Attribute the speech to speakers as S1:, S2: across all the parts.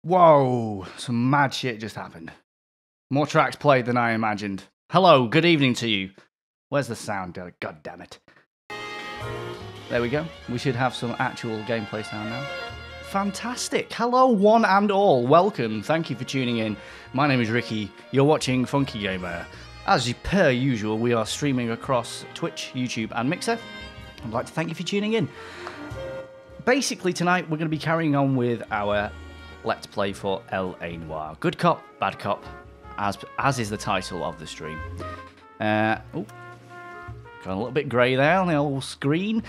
S1: Whoa, some mad shit just happened. More tracks played than I imagined. Hello, good evening to you. Where's the sound? God damn it. There we go. We should have some actual gameplay sound now. Fantastic. Hello, one and all. Welcome. Thank you for tuning in. My name is Rickie. You're watching FunkyGamer. As per usual, we are streaming across Twitch, YouTube, and Mixer. I'd like to thank you for tuning in. Basically, tonight we're going to be carrying on with our Let's Play for L.A Noire. Good cop, bad cop, as is the title of the stream. Got a little bit grey there on the old screen.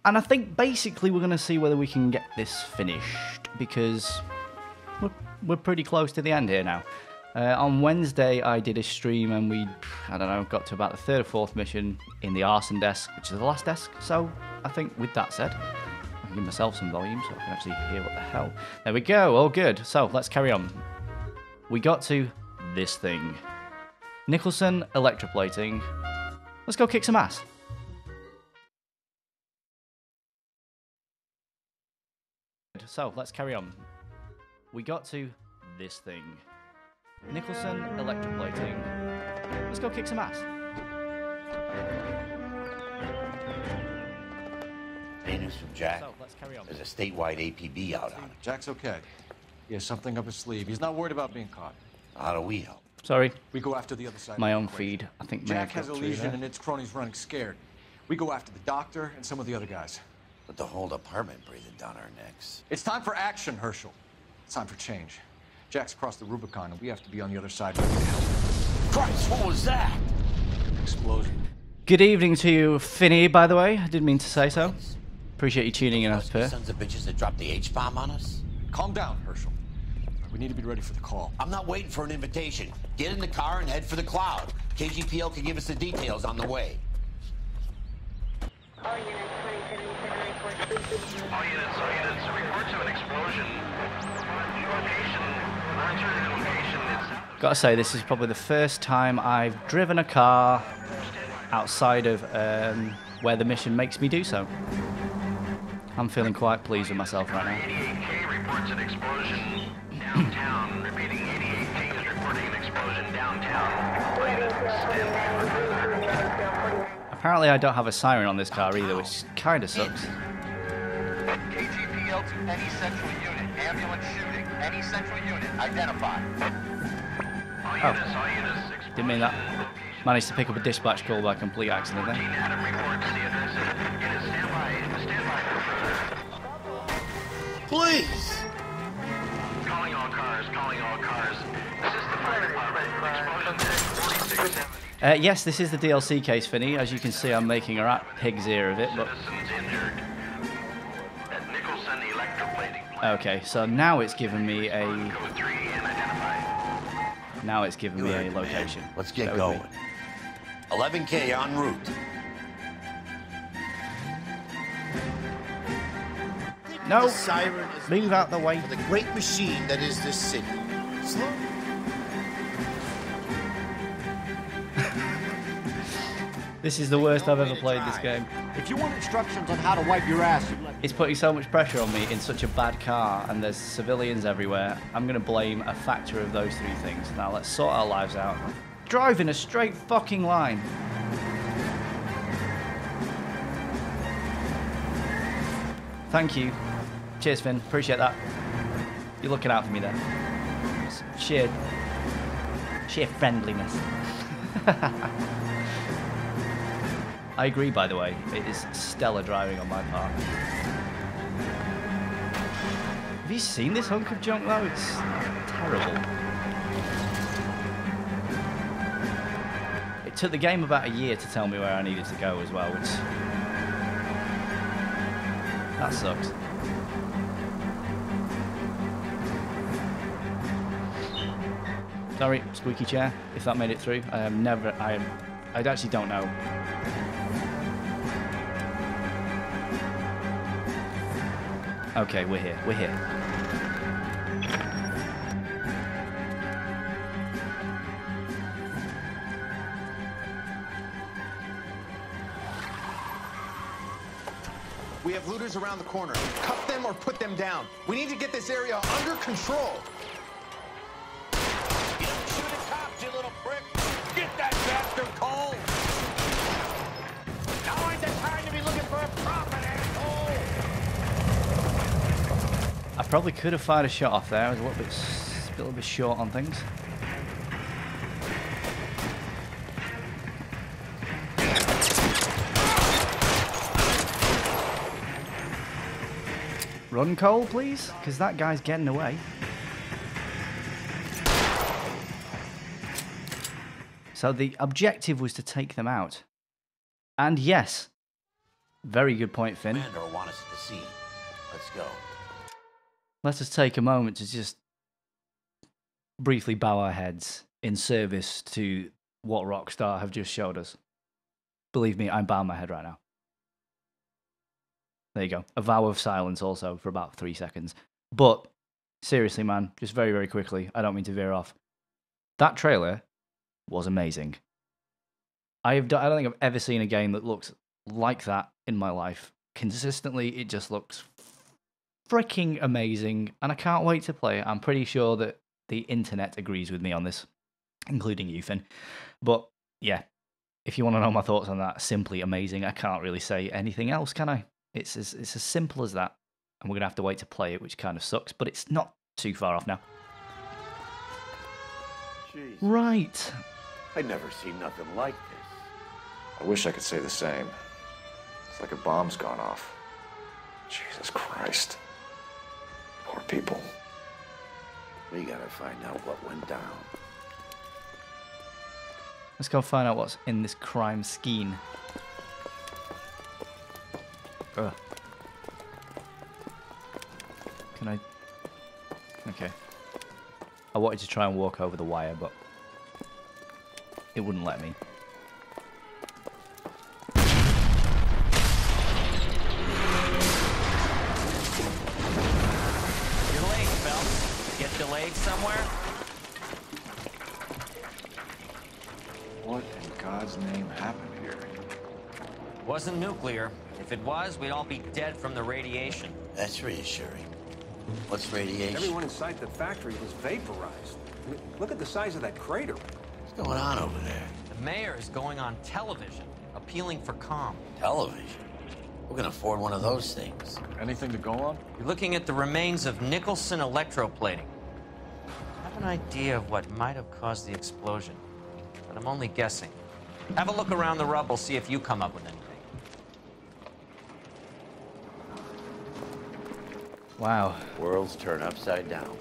S1: And I think basically we're going to see whether we can get this finished, because we're pretty close to the end here now. On Wednesday I did a stream and we, I don't know, got to about the third or fourth mission in the arson desk, which is the last desk. So I think with that said, I can give myself some volume so I can actually hear what the hell. There we go, all good. So let's carry on. We got to this thing. Nicholson Electroplating. Let's go kick some ass. So let's carry on. We got to this thing. Nicholson Electroplating. Let's go kick some ass.
S2: Hey, news from Jack.
S1: So let's carry on.
S2: There's a statewide APB out on him.
S3: Jack's okay. He has something up his sleeve. He's not worried about being caught.
S2: How do we help?
S1: Sorry.
S3: We go after the other side.
S1: My
S3: of the
S1: own
S3: equation.
S1: feed. I think
S3: Jack has a lesion and its cronies running scared. We go after the doctor and some of the other guys.
S2: With the whole department breathing down our necks.
S3: It's time for action, Herschel. It's time for change. Jack's crossed the Rubicon and we have to be on the other side ready to help.
S2: Christ, what was that?
S3: Explosion.
S1: Good evening to you, Finney, by the way. I didn't mean to say so. Appreciate you tuning in, as per.
S2: Sons of bitches that dropped the H-bomb on us?
S3: Calm down, Herschel. We need to be ready for the call.
S2: I'm not waiting for an invitation. Get in the car and head for the cloud. KGPL can give us the details on the way.
S4: All units, 2077 report.
S5: All units, report to an explosion.
S1: Gotta say, this is probably the first time I've driven a car outside of where the mission makes me do so. I'm feeling quite pleased with myself right now.
S5: 88K reports an explosion downtown. Repeating, 88K is reporting an explosion downtown. All units, stand by for further.
S1: Apparently I don't have a siren on this car either, which kind of sucks.
S5: KGPL to any central unit. Ambulance shooting. Any central unit. Identify. All units,
S1: Didn't mean that. Managed to pick up a dispatch call by complete accident there.
S5: Adam reports the address. Unit, stand by for further.
S2: Please!
S5: Calling all cars. This is the fire department. Explosion 4670.
S1: Yes, this is the DLC case, Finney. As you can see, I'm making a rat pig's ear of it, but...
S5: Citizens injured at Nicholson Electroplating plant.
S1: Okay, so now it's given me a...
S5: Code 3 and identify.
S1: Now it's given me a
S2: Good,
S1: location.
S2: man. Let's get
S1: Bear with
S2: going.
S1: me.
S2: 11K en route.
S1: No!
S6: The siren is
S1: Move out the way.
S6: for the great machine that is this city. Slow.
S1: This is the worst I've ever played this game.
S7: If you want instructions on how to wipe your ass,
S1: It's putting so much pressure on me in such a bad car, and there's civilians everywhere. I'm going to blame a factor of those three things. Now let's sort our lives out. Drive in a straight fucking line. Thank you. Cheers, Finn. Appreciate that. You're looking out for me there. Sheer friendliness. I agree, by the way. It is stellar driving on my part. Have you seen this hunk of junk, though? It's terrible. It took the game about a year to tell me where I needed to go as well, which... that sucks. Sorry, squeaky chair, if that made it through. I actually don't know. Okay, we're here.
S8: We have looters around the corner. Cuff them or put them down. We need to get this area under control.
S2: You don't shoot at cops, you little prick. Get that bastard cold. Now ain't the time to be looking for a profit, asshole.
S1: I probably could have fired a shot off there. I was a little bit short on things. Run, Cole, please, because that guy's getting away. So the objective was to take them out. And yes, very good point, Finn.
S2: Commander will want us to see. Let's go.
S1: Let us take a moment to just briefly bow our heads in service to what Rockstar have just showed us. Believe me, I'm bowing my head right now. There you go. A vow of silence also for about 3 seconds. But seriously, man, just very, very quickly, I don't mean to veer off. That trailer was amazing. I don't think I've ever seen a game that looks like that in my life. Consistently, it just looks freaking amazing, and I can't wait to play it. I'm pretty sure that the internet agrees with me on this, including you, Finn. But yeah, if you want to know my thoughts on that, simply amazing. I can't really say anything else, can I? It's as simple as that, and we're going to have to wait to play it, which kind of sucks, but it's not too far off now.
S6: Jeez.
S1: Right.
S6: I'd never seen nothing like this.
S3: I wish I could say the same. It's like a bomb's gone off. Jesus Christ. Poor people.
S6: We gotta find out what went down.
S1: Let's go find out what's in this crime scheme. Ugh. Can I? Okay. I wanted to try and walk over the wire, but it wouldn't let me.
S9: You're late, Phelps. Get delayed somewhere?
S3: What in God's name happened here?
S9: Wasn't nuclear. If it was, we'd all be dead from the radiation.
S2: That's reassuring. What's radiation?
S7: Everyone inside the factory was vaporized. I mean, look at the size of that crater.
S2: What's going on over there?
S9: The mayor is going on television, appealing for calm.
S2: Television. Who can afford one of those things?
S3: Anything to go on?
S9: You're looking at the remains of Nicholson Electroplating. I have an idea of what might have caused the explosion, but I'm only guessing. Have a look around the rubble, see if you come up with anything.
S1: Wow.
S2: Worlds turn upside down.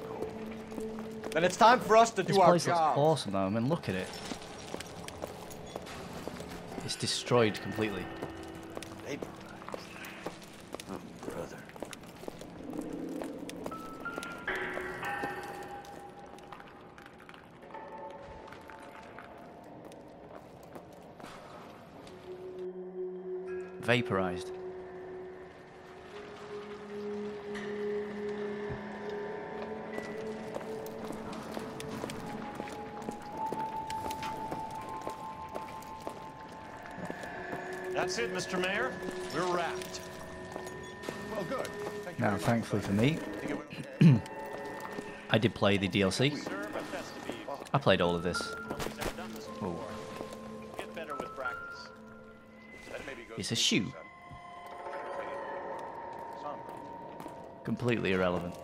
S7: Then it's time for us to
S1: This
S7: do our
S1: place looks
S7: job.
S1: awesome though. I mean, look at it. It's destroyed completely.
S2: Vaporized. Oh, brother.
S1: Vaporized.
S7: That's it, Mr. Mayor. We're wrapped.
S8: Well, good. Thank you
S1: Now,
S8: very much.
S1: thankfully for me, I did play the DLC. I played all of this. Oh.
S7: Get better with practice.
S1: It's a shoe. Completely irrelevant.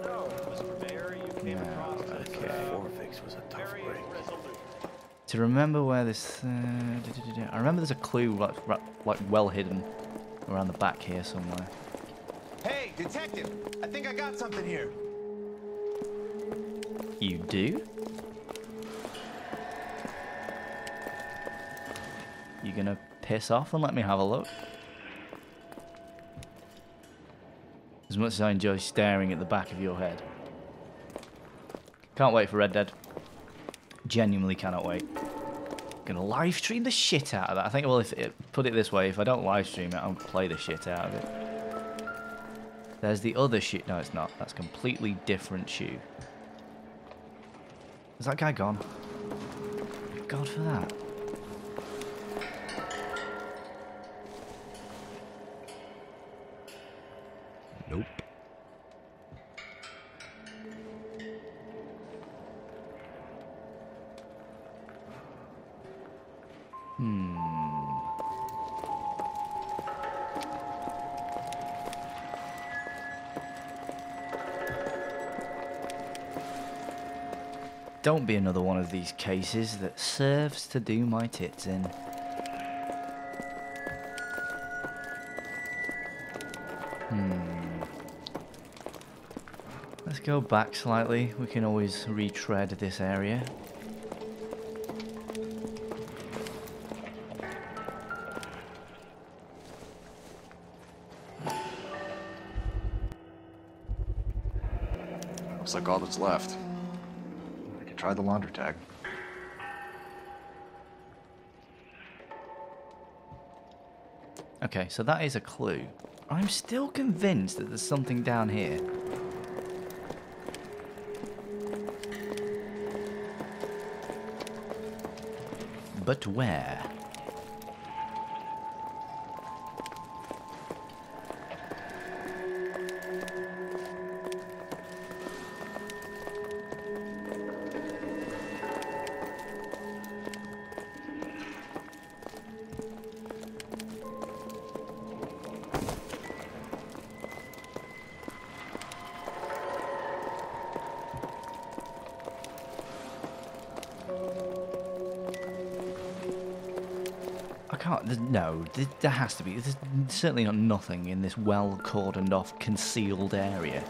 S7: No, Mr. Mayor, you came across as
S2: Forfix was a tough break.
S1: To remember where this... I remember there's a clue like well hidden around the back here somewhere.
S8: Hey, detective! I think I got something here.
S1: You do? You gonna piss off and let me have a look? As much as I enjoy staring at the back of your head. Can't wait for Red Dead. Genuinely cannot wait. Gonna live stream the shit out of that. I think, well, put it this way, if I don't live stream it, I'll play the shit out of it. There's the other shoe. No, it's not. That's a completely different shoe. Is that guy gone? God for that.
S10: Nope.
S1: Don't be another one of these cases that serves to do my tits in. Let's go back slightly. We can always retread this area.
S3: Looks like all that's left. I could try the laundry tag.
S1: Okay, so that is a clue. I'm still convinced that there's something down here. But where? I can't. No, there has to be. There's certainly not nothing in this well cordoned off, concealed area.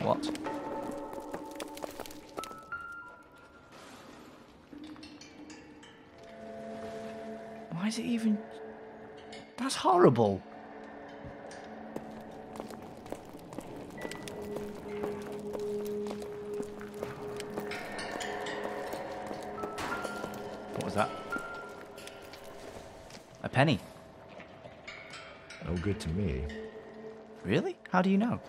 S1: What? Why is it even... That's horrible. What was that? A penny.
S10: No good to me.
S1: Really? How do you know?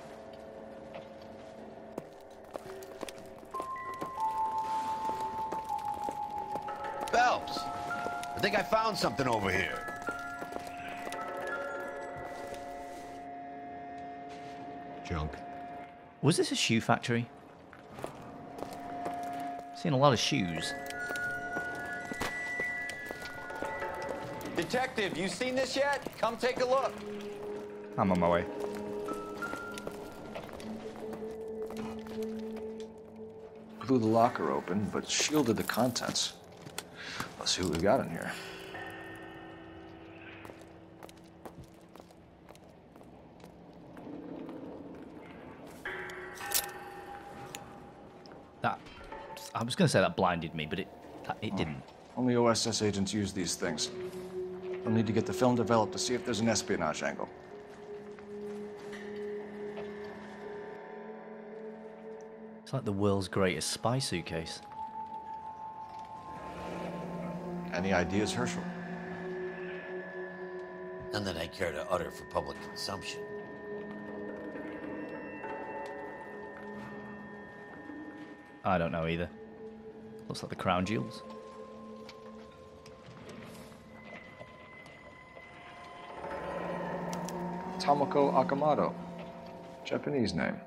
S2: Phelps, I think I found something over here.
S10: Junk.
S1: Was this a shoe factory? Seen a lot of shoes.
S11: Detective, you seen this yet? Come take a look.
S1: I'm on my way.
S3: Blew the locker open, but shielded the contents. Let's see what we got in here.
S1: That... I was going to say that blinded me, but it didn't.
S3: Only OSS agents use these things. We'll need to get the film developed to see if there's an espionage angle.
S1: It's like the world's greatest spy suitcase.
S3: Any ideas, Herschel?
S2: None that I care to utter for public consumption.
S1: I don't know either. Looks like the crown jewels.
S3: Tomoko Akamoto. Japanese name.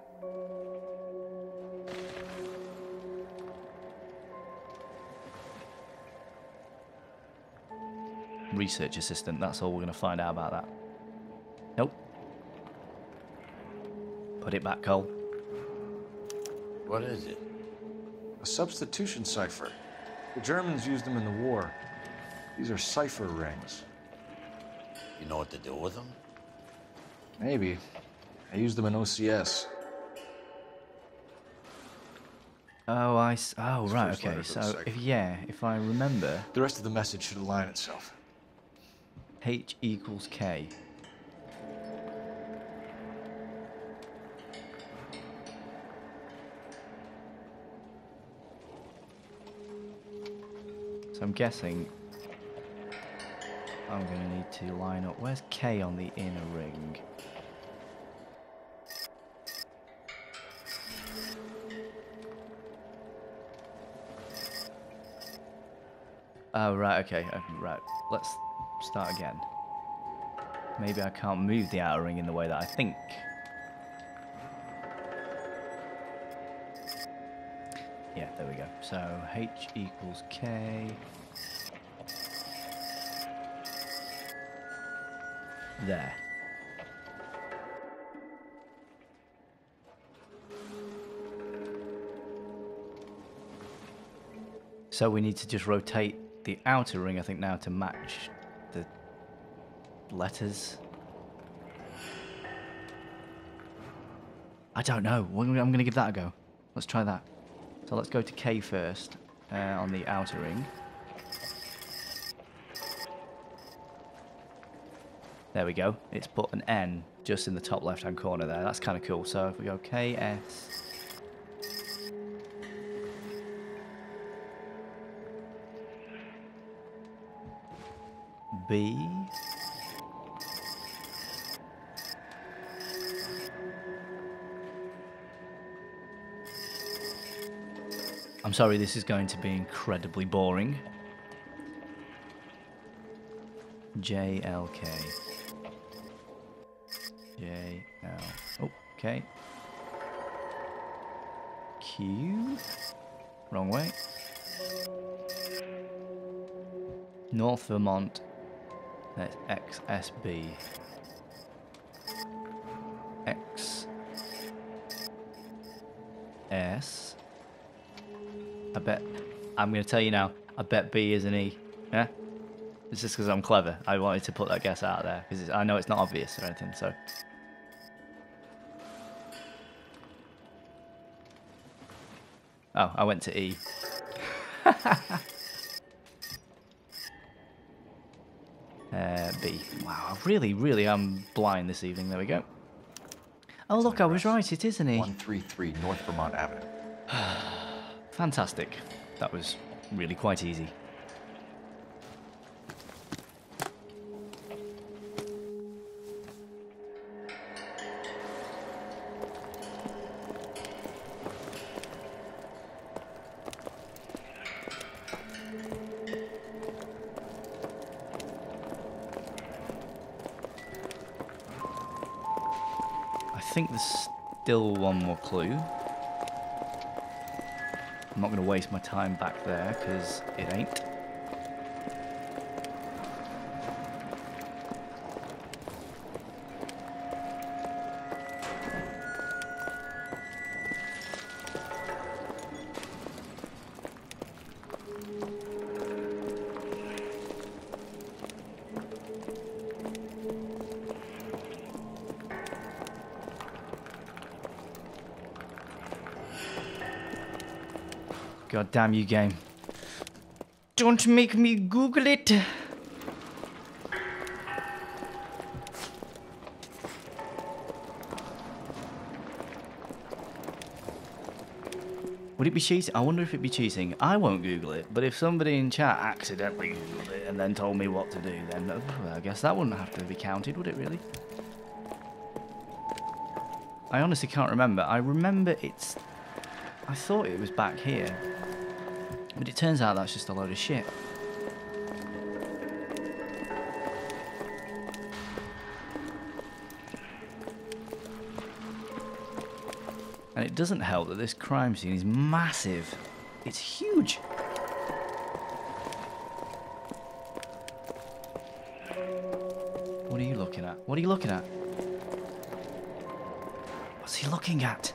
S1: Research assistant, that's all we're going to find out about that. Nope. Put it back, Cole.
S2: What is it?
S3: A substitution cipher. The Germans used them in the war. These are cipher rings.
S2: You know what to do with them?
S3: Maybe. I used them in OCS.
S1: Oh, oh, right, okay. So, if I remember...
S3: The rest of the message should align itself.
S1: H equals K. So I'm guessing I'm going to need to line up. Where's K on the inner ring? Oh, right, okay, right. Let's start again. Maybe I can't move the outer ring in the way that I think. Yeah, there we go. So H equals K. There. So we need to just rotate the outer ring, I think, now to match the letters. I don't know. I'm going to give that a go. Let's try that. So let's go to K first on the outer ring. There we go. It's put an N just in the top left-hand corner there. That's kind of cool. So if we go K, S... B... I'm sorry, this is going to be incredibly boring. J, L, K. J, L... Oh, okay. Q... Wrong way. North Vermont. That's X, S, B. X... S... I bet, I'm going to tell you now, I bet B is an E. Yeah? It's just because I'm clever. I wanted to put that guess out there, because I know it's not obvious or anything, so. Oh, I went to E. B. Wow, I really am blind this evening. There we go. Oh, look, I was right. It is an E.
S3: 133 North Vermont Avenue.
S1: Fantastic. That was really quite easy. I think there's still one more clue. I'm not going to waste my time back there, because it ain't. God damn you, game. Don't make me Google it. Would it be cheating? I wonder if it'd be cheating. I won't Google it, but if somebody in chat accidentally Googled it and then told me what to do, then I guess that wouldn't have to be counted, would it really? I honestly can't remember. I remember it's... I thought it was back here. But it turns out that's just a load of shit. And it doesn't help that this crime scene is massive. It's huge. What are you looking at? What are you looking at? What's he looking at?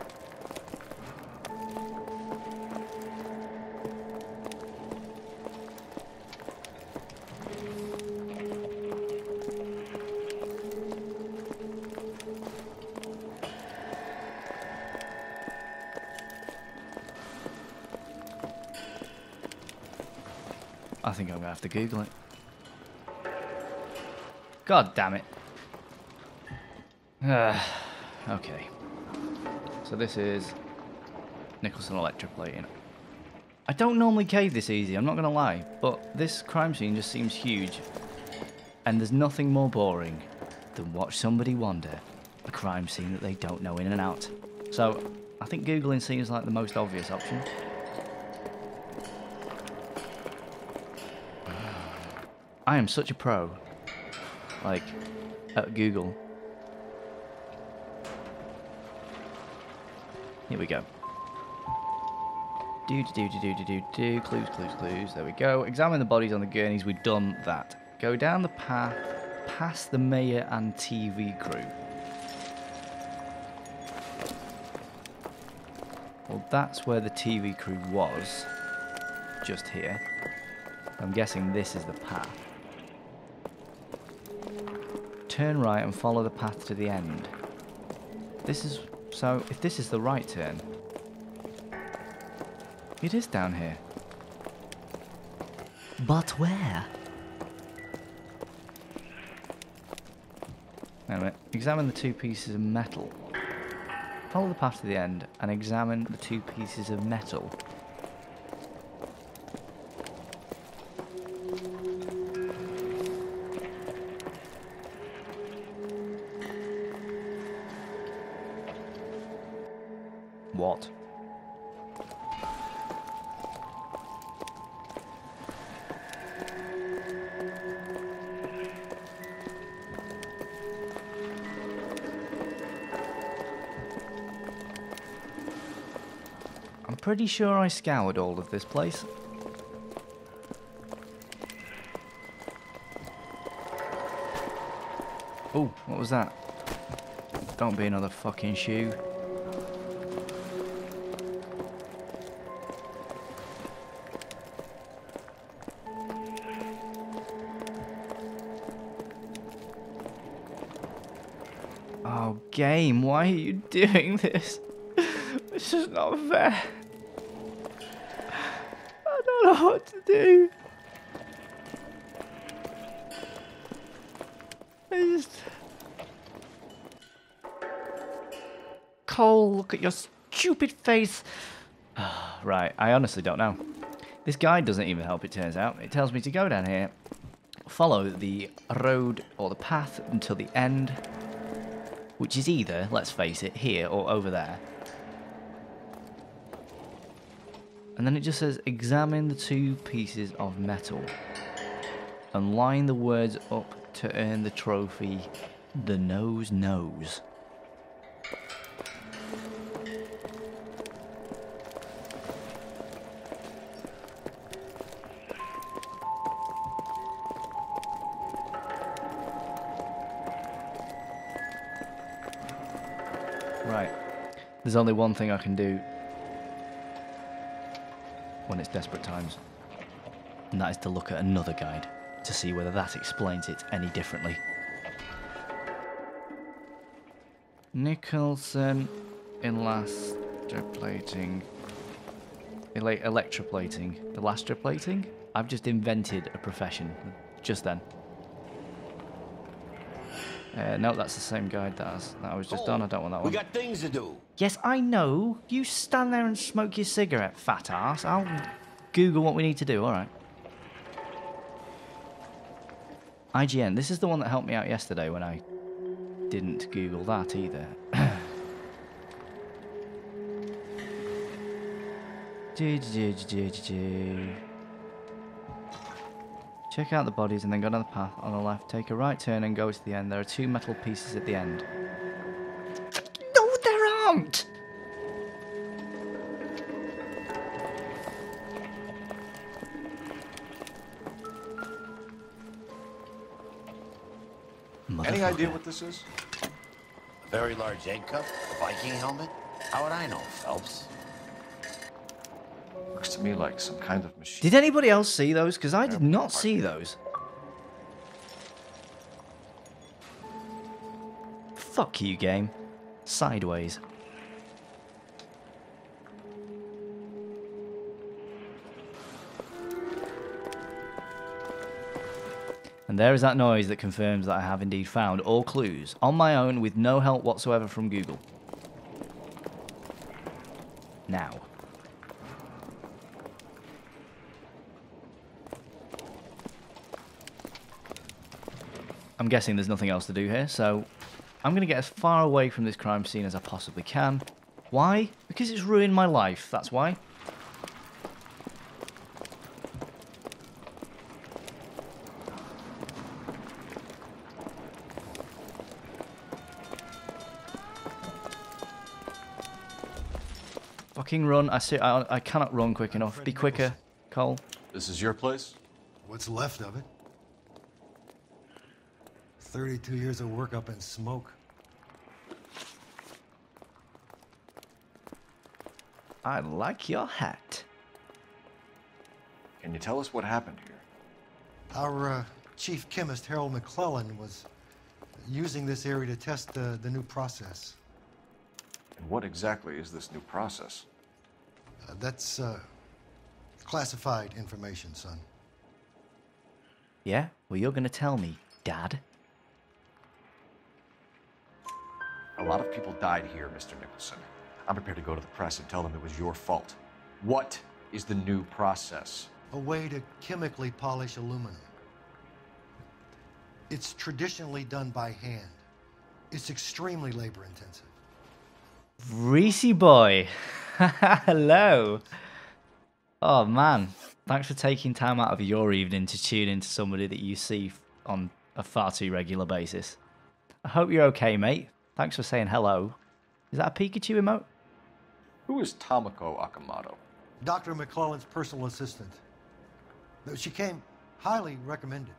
S1: I think I'm going to have to Google it. God damn it. Okay. So this is Nicholson Electroplating. I don't normally cave this easy, I'm not going to lie, but this crime scene just seems huge. And there's nothing more boring than watch somebody wander a crime scene that they don't know in and out. So, I think Googling seems like the most obvious option. I am such a pro, like, at Google. Here we go. Clues. There we go. Examine the bodies on the gurneys. We've done that. Go down the path past the mayor and TV crew. Well, that's where the TV crew was. Just here. I'm guessing this is the path. Turn right and follow the path to the end. This is... So, if this is the right turn... It is down here. But where? Wait a minute. Examine the 2 pieces of metal. Follow the path to the end and examine the 2 pieces of metal. What? I'm pretty sure I scoured all of this place. Oh, what was that? Don't be another fucking shoe. Oh, game, why are you doing this? It's just not fair. I don't know what to do. Cole, look at your stupid face. Right, I honestly don't know. This guide doesn't even help, it turns out. It tells me to go down here, follow the road or the path until the end, which is either, let's face it, here or over there. And then it just says, examine the 2 pieces of metal and line the words up to earn the trophy, the nose knows. Right, there's only one thing I can do when it's desperate times, and that is to look at another guide to see whether that explains it any differently. Nicholson Electroplating. Electroplating? I've just invented a profession just then. No, that's the same guide that I was just on. I don't want that one.
S2: We got things to do.
S1: Yes, I know. You stand there and smoke your cigarette, fat ass. I'll Google what we need to do, alright. IGN. This is the one that helped me out yesterday when I didn't Google that either. Check out the bodies and then go down the path on the left. Take a right turn and go to the end. There are 2 metal pieces at the end. No, there aren't!
S3: Any idea what this is?
S2: A very large egg cup? A Viking helmet? How would I know, Phelps?
S3: Looks to me like some kind of machine.
S1: Did anybody else see those? Because I did not see those. Fuck you, game. Sideways. And there is that noise that confirms that I have indeed found all clues on my own with no help whatsoever from Google. Now. I'm guessing there's nothing else to do here, so I'm going to get as far away from this crime scene as I possibly can. Why? Because it's ruined my life, that's why. Fucking run. I cannot run quick enough. Be quicker, Cole.
S3: This is your place?
S12: What's left of it? 32 years of work up in smoke.
S1: I like your hat.
S3: Can you tell us what happened here?
S12: Our chief chemist, Harold McClellan, was using this area to test the new process.
S3: And what exactly is this new process?
S12: That's classified information, son.
S1: Yeah? Well, you're going to tell me, Dad.
S3: A lot of people died here, Mr. Nicholson. I'm prepared to go to the press and tell them it was your fault. What is the new process?
S12: A way to chemically polish aluminum. It's traditionally done by hand. It's extremely labor-intensive.
S1: Reese boy. Hello. Oh, man. Thanks for taking time out of your evening to tune into somebody that you see on a far too regular basis. I hope you're okay, mate. Thanks for saying hello. Is that a Pikachu emote?
S3: Who is Tomoko Akamoto?
S12: Dr. McClellan's personal assistant. She came highly recommended.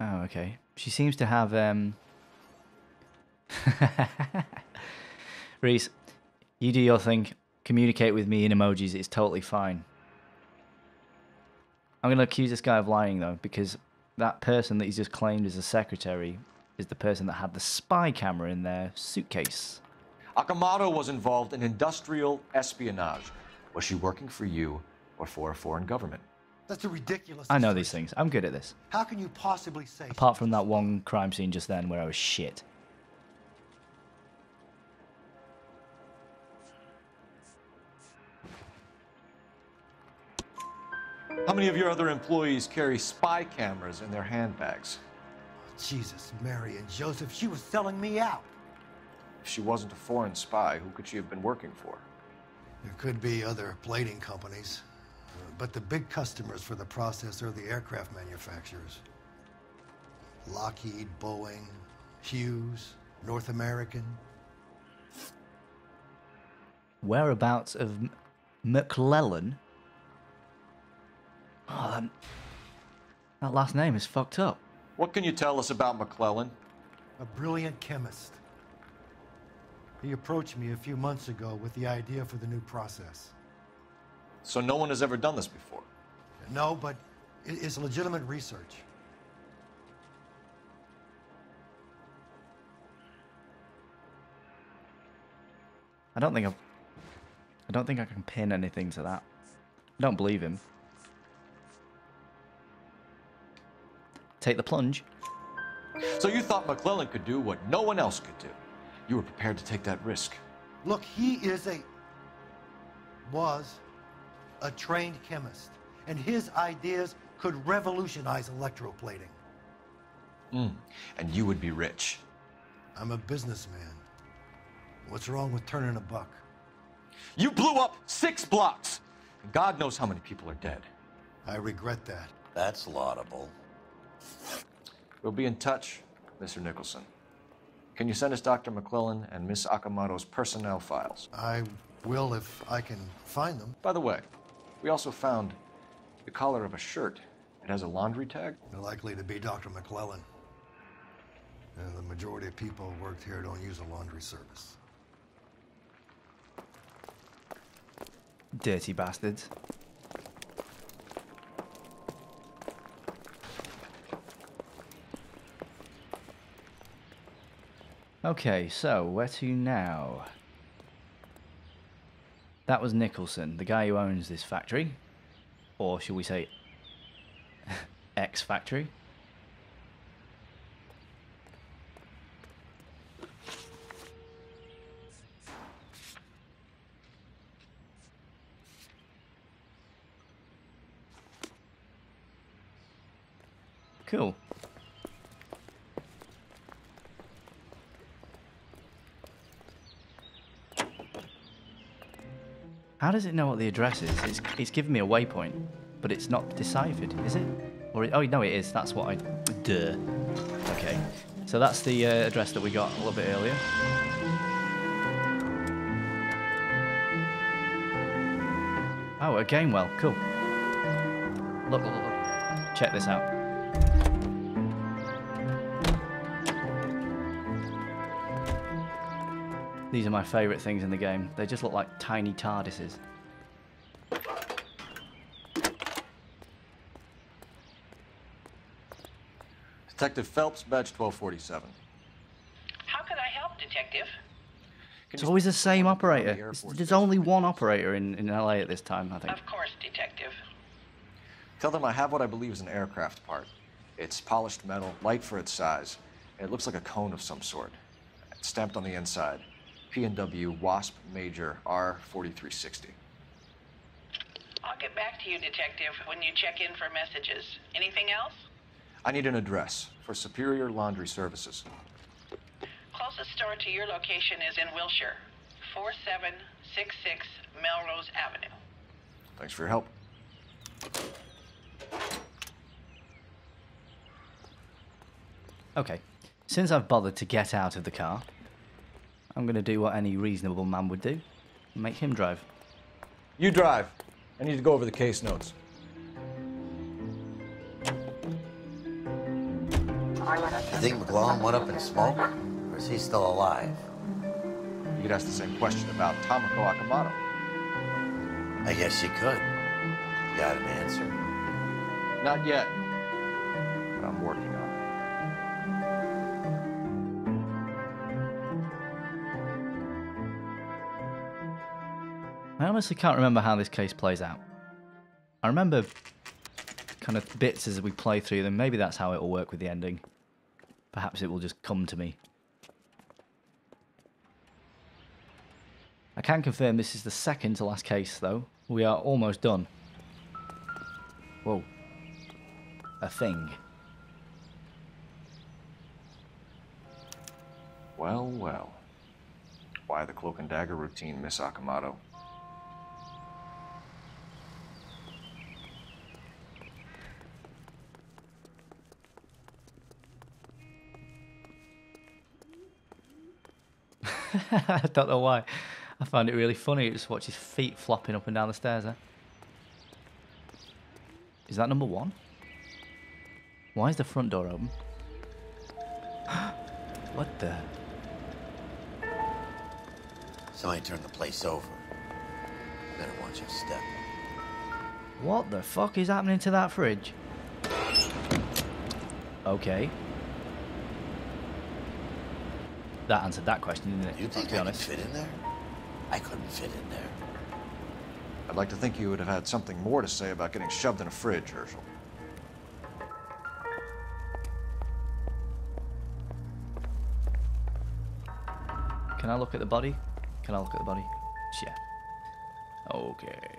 S1: Oh, okay. She seems to have, Reese, you do your thing. Communicate with me in emojis. It's totally fine. I'm going to accuse this guy of lying, though, because that person that he's just claimed as a secretary is the person that had the spy camera in their suitcase.
S3: Akamoto was involved in industrial espionage. Was she working for you or for a foreign government?
S12: That's a ridiculous
S1: I know these things. I'm good at this.
S12: How can you possibly say...
S1: Apart from that one crime scene just then where I was shit.
S3: How many of your other employees carry spy cameras in their handbags?
S12: Jesus, Mary and Joseph, she was selling me out.
S3: If she wasn't a foreign spy, who could she have been working for?
S12: There could be other plating companies, but the big customers for the process are the aircraft manufacturers. Lockheed, Boeing, Hughes, North American.
S1: Whereabouts of McClellan? Oh, that last name is fucked up.
S3: What can you tell us about McClellan?
S12: A brilliant chemist. He approached me a few months ago with the idea for the new process.
S3: So no one has ever done this before?
S12: No, but it's legitimate research.
S1: I don't think I can pin anything to that. I don't believe him. Take the plunge.
S3: So you thought McClellan could do what no one else could do. You were prepared to take that risk.
S12: Look, he was a trained chemist, and his ideas could revolutionize electroplating.
S3: And you would be rich.
S12: I'm a businessman. What's wrong with turning a buck?
S3: You blew up 6 blocks, and God knows how many people are dead.
S12: I regret that.
S2: That's laudable.
S3: We'll be in touch, Mr. Nicholson. Can you send us Dr. McClellan and Miss Akamoto's personnel files?
S12: I will if I can find them.
S3: By the way, we also found the collar of a shirt. It has a laundry tag.
S12: They're likely to be Dr. McClellan. And the majority of people who worked here don't use a laundry service.
S1: Dirty bastards. Okay, so where to now? That was Nicholson, the guy who owns this factory. Or shall we say ex-factory? Cool. How does it know what the address is? It's giving me a waypoint, but it's not deciphered, is it? Or oh no, it is. That's what I. Duh. Okay, so that's the address that we got a little bit earlier. Oh, a game well. Cool. Look. Check this out. These are my favourite things in the game. They just look like tiny TARDISes.
S3: Detective Phelps, badge 1247.
S13: How can I help, Detective?
S1: It's always the same operator. There's only one operator in LA at this time, I think.
S13: Of course, Detective.
S3: Tell them I have what I believe is an aircraft part. It's polished metal, light for its size. It looks like a cone of some sort. It's stamped on the inside. P&W Wasp Major R4360.
S13: I'll get back to you, Detective, when you check in for messages. Anything else?
S3: I need an address for Superior Laundry Services.
S13: Closest store to your location is in Wilshire, 4766 Melrose Avenue.
S3: Thanks for your help.
S1: Okay, since I've bothered to get out of the car, I'm going to do what any reasonable man would do. Make him drive.
S3: You drive. I need to go over the case notes.
S6: You think McClellan went up in smoke? Or is he still alive?
S3: You could ask the same question about Tomoko Akamoto.
S6: I guess you could. Got an answer?
S3: Not yet. But I'm working on it.
S1: I honestly can't remember how this case plays out. I remember kind of bits as we play through them. Maybe that's how it will work with the ending. Perhaps it will just come to me. I can confirm this is the second to last case, though. We are almost done. Whoa. A thing.
S3: Well, well. Why the cloak and dagger routine, Miss Akamoto?
S1: I don't know why. I find it really funny. Just watch his feet flopping up and down the stairs there. Is that number one? Why is the front door open? What the?
S6: Somebody turned the place over. Better watch your step.
S1: What the fuck is happening to that fridge? Okay. That answered that question, didn't it?
S6: You think I could fit in there? I couldn't fit in there.
S3: I'd like to think you would have had something more to say about getting shoved in a fridge, Herschel.
S1: Can I look at the body? Can I look at the body? Yeah. Okay.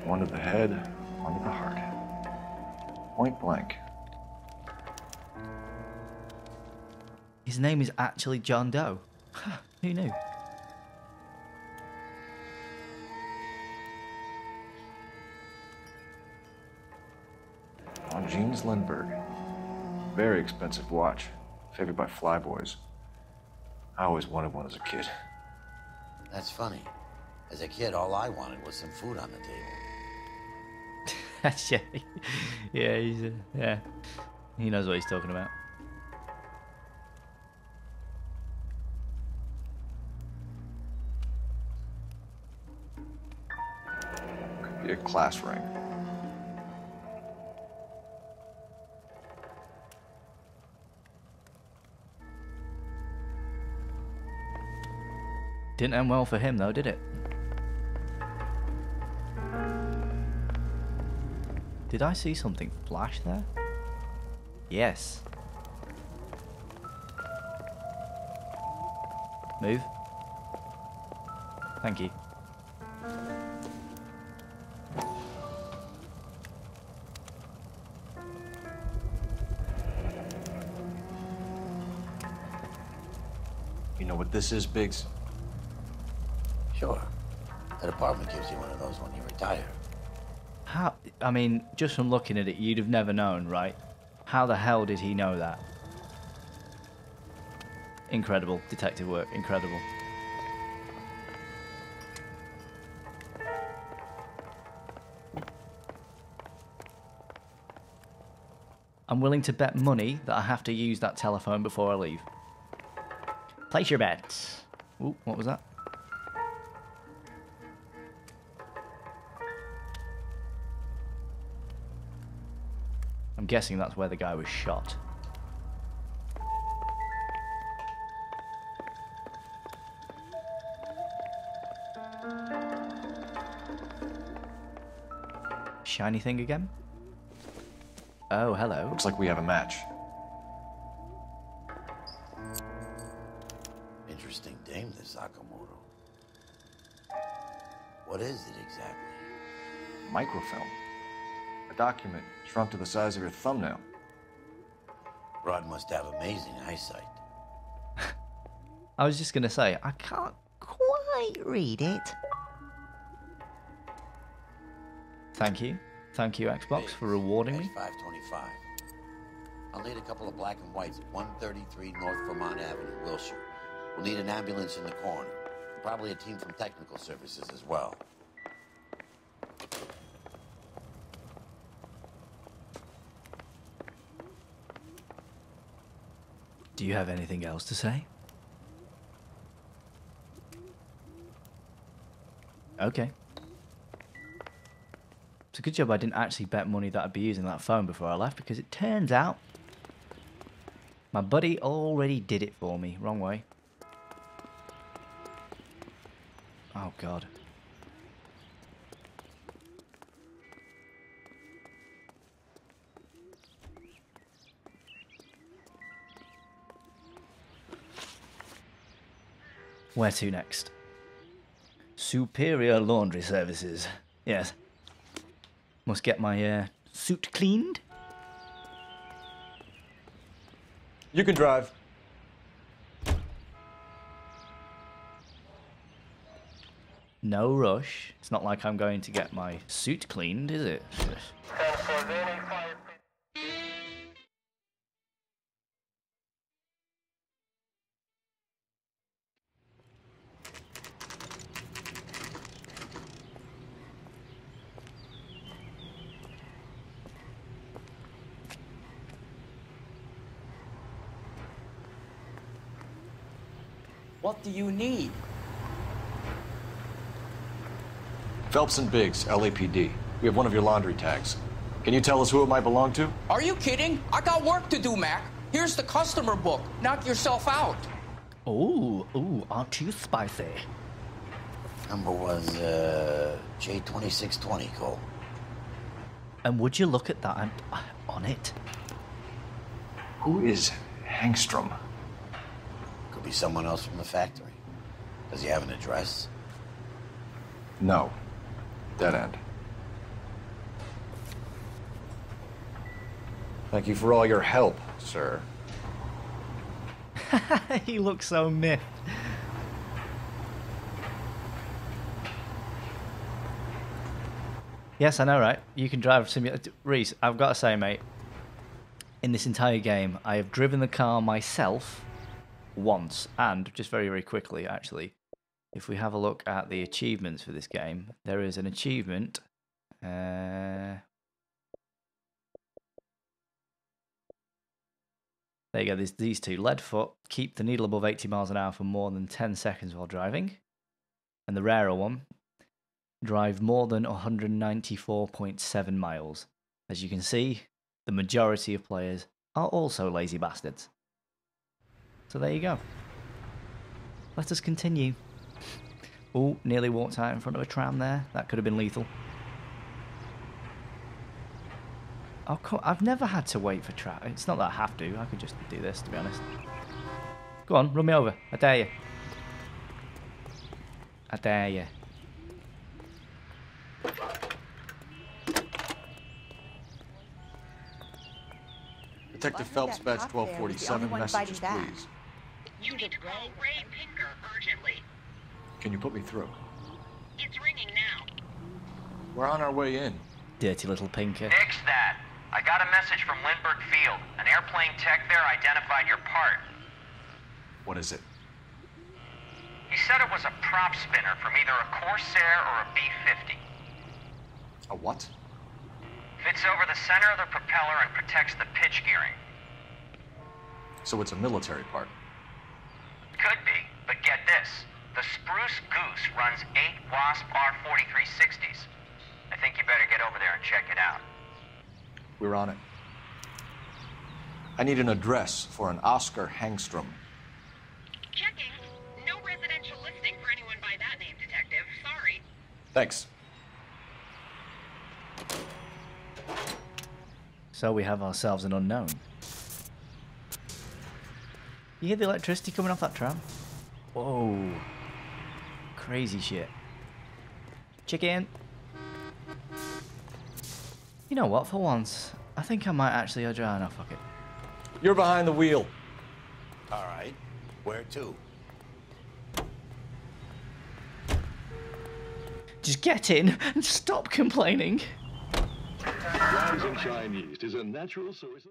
S3: One to the head, one to the heart. Point blank.
S1: His name is actually John Doe. Who knew?
S3: On Jeans Lindbergh. Very expensive watch. Favored by flyboys. I always wanted one as a kid.
S6: That's funny. As a kid, all I wanted was some food on the table.
S1: Yeah, yeah. He knows what he's talking about.
S3: Could be a class ring.
S1: Didn't end well for him, though, did it? Did I see something flash there? Yes. Move. Thank you.
S3: You know what this is, Biggs?
S6: Sure. The department gives you one of those when you retire.
S1: How? I mean, just from looking at it, you'd have never known, right? How the hell did he know that? Incredible detective work. Incredible. I'm willing to bet money that I have to use that telephone before I leave. Place your bets. Ooh, what was that? I'm guessing that's where the guy was shot. Shiny thing again? Oh, hello.
S3: Looks like we have a match.
S6: Interesting dame, this Sakamoto. What is it exactly?
S3: Microfilm. A document shrunk to the size of your thumbnail.
S6: Rod must have amazing eyesight.
S1: I was just going to say, I can't quite read it. Thank you. Thank you, Xbox, for rewarding me.
S6: 525. I'll need a couple of black and whites at 133 North Vermont Avenue, Wilshire. We'll need an ambulance in the corner. Probably a team from technical services as well.
S1: Do you have anything else to say? Okay. It's a good job I didn't actually bet money that I'd be using that phone before I left, because it turns out my buddy already did it for me. Wrong way. Oh, God. Where to next? Superior Laundry Services. Yes. Must get my suit cleaned.
S3: You can drive.
S1: No rush. It's not like I'm going to get my suit cleaned, is it?
S11: What do you need?
S3: Phelps and Biggs, LAPD. We have one of your laundry tags. Can you tell us who it might belong to?
S11: Are you kidding? I got work to do, Mac. Here's the customer book. Knock yourself out.
S1: Ooh, aren't you spicy?
S6: Number was J2620, Cole.
S1: And would you look at that on it?
S3: Who is Hangstrom?
S6: Could be someone else from the factory. Does he have an address?
S3: No. Dead end. Thank you for all your help, sir.
S1: He looks so miffed. Yes, I know, right? You can drive a simulator. Reese, I've got to say, mate, in this entire game, I have driven the car myself once, and just very, very quickly, actually. If we have a look at the achievements for this game, there is an achievement. There you go, there's these two. Leadfoot, keep the needle above 80 miles an hour for more than 10 seconds while driving. And the rarer one, drive more than 194.7 miles. As you can see, the majority of players are also lazy bastards. So there you go. Let us continue. Oh, nearly walked out in front of a tram there. That could have been lethal. Oh, I've never had to wait for traffic. It's not that I have to. I could just do this, to be honest. Go on, run me over. I dare you. I dare you.
S3: Detective Phelps, badge 1247, messages, please.
S13: You need to call Ray Pinker urgently.
S3: Can you put me through?
S13: It's ringing now.
S3: We're on our way in.
S1: Dirty little pinker.
S9: Nix that. I got a message from Lindbergh Field. An airplane tech there identified your part.
S3: What is it?
S9: He said it was a prop spinner from either a Corsair or a B-50.
S3: A what?
S9: Fits over the center of the propeller and protects the pitch gearing.
S3: So it's a military part.
S9: Could be, but get this. The Spruce Goose runs 8 Wasp R-4360s. I think you better get over there and check it out.
S3: We're on it. I need an address for an Oscar Hangstrom.
S13: Checking. No residential listing for anyone by that name, Detective. Sorry.
S3: Thanks.
S1: So we have ourselves an unknown. You hear the electricity coming off that tram? Whoa. Crazy shit. Chicken. You know what, for once, I think I might actually adjourn. No, fuck it.
S3: You're behind the wheel.
S6: All right. Where to?
S1: Just get in and stop complaining.
S14: Rising Chinese is a natural source of...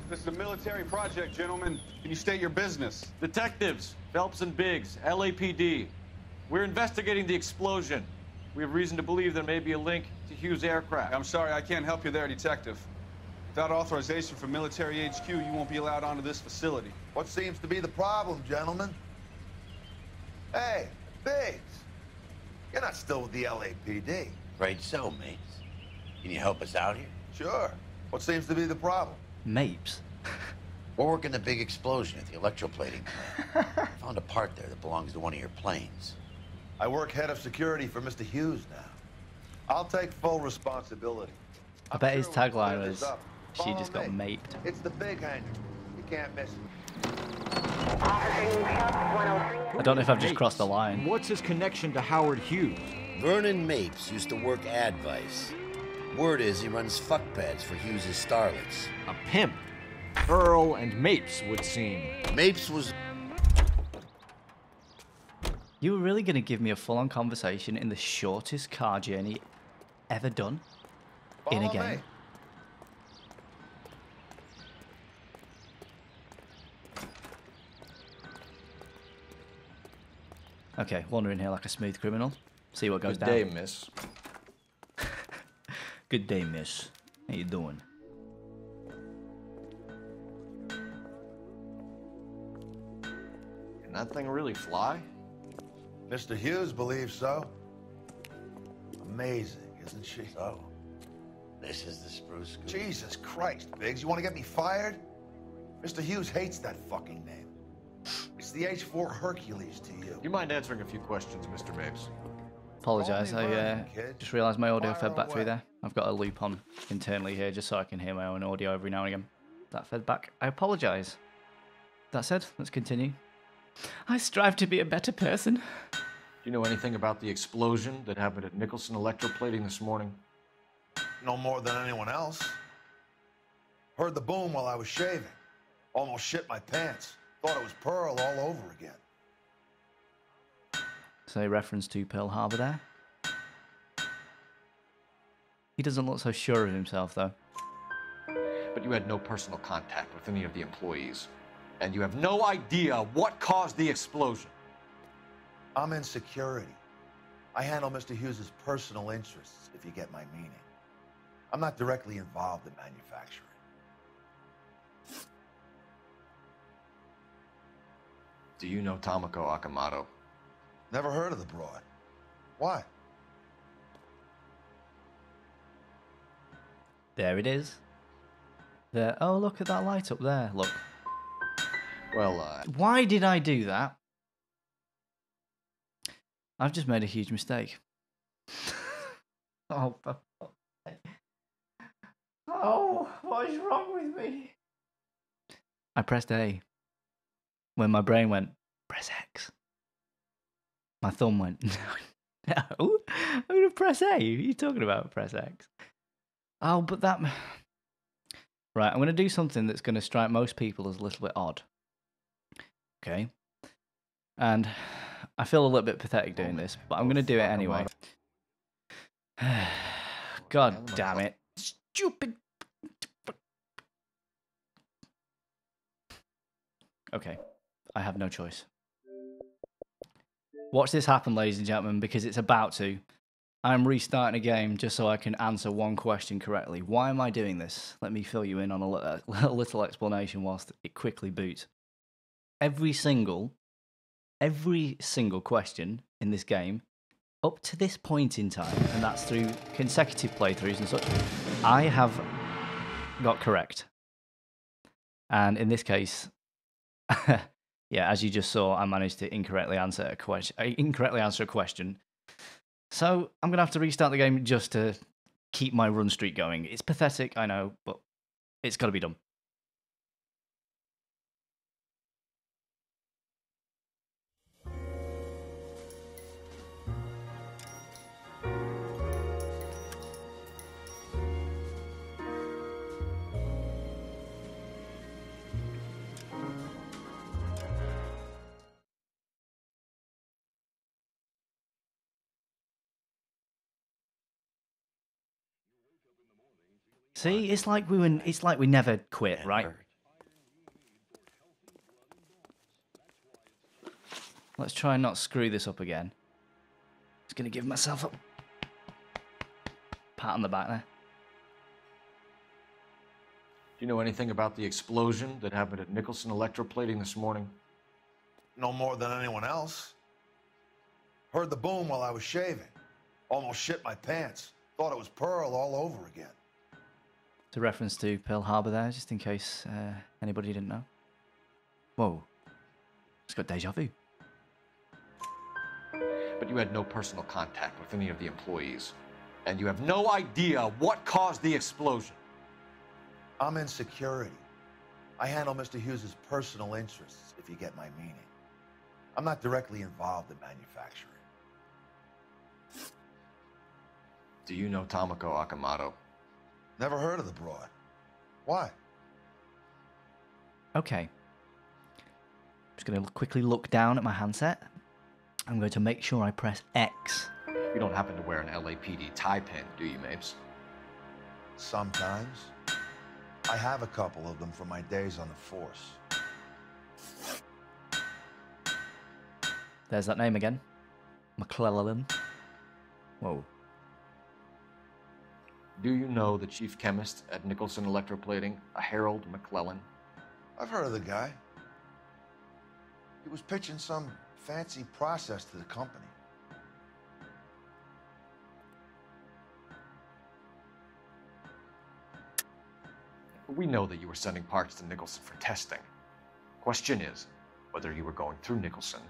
S15: This is a military project, gentlemen. Can you state your business?
S3: Detectives, Phelps and Biggs, LAPD. We're investigating the explosion. We have reason to believe there may be a link to Hughes' aircraft.
S15: I'm sorry, I can't help you there, Detective. Without authorization from military HQ, you won't be allowed onto this facility.
S16: What seems to be the problem, gentlemen? Hey, Biggs. You're not still with the LAPD.
S6: Right so, mates. Can you help us out here?
S16: Sure. What seems to be the problem?
S1: Mapes.
S6: We're working the big explosion at the electroplating plant. Found a part there that belongs to one of your planes.
S16: I work head of security for Mr. Hughes now. I'll take full responsibility.
S1: I bet his tagline was, she just got maped.
S16: It's the big hangar. You can't miss it.
S1: I don't know if I've just crossed the line.
S10: What's his connection to Howard Hughes?
S6: Vernon Mapes used to work Advice. Word is he runs fuck pads for Hughes' starlets.
S10: A pimp. Earl and Mapes would seem.
S6: Mapes was...
S1: You were really going to give me a full-on conversation in the shortest car journey ever done in a game? Okay, wandering here like a smooth criminal. See what goes down.
S3: Good day, miss.
S1: Good day, miss. How you doing?
S3: Can that thing really fly?
S16: Mr. Hughes believes so. Amazing, isn't she?
S6: So, this is the Spruce Goose.
S16: Jesus Christ, Biggs, you want to get me fired? Mr. Hughes hates that fucking name. It's the H-4 Hercules to you.
S3: You mind answering a few questions, Mr. Mapes?
S1: Apologise, I just realised my audio fed back through there. I've got a loop on internally here just so I can hear my own audio every now and again. That fed back. I apologise. That said, let's continue. I strive to be a better person.
S3: Do you know anything about the explosion that happened at Nicholson Electroplating this morning?
S16: No more than anyone else. Heard the boom while I was shaving. Almost shit my pants. Thought it was Pearl all over again.
S1: So reference to Pearl Harbor there. He doesn't look so sure of himself, though.
S3: But you had no personal contact with any of the employees. And you have no idea what caused the explosion.
S16: I'm in security. I handle Mr. Hughes' personal interests, if you get my meaning. I'm not directly involved in manufacturing.
S3: Do you know Tomoko Akamoto?
S16: Never heard of the broad. Why?
S1: There it is. There. Oh, look at that light up there. Look.
S3: Well,
S1: why did I do that? I've just made a huge mistake. Oh, for fuck's sake. Oh, what is wrong with me? I pressed A. When my brain went, press X. My thumb went, No, I'm going to press A. What are you talking about? Press X. Oh, but that... Right, I'm going to do something that's going to strike most people as a little bit odd. Okay? And I feel a little bit pathetic doing this, but I'm going to do it anyway. God damn it. Stupid... Okay, I have no choice. Watch this happen, ladies and gentlemen, because it's about to. I'm restarting a game just so I can answer one question correctly. Why am I doing this? Let me fill you in on a little explanation whilst it quickly boots. Every single question in this game, up to this point in time, and that's through consecutive playthroughs and such, I have got correct. And in this case, yeah, as you just saw, I managed to incorrectly answer a question. So I'm going to have to restart the game just to keep my run streak going. It's pathetic, I know, but it's got to be done. See, it's like we never quit, right? Let's try and not screw this up again. Just gonna give myself a pat on the back there.
S3: Do you know anything about the explosion that happened at Nicholson Electroplating this morning?
S16: No more than anyone else. Heard the boom while I was shaving. Almost shit my pants. Thought it was Pearl all over again.
S1: It's a reference to Pearl Harbor there, just in case anybody didn't know. Whoa. It's got deja vu.
S3: But you had no personal contact with any of the employees. And you have no idea what caused the explosion.
S16: I'm in security. I handle Mr. Hughes' personal interests, if you get my meaning. I'm not directly involved in manufacturing.
S3: Do you know Tomoko Akamoto?
S16: Never heard of the broad. Why?
S1: Okay. Just going to quickly look down at my handset. I'm going to make sure I press X.
S3: You don't happen to wear an LAPD tie pin, do you, Mapes?
S16: Sometimes. I have a couple of them from my days on the force.
S1: There's that name again. McClellan. Whoa.
S3: Do you know the chief chemist at Nicholson Electroplating, a Harold McClellan?
S16: I've heard of the guy. He was pitching some fancy process to the company.
S3: We know that you were sending parts to Nicholson for testing. Question is whether you were going through Nicholson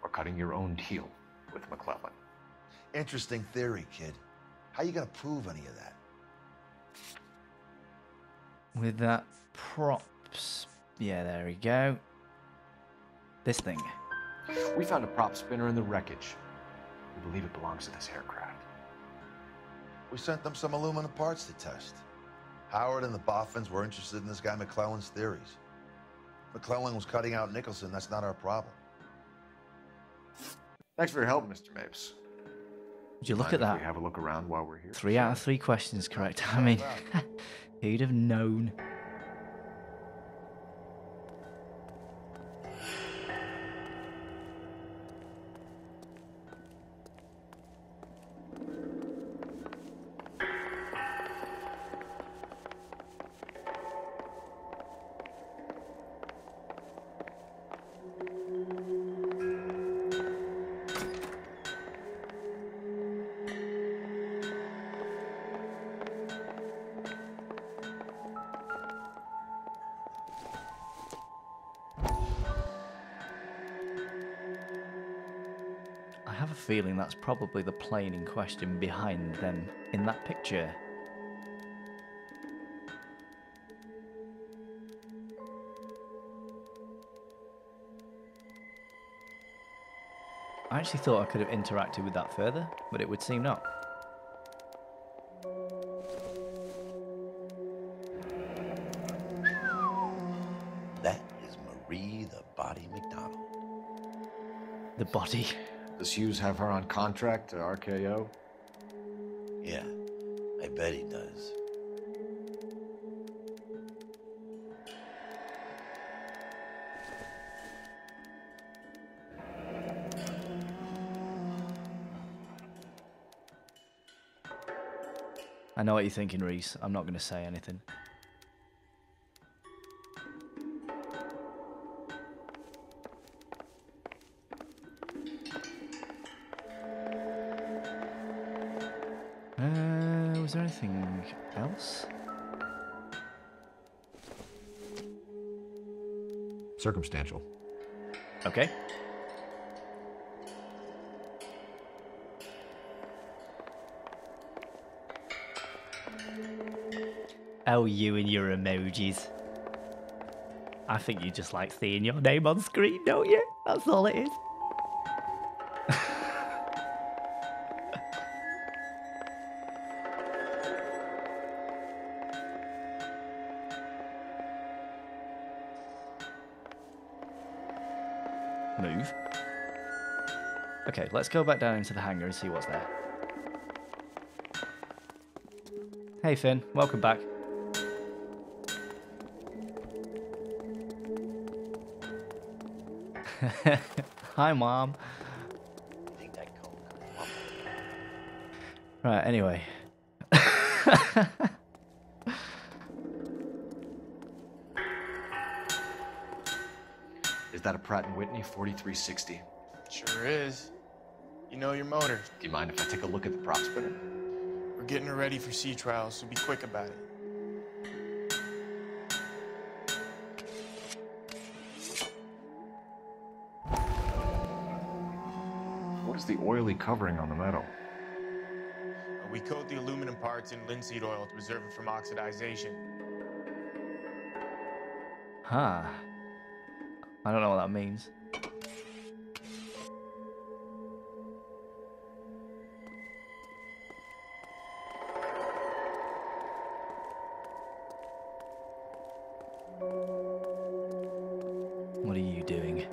S3: or cutting your own deal with McClellan.
S16: Interesting theory, kid. How you gonna prove any of that?
S1: With that props. Yeah, there we go. This thing.
S3: We found a prop spinner in the wreckage. We believe it belongs to this aircraft.
S16: We sent them some aluminum parts to test. Howard and the Boffins were interested in this guy McClellan's theories. McClellan was cutting out Nicholson. That's not our problem.
S3: Thanks for your help, Mr. Mapes.
S1: Would you look at that?
S3: We have a look around while we're here.
S1: 3 out of 3 questions correct. I mean, who'd have known? I have a feeling that's probably the plane in question behind them in that picture. I actually thought I could have interacted with that further, but it would seem not.
S6: That is Marie the Body McDonald.
S1: The body.
S3: Does Hughes have her on contract to RKO?
S6: Yeah, I bet he does.
S1: I know what you're thinking, Reese. I'm not going to say anything. Was there anything else?
S17: Circumstantial.
S1: Okay. Oh, you and your emojis. I think you just like seeing your name on screen, don't you? That's all it is. Move. Okay, let's go back down into the hangar and see what's there. Hey Finn, welcome back. Hi Mom. Right, anyway.
S3: Is that a Pratt & Whitney 4360?
S18: Sure is. You know your motor.
S3: Do you mind if I take a look at the prop spinner?
S18: We're getting her ready for sea trials, so be quick about it.
S3: What is the oily covering on the metal?
S18: We coat the aluminum parts in linseed oil to preserve it from oxidization.
S1: Huh. I don't know what that means. What are you doing?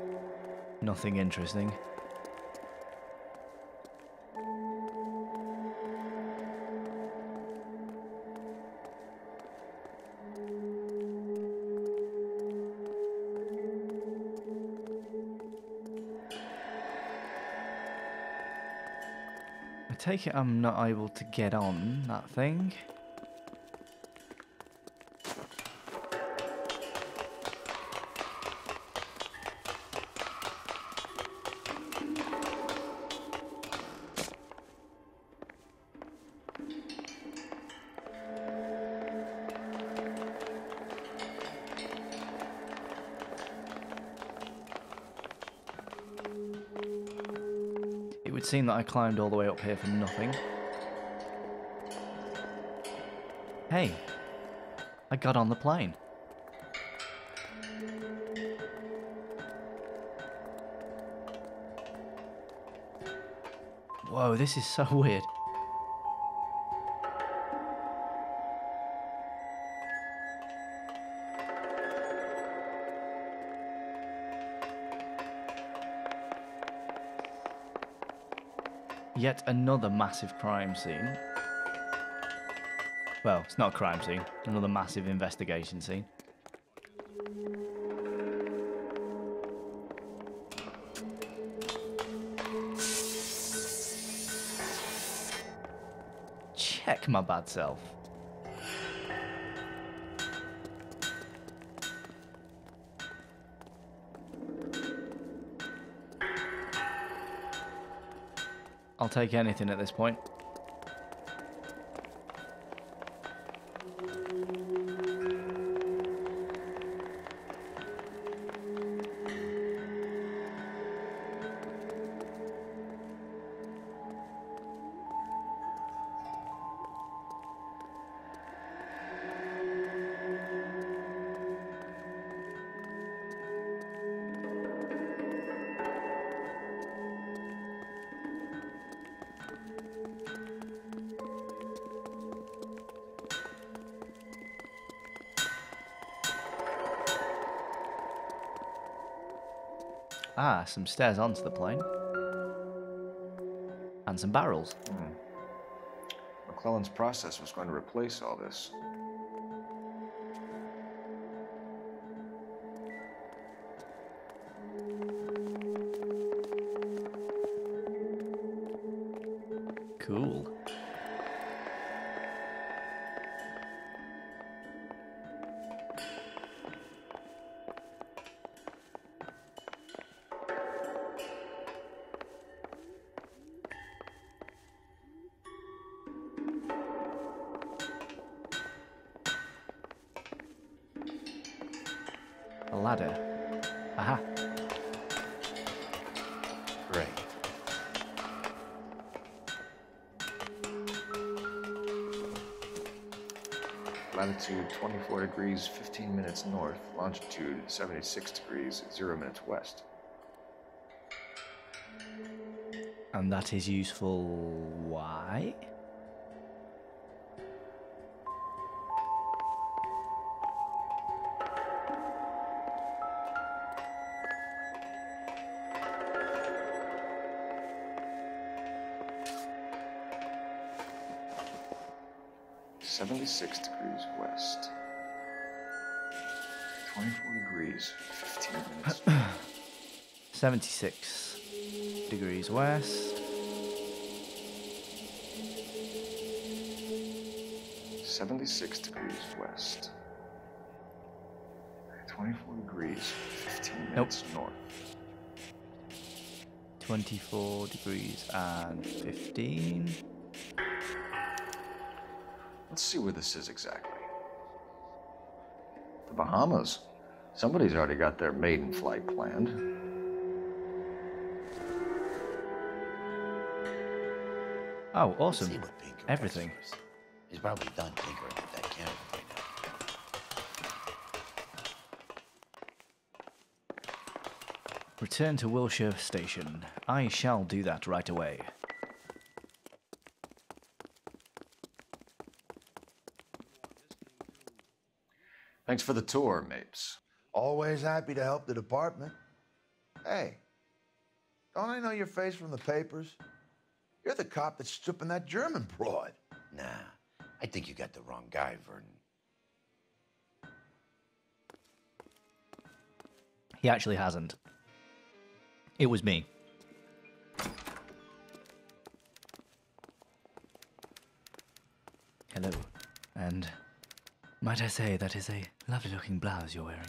S1: Nothing interesting. I take it I'm not able to get on that thing. It would seem that I climbed all the way up here for nothing. Hey, I got on the plane. Whoa, this is so weird. Yet another massive crime scene. Well, it's not a crime scene, another massive investigation scene. Check my bad self. I'll take anything at this point. Ah, some stairs onto the plane. And some barrels.
S3: McClellan's process was going to replace all this.
S1: Cool. A ladder. Aha.
S6: Great.
S3: Latitude 24 degrees, 15 minutes north. Longitude 76 degrees, 0 minutes west.
S1: And that is useful. Why?
S3: .76 degrees west. 24 degrees, 15 minutes.
S1: 76 degrees west.
S3: 76 degrees west. 24 degrees, 15 minutes north.
S1: 24 degrees and 15.
S3: Let's see where this is exactly. The Bahamas. Somebody's already got their maiden flight planned.
S1: Oh, awesome. Everything.
S6: He's probably done tinkering with that camera right now.
S1: Return to Wilshire Station. I shall do that right away.
S3: Thanks for the tour, Mapes.
S16: Always happy to help the department. Hey, don't I know your face from the papers? You're the cop that's stripping that German broad.
S6: Nah, I think you got the wrong guy, Vernon.
S1: He actually hasn't. It was me. Hello. And might I say that is a lovely looking blouse you're wearing.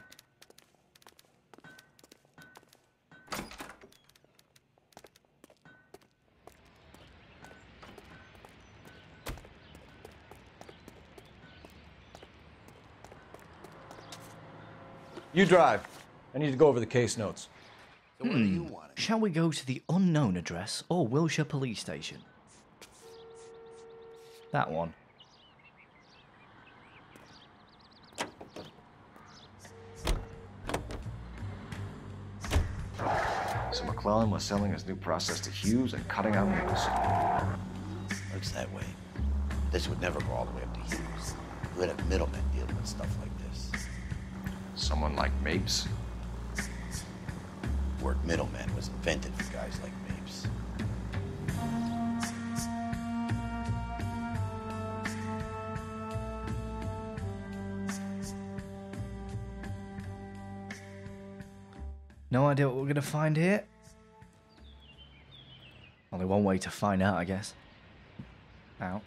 S3: You drive. I need to go over the case notes.
S6: So what do you want?
S1: Shall we go to the unknown address or Wilshire Police Station? That one.
S3: So McClellan was selling his new process to Hughes and cutting out Nicholson.
S6: Looks that way. This would never go all the way up to Hughes. You would have middlemen dealing with stuff like this.
S3: Someone like Mapes?
S6: The word middleman was invented for guys like Mapes.
S1: No idea what we're going to find here. Only one way to find out, I guess. Ow.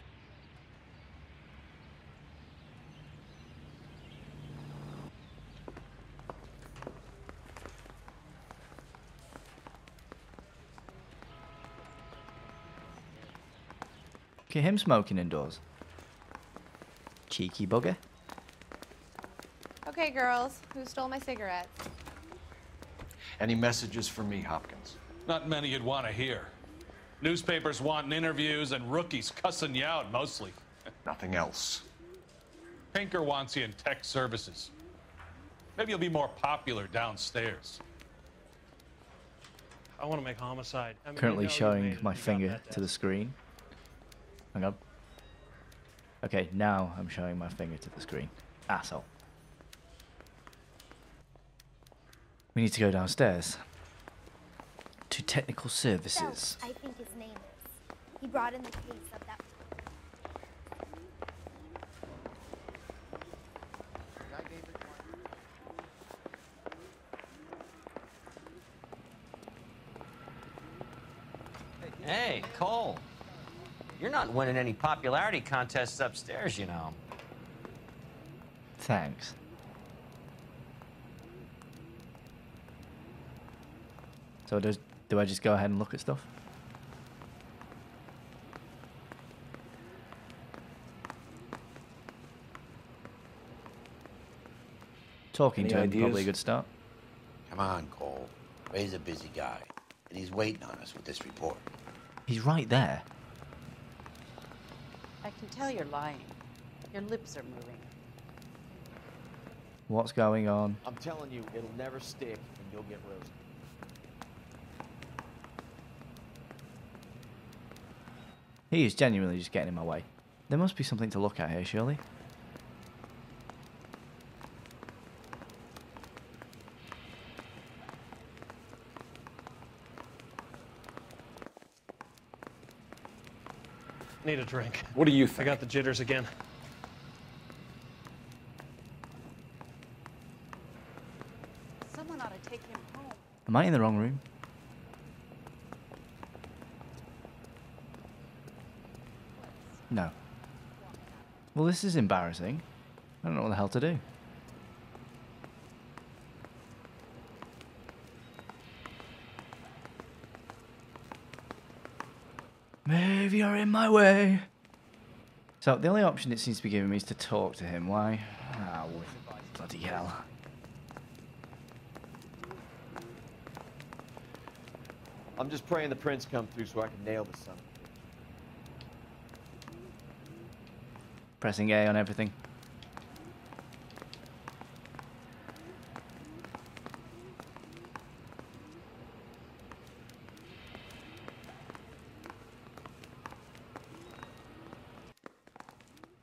S1: Look at him smoking indoors. Cheeky bugger.
S17: Okay, girls, who stole my cigarettes?
S3: Any messages for me, Hopkins?
S19: Not many you'd want to hear. Newspapers wanting interviews and rookies cussing you out, mostly.
S3: Nothing else.
S19: Pinker wants you in tech services. Maybe you'll be more popular downstairs.
S20: I want to make homicide. I mean,
S1: Currently
S20: you know
S1: showing
S20: you made it,
S1: my
S20: you got
S1: finger
S20: that
S1: to the screen. Hang on. Okay, now I'm showing my finger to the screen. Asshole. We need to go downstairs. to technical services.
S20: I think his name is. He brought in the case of that.
S9: Hey, Cole. You're not winning any popularity contests upstairs, you know.
S1: Thanks. So do I just go ahead and look at stuff? Talking to him is probably a good start.
S6: Come on, Cole. Ray's a busy guy, and he's waiting on us with this report.
S1: He's right there.
S13: I can tell you're lying. Your lips are moving.
S1: What's going on?
S10: I'm telling you, it'll never stick, and you'll get roasted.
S1: He is genuinely just getting in my way. There must be something to look at here, surely.
S21: Need a drink.
S10: What do you think?
S21: I got the jitters again.
S13: Someone ought to take him home.
S1: Am I in the wrong room? No. Well, this is embarrassing. I don't know what the hell to do. Maybe you're in my way. So the only option it seems to be giving me is to talk to him. Why? Oh, bloody hell.
S10: I'm just praying the prints come through so I can nail this son.
S1: Pressing A on everything.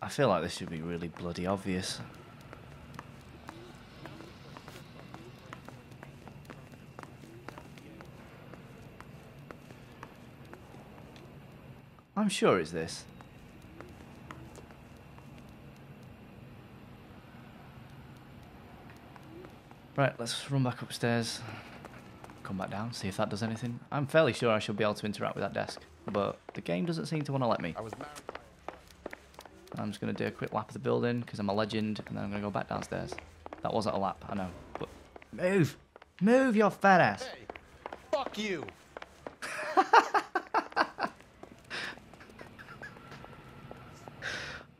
S1: I feel like this should be really bloody obvious. I'm sure it's this. Right, let's run back upstairs. Come back down, see if that does anything. I'm fairly sure I should be able to interact with that desk, but the game doesn't seem to want to let me. I'm just going to do a quick lap of the building because I'm a legend, and then I'm going to go back downstairs. That wasn't a lap, I know, but move! Move, your fat ass!
S8: Hey, fuck you!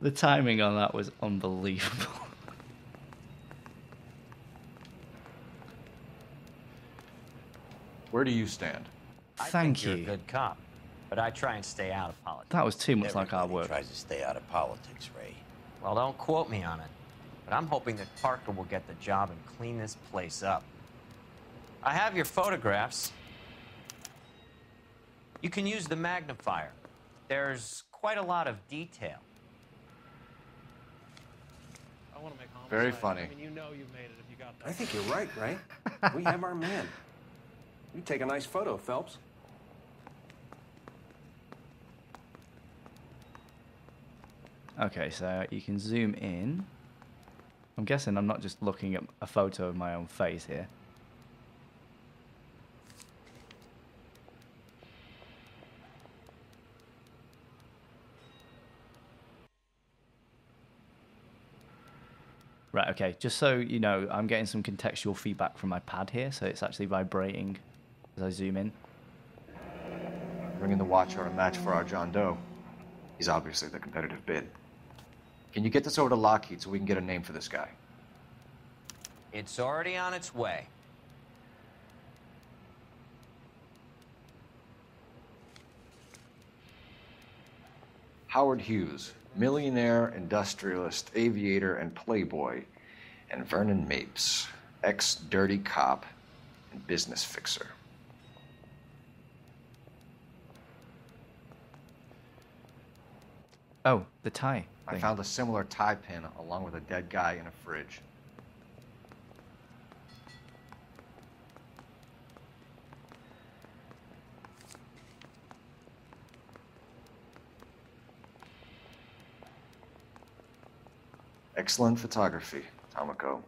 S1: The timing on that was unbelievable.
S3: Where do you stand?
S1: Thank
S9: You're
S1: you.
S9: a good cop, but I try and stay out of politics.
S1: That was too much like our
S6: Everybody
S1: work.
S6: tries to stay out of politics, Ray.
S9: Well, don't quote me on it, but I'm hoping that Parker will get the job and clean this place up. I have your photographs. You can use the magnifier. There's quite a lot of detail.
S21: I want to make homicide.
S3: Very funny.
S21: I mean, you know you made it if you got that.
S7: I think you're right, Ray. We have our man. You take a nice photo, Phelps.
S1: Okay, so you can zoom in. I'm guessing I'm not just looking at a photo of my own face here. Right, okay, just so you know, I'm getting some contextual feedback from my pad here, so it's actually vibrating as I zoom in.
S3: Bringing the watch are a match for our John Doe. He's obviously the competitive bid. Can you get this over to Lockheed so we can get a name for this guy?
S9: It's already on its way.
S3: Howard Hughes, millionaire, industrialist, aviator, and playboy, and Vernon Mapes, ex-dirty cop and business fixer.
S1: Oh, the tie.
S3: I found a similar tie pin along with a dead guy in a fridge. Excellent photography, Tomoko.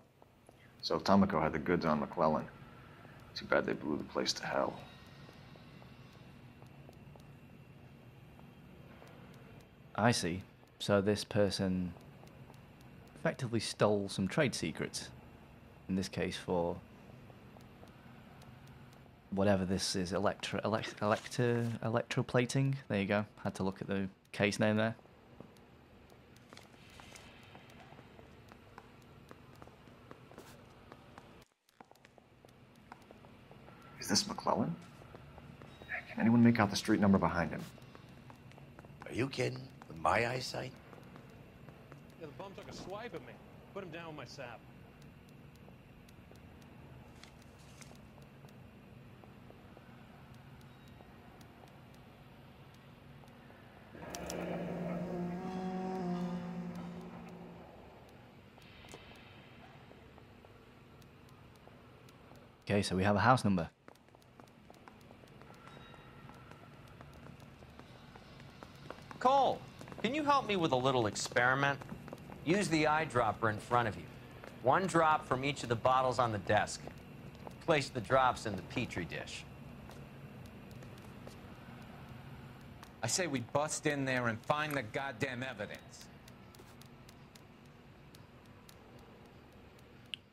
S3: So Tomoko had the goods on McClellan. Too bad they blew the place to hell.
S1: I see. So this person effectively stole some trade secrets. In this case for whatever this is, electroplating. There you go. Had to look at the case name there.
S3: Is this McClellan? Can anyone make out the street number behind him?
S6: Are you kidding? With my eyesight?
S21: Yeah, the bum took a swipe at me. Put him down with my sap.
S1: Okay, so we have a house number.
S9: Cole, can you help me with a little experiment? Use the eyedropper in front of you. One drop from each of the bottles on the desk. Place the drops in the Petri dish.
S4: I say we bust in there and find the goddamn evidence.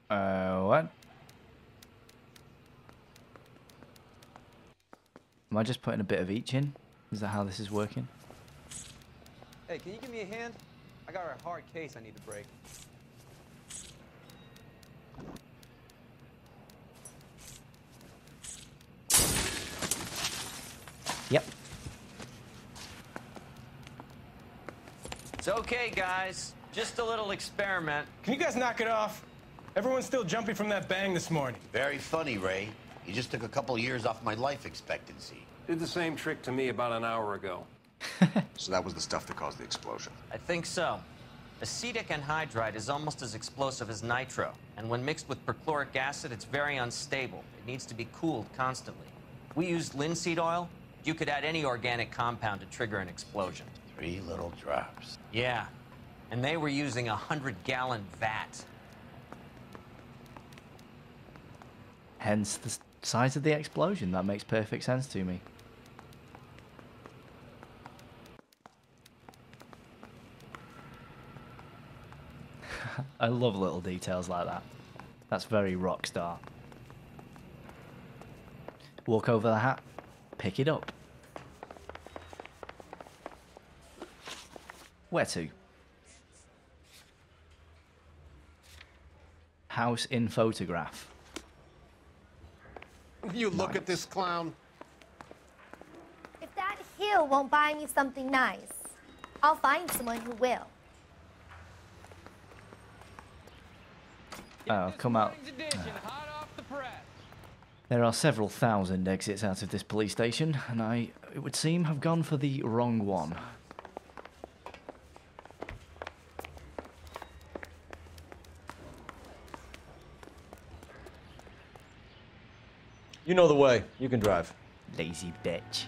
S1: What? Am I just putting a bit of each in? Is that how this is working?
S22: Hey, can you give me a hand? I got a hard case I need to break.
S1: Yep.
S9: It's okay, guys. Just a little experiment.
S23: Can you guys knock it off? Everyone's still jumping from that bang this morning.
S6: Very funny, Ray. You just took a couple years off my life expectancy.
S7: Did the same trick to me about an hour ago.
S3: So that was the stuff that caused the explosion.
S9: I think so. Acetic anhydride is almost as explosive as nitro, and when mixed with perchloric acid, it's very unstable. It needs to be cooled constantly. We used linseed oil. You could add any organic compound to trigger an explosion.
S6: 3 little drops.
S9: Yeah, and they were using a 100-gallon vat.
S1: Hence the size of the explosion. That makes perfect sense to me. I love little details like that. That's very rock star. Walk over the hat, pick it up. Where to? House in photograph.
S8: You look at this clown.
S20: If that heel won't buy me something nice, I'll find someone who will.
S1: Oh, come out. There are several thousand exits out of this police station, and it would seem, have gone for the wrong one.
S7: You know the way. You can drive.
S1: Lazy bitch.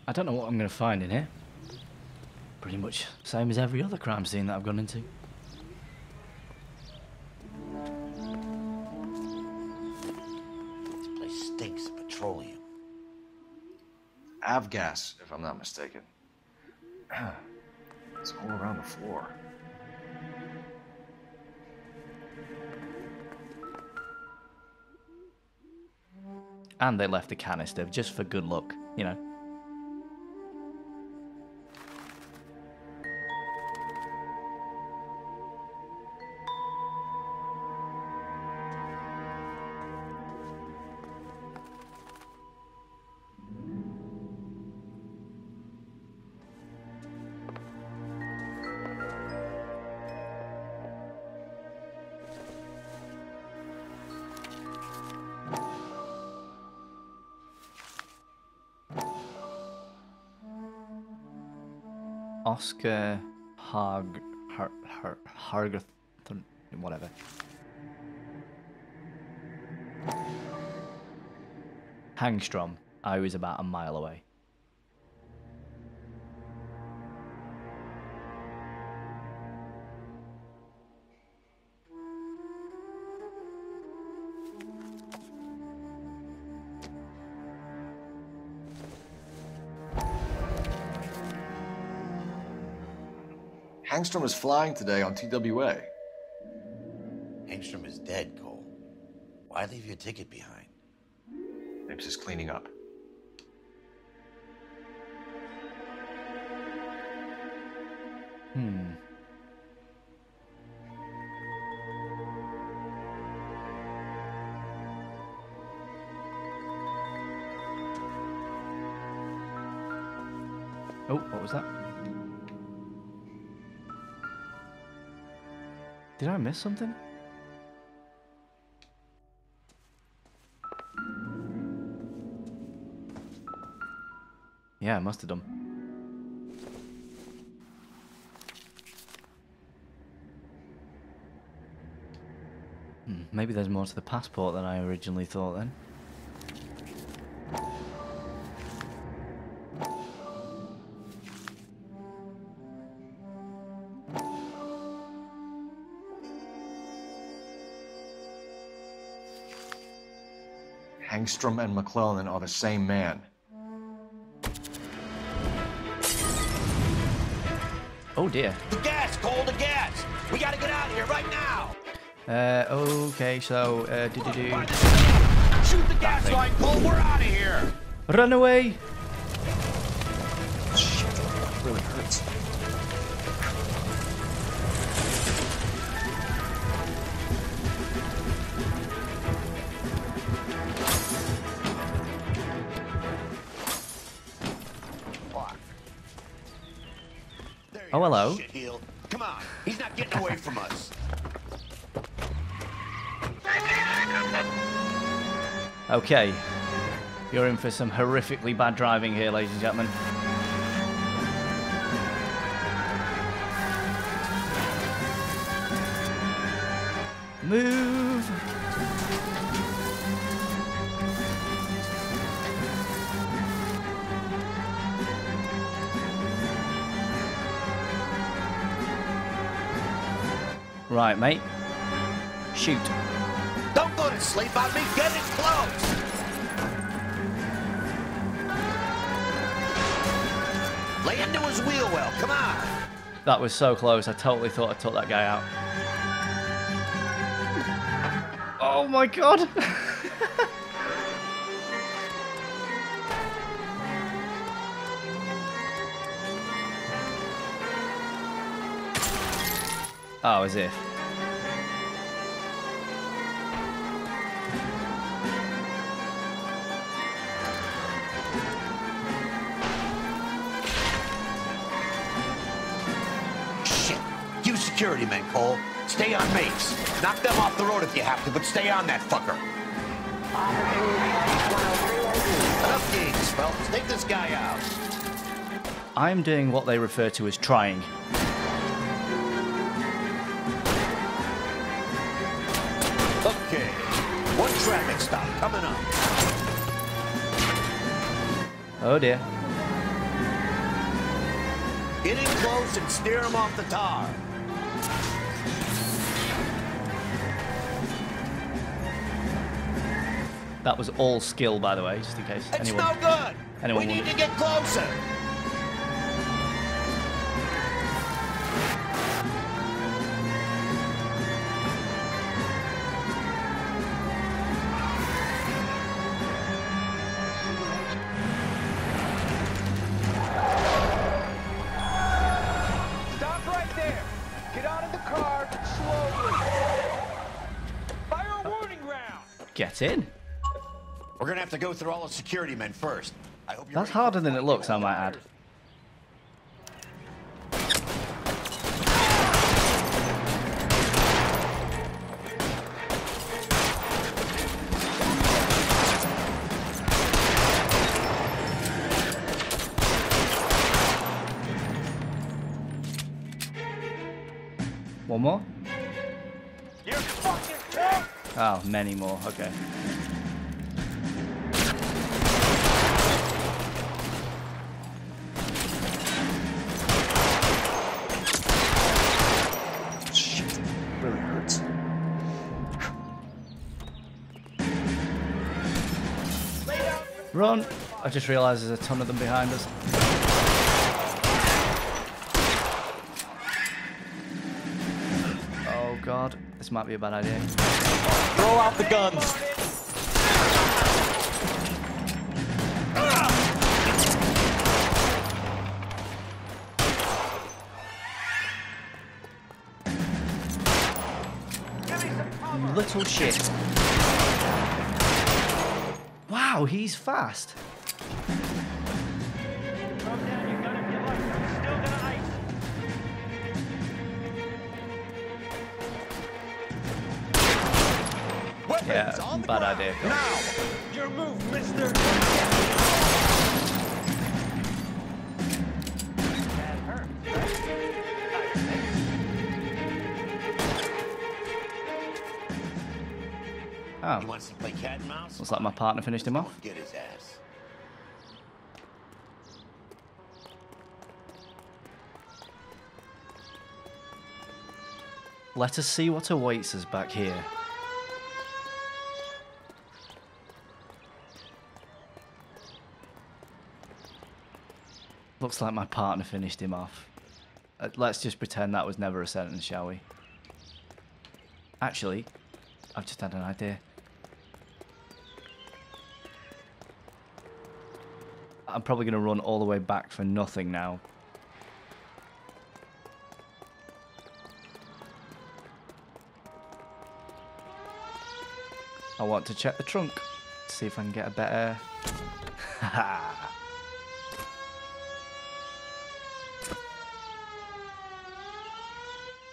S1: I don't know what I'm going to find in here. Pretty much same as every other crime scene that I've gone into.
S6: This place stinks of petroleum.
S3: Avgas, if I'm not mistaken. It's all around the floor.
S1: And they left a canister just for good luck, you know. Oscar Hargathon, whatever. Hangstrom. I was about a mile away.
S3: Hangstrom is flying today on TWA.
S6: Hangstrom is dead, Cole. Why leave your ticket behind?
S3: Mapes is cleaning up.
S1: Oh, what was that? Did I miss something? Yeah, I must have done. Maybe there's more to the passport than I originally thought then.
S3: Hangstrom and McClellan are the same man.
S1: Oh dear.
S6: The gas, Cole, the gas! We gotta get out of here right now!
S1: Okay, so,
S6: Shoot the gas line, Cole, we're out of here!
S1: Run away!
S3: Shit, that really hurts.
S1: Oh, hello.
S6: Shitheel. Come on, he's not getting away from us.
S1: Okay. You're in for some horrifically bad driving here, ladies and gentlemen. Move! Right, mate. Shoot.
S6: Don't go to sleep on me. Get it close. Lay into his wheel well. Come on.
S1: That was so close. I totally thought I took that guy out. Oh my god. Oh, as if.
S6: Shit. You security men, Cole. Stay on Mapes. Knock them off the road if you have to, but stay on that fucker. Enough games, fellas. Take this guy out.
S1: I'm doing what they refer to as trying.
S6: Okay. One traffic stop coming up.
S1: Oh dear.
S6: Get in close and steer him off the tar.
S1: That was all skill, by the way, just in case.
S6: It's no good. We need to get closer.
S23: Stop right there. Get out of the car slowly. Fire a warning round.
S1: Get in.
S6: We're gonna have to go through all the security men first. I hope you're
S1: That's harder than it looks, I might add. One more?
S23: You're fucking dead!
S1: Oh, many more. Okay.
S3: Shit. Really hurts.
S1: Run! I just realised there's a ton of them behind us. Oh god, this might be a bad idea.
S10: Throw out the guns!
S1: You little shit. Wow, he's fast. Yeah, bad idea.
S23: Now! Your move, mister!
S1: Oh.
S6: He wants to play cat and mouse?
S1: Looks like my partner finished him off.
S6: Get his ass.
S1: Let us see what awaits us back here. Looks like my partner finished him off. Let's just pretend that was never a sentence, shall we? Actually, I've just had an idea. I'm probably going to run all the way back for nothing now. I want to check the trunk. See if I can get a better...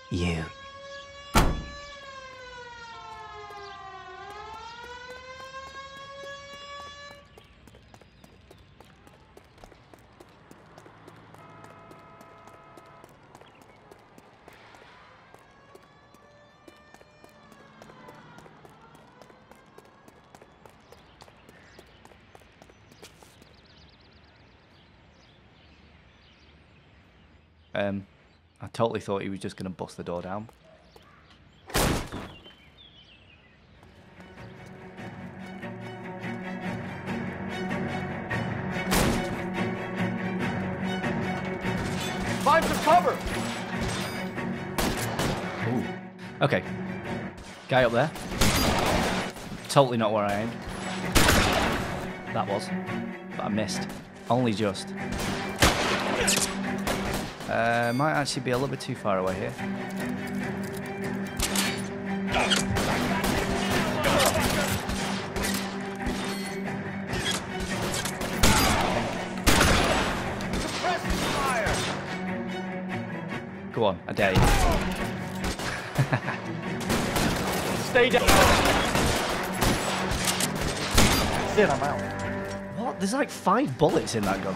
S1: You. I totally thought he was just going to bust the door down.
S23: Find some cover!
S1: Ooh. Okay. Guy up there. Totally not where I aimed. That was. But I missed. Only just. Might actually be a little bit too far away here. Go on, I dare you.
S23: Stay down. That's it, I'm out.
S1: What? There's like 5 bullets in that gun.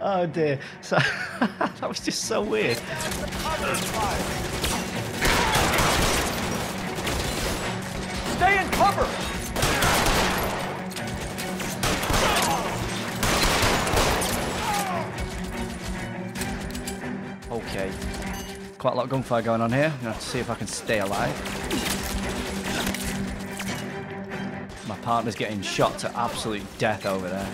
S1: Oh dear. So that was just so weird.
S23: Stay in cover!
S1: Okay. Quite a lot of gunfire going on here. I'm gonna have to see if I can stay alive. My partner's getting shot to absolute death over there.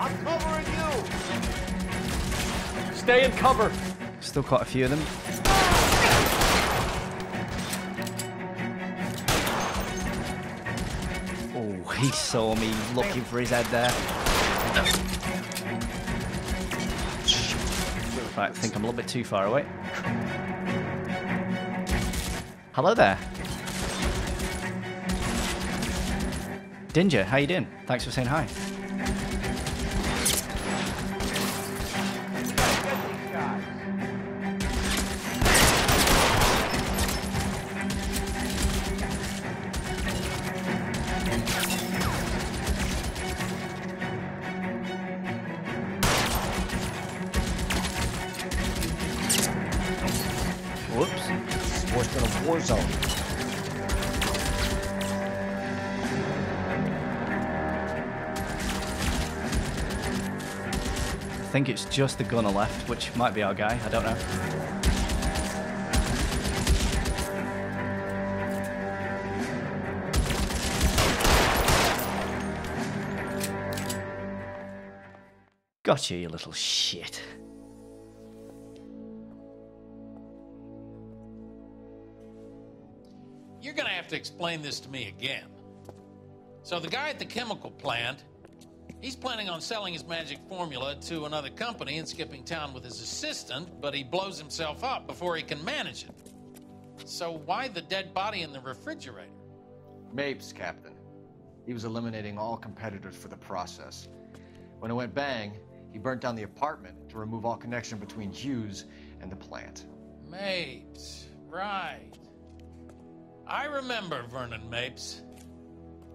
S23: I'm covering you! Stay in cover!
S1: Still quite a few of them. Oh, he saw me looking for his head there. Right, I think I'm a little bit too far away. Hello there. Dinger, how you doing? Thanks for saying hi.
S3: Whoops. Worse than a war zone.
S1: I think it's just the gunner left, which might be our guy, I don't know. Gotcha, you little shit.
S2: You're gonna have to explain this to me again. So the guy at the chemical plant, he's planning on selling his magic formula to another company and skipping town with his assistant, but he blows himself up before he can manage it. So why the dead body in the refrigerator?
S3: Mapes, Captain. He was eliminating all competitors for the process. When it went bang, he burnt down the apartment to remove all connection between Hughes and the plant.
S2: Mapes, right. I remember Vernon Mapes.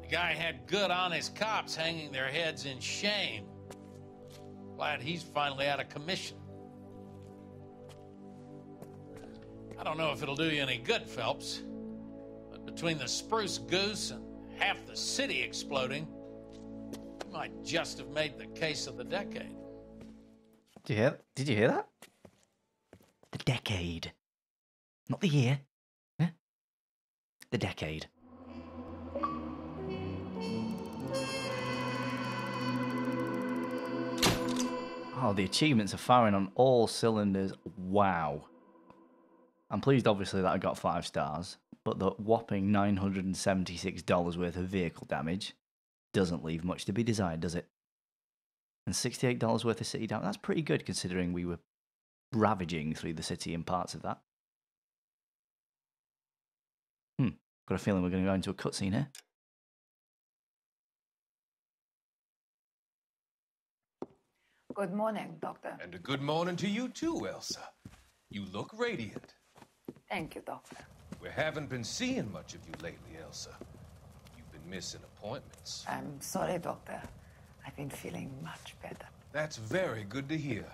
S2: The guy had good, honest cops hanging their heads in shame. Glad he's finally out of commission. I don't know if it'll do you any good, Phelps, but between the spruce goose and half the city exploding, you might just have made the case of the decade.
S1: Did you hear that? The decade. Not the year. Huh? The decade. Oh, the achievements are firing on all cylinders. Wow. I'm pleased, obviously, that I got 5 stars, but the whopping $976 worth of vehicle damage doesn't leave much to be desired, does it? And $68 worth of city damage. That's pretty good, considering we were ravaging through the city in parts of that. Got a feeling we're going to go into a cutscene here.
S5: Good morning, Doctor.
S12: And a good morning to you too, Elsa. You look radiant.
S5: Thank you, Doctor.
S12: We haven't been seeing much of you lately, Elsa. You've been missing appointments.
S5: I'm sorry, Doctor. I've been feeling much better.
S12: That's very good to hear.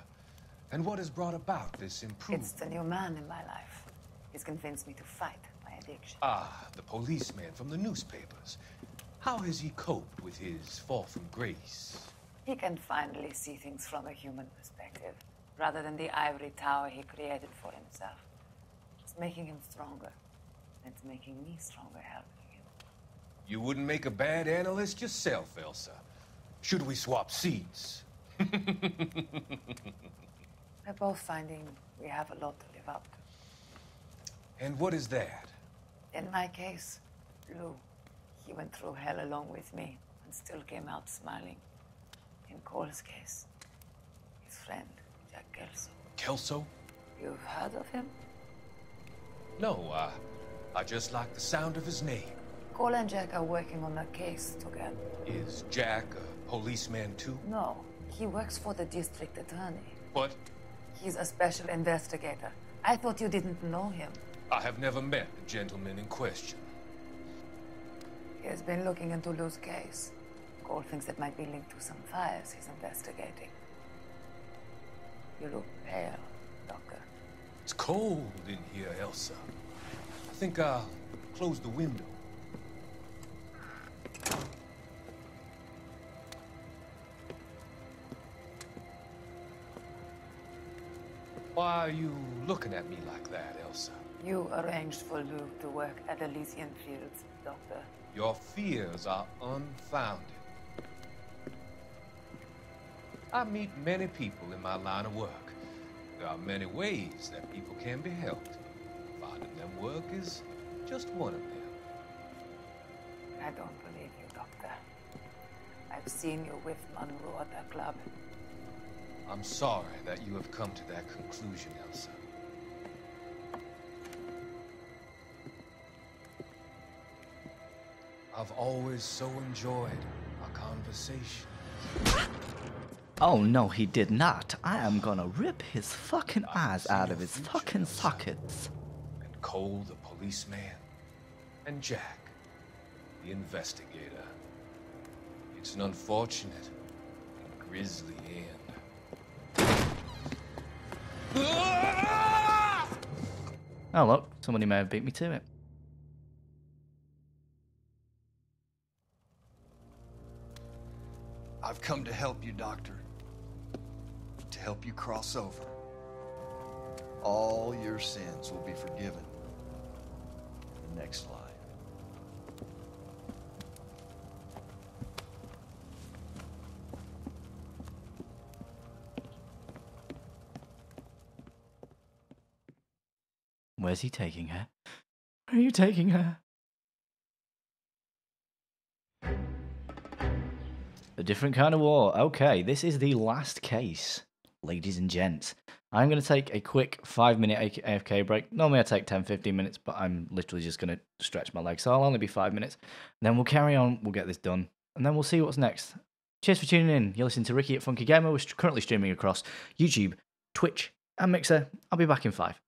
S12: And what has brought about this improvement?
S5: It's the new man in my life. He's convinced me to fight my addiction.
S12: Ah, the policeman from the newspapers. How has he coped with his fall from grace?
S5: He can finally see things from a human perspective, rather than the ivory tower he created for himself. It's making him stronger. It's making me stronger helping him.
S12: You wouldn't make a bad analyst yourself, Elsa. Should we swap seats?
S5: We're both finding we have a lot to live up to.
S12: And what is that?
S5: In my case, Lou. He went through hell along with me and still came out smiling. In Cole's case, his friend, Jack Kelso.
S12: Kelso?
S5: You've heard of him?
S12: No, I just like the sound of his name.
S5: Cole and Jack are working on a case together.
S12: Is Jack a policeman too?
S5: No, he works for the district attorney.
S12: What?
S5: He's a special investigator. I thought you didn't know him.
S12: I have never met the gentleman in question.
S5: He has been looking into Lou's case. Cole thinks it might be linked to some fires he's investigating. You look pale, Doctor.
S12: It's cold in here, Elsa. I think I'll close the window. Why are you looking at me like that, Elsa?
S5: You arranged for Lou to work at Elysian Fields, Doctor.
S12: Your fears are unfounded. I meet many people in my line of work. There are many ways that people can be helped. Finding them work is just one of them.
S5: I don't believe you, Doctor. I've seen you with Monroe at the club.
S12: I'm sorry that you have come to that conclusion, Elsa. I've always so enjoyed our conversation.
S1: Oh no, he did not. I am gonna rip his fucking eyes out of his fucking sockets.
S12: And Cole, the policeman, and Jack, the investigator. It's an unfortunate and grisly end.
S1: Oh look, somebody may have beat me to it.
S11: I've come to help you, Doctor. To help you cross over. All your sins will be forgiven. The next life.
S1: Where's he taking her? Where are you taking her? A different kind of war. Okay, this is the last case, ladies and gents. I'm going to take a quick 5-minute AFK break. Normally I take 10-15 minutes, but I'm literally just going to stretch my legs, so I'll only be 5 minutes. And then we'll carry on, we'll get this done, and then we'll see what's next. Cheers for tuning in. You're listening to Rickie at FunkyGamer. We're currently streaming across YouTube, Twitch, and Mixer. I'll be back in 5.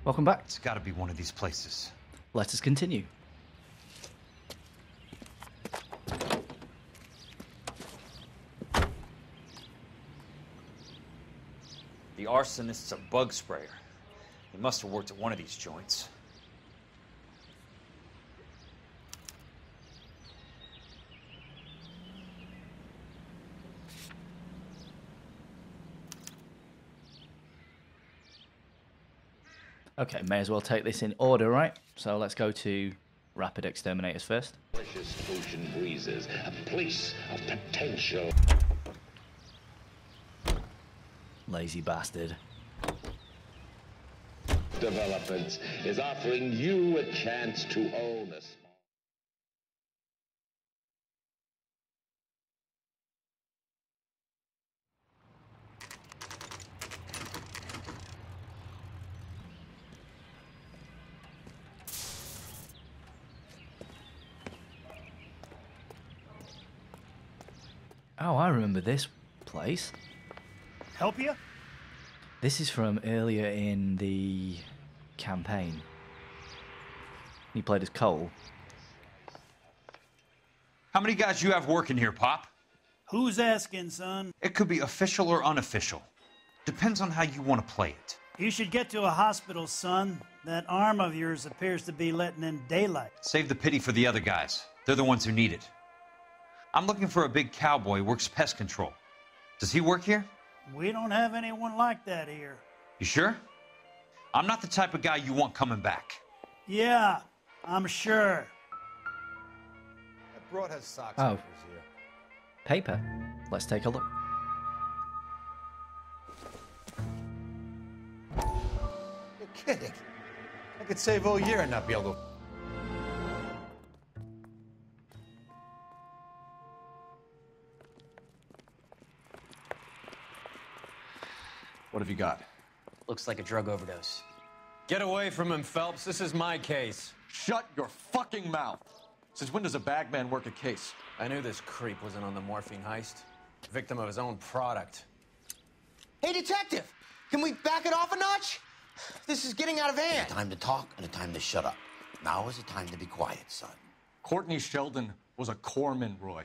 S1: Welcome back.
S14: It's got to be one of these places.
S1: Let us continue.
S10: The arsonist's a bug sprayer. He must have worked at one of these joints.
S1: Okay, may as well take this in order, right? So let's go to Rapid Exterminators first.
S15: Delicious ocean breezes, a place of potential.
S1: Lazy bastard.
S15: Developments is offering you a chance to own a small...
S1: Oh, I remember this place.
S18: Help you?
S1: This is from earlier in the campaign. He played as Cole.
S14: How many guys you have working here, Pop?
S18: Who's asking, son?
S14: It could be official or unofficial. Depends on how you want to play it.
S18: You should get to a hospital, son. That arm of yours appears to be letting in daylight.
S14: Save the pity for the other guys. They're the ones who need it. I'm looking for a big cowboy who works pest control. Does he work here?
S18: We don't have anyone like that here.
S14: You sure? I'm not the type of guy you want coming back.
S18: Yeah, I'm sure.
S8: That broad has socks
S1: Oh.
S8: on his ear.
S1: Paper. Let's take a look.
S8: You're kidding. I could save all year and not be able to...
S3: What have you got?
S22: Looks like a drug overdose.
S4: Get away from him, Phelps. This is my case.
S3: Shut your fucking mouth! Since when does a bagman work a case?
S22: I knew this creep wasn't on the morphine heist. Victim of his own product.
S24: Hey, detective! Can we back it off a notch? This is getting out of hand.
S6: A time to talk and a time to shut up. Now is the time to be quiet, son.
S3: Courtney Sheldon was a corpsman, Roy.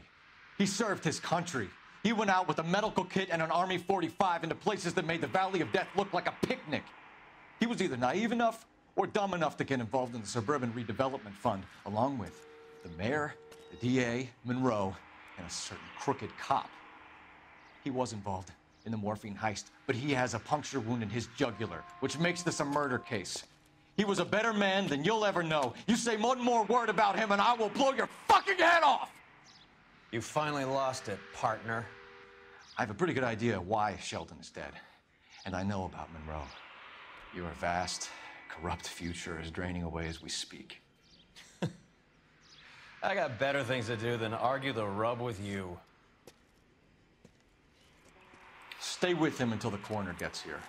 S3: He served his country. He went out with a medical kit and an Army 45 into places that made the Valley of Death look like a picnic. He was either naive enough or dumb enough to get involved in the Suburban Redevelopment Fund, along with the mayor, the DA, Monroe, and a certain crooked cop. He was involved in the morphine heist, but he has a puncture wound in his jugular, which makes this a murder case. He was a better man than you'll ever know. You say one more word about him and I will blow your fucking head off!
S22: You finally lost it, partner.
S3: I have a pretty good idea why Sheldon is dead. And I know about Monroe. Your vast, corrupt future is draining away as we speak.
S22: I got better things to do than argue the rub with you.
S3: Stay with him until the coroner gets here.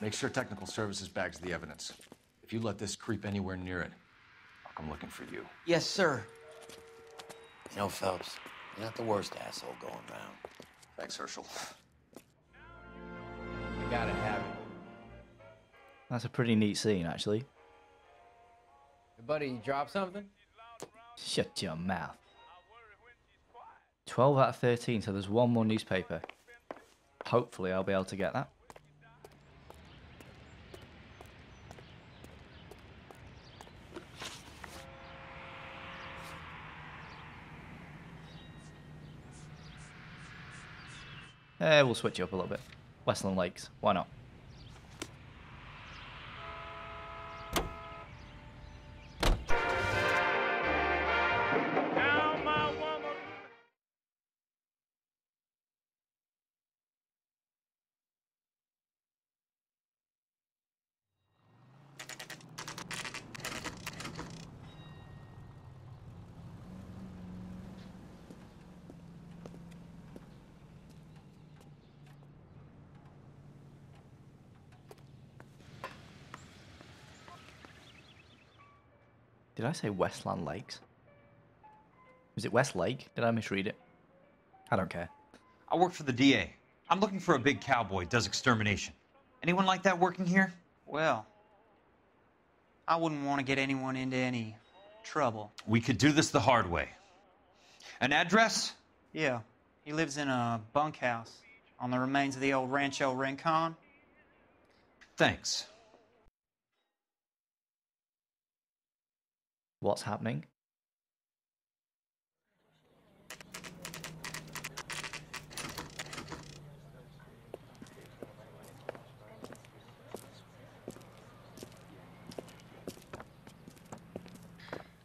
S3: Make sure technical services bags the evidence. If you let this creep anywhere near it, I'll come looking for you.
S24: Yes, sir.
S6: You know, Phelps, you're not the worst asshole going round.
S3: Thanks, Herschel.
S22: You gotta have it.
S1: That's a pretty neat scene, actually.
S22: Hey, buddy, you drop something?
S1: Shut your mouth. 12 out of 13, so there's one more newspaper. Hopefully I'll be able to get that. We'll switch it up a little bit. Westland Lakes, why not? Did I say Westland Lakes? Was it West Lake? Did I misread it? I don't care.
S14: I work for the DA. I'm looking for a big cowboy who does extermination. Anyone like that working here?
S25: Well,
S13: I wouldn't want to get anyone into any trouble.
S14: We could do this the hard way. An address?
S13: Yeah, he lives in a bunkhouse on the remains of the old Rancho Rincon.
S14: Thanks.
S1: What's happening?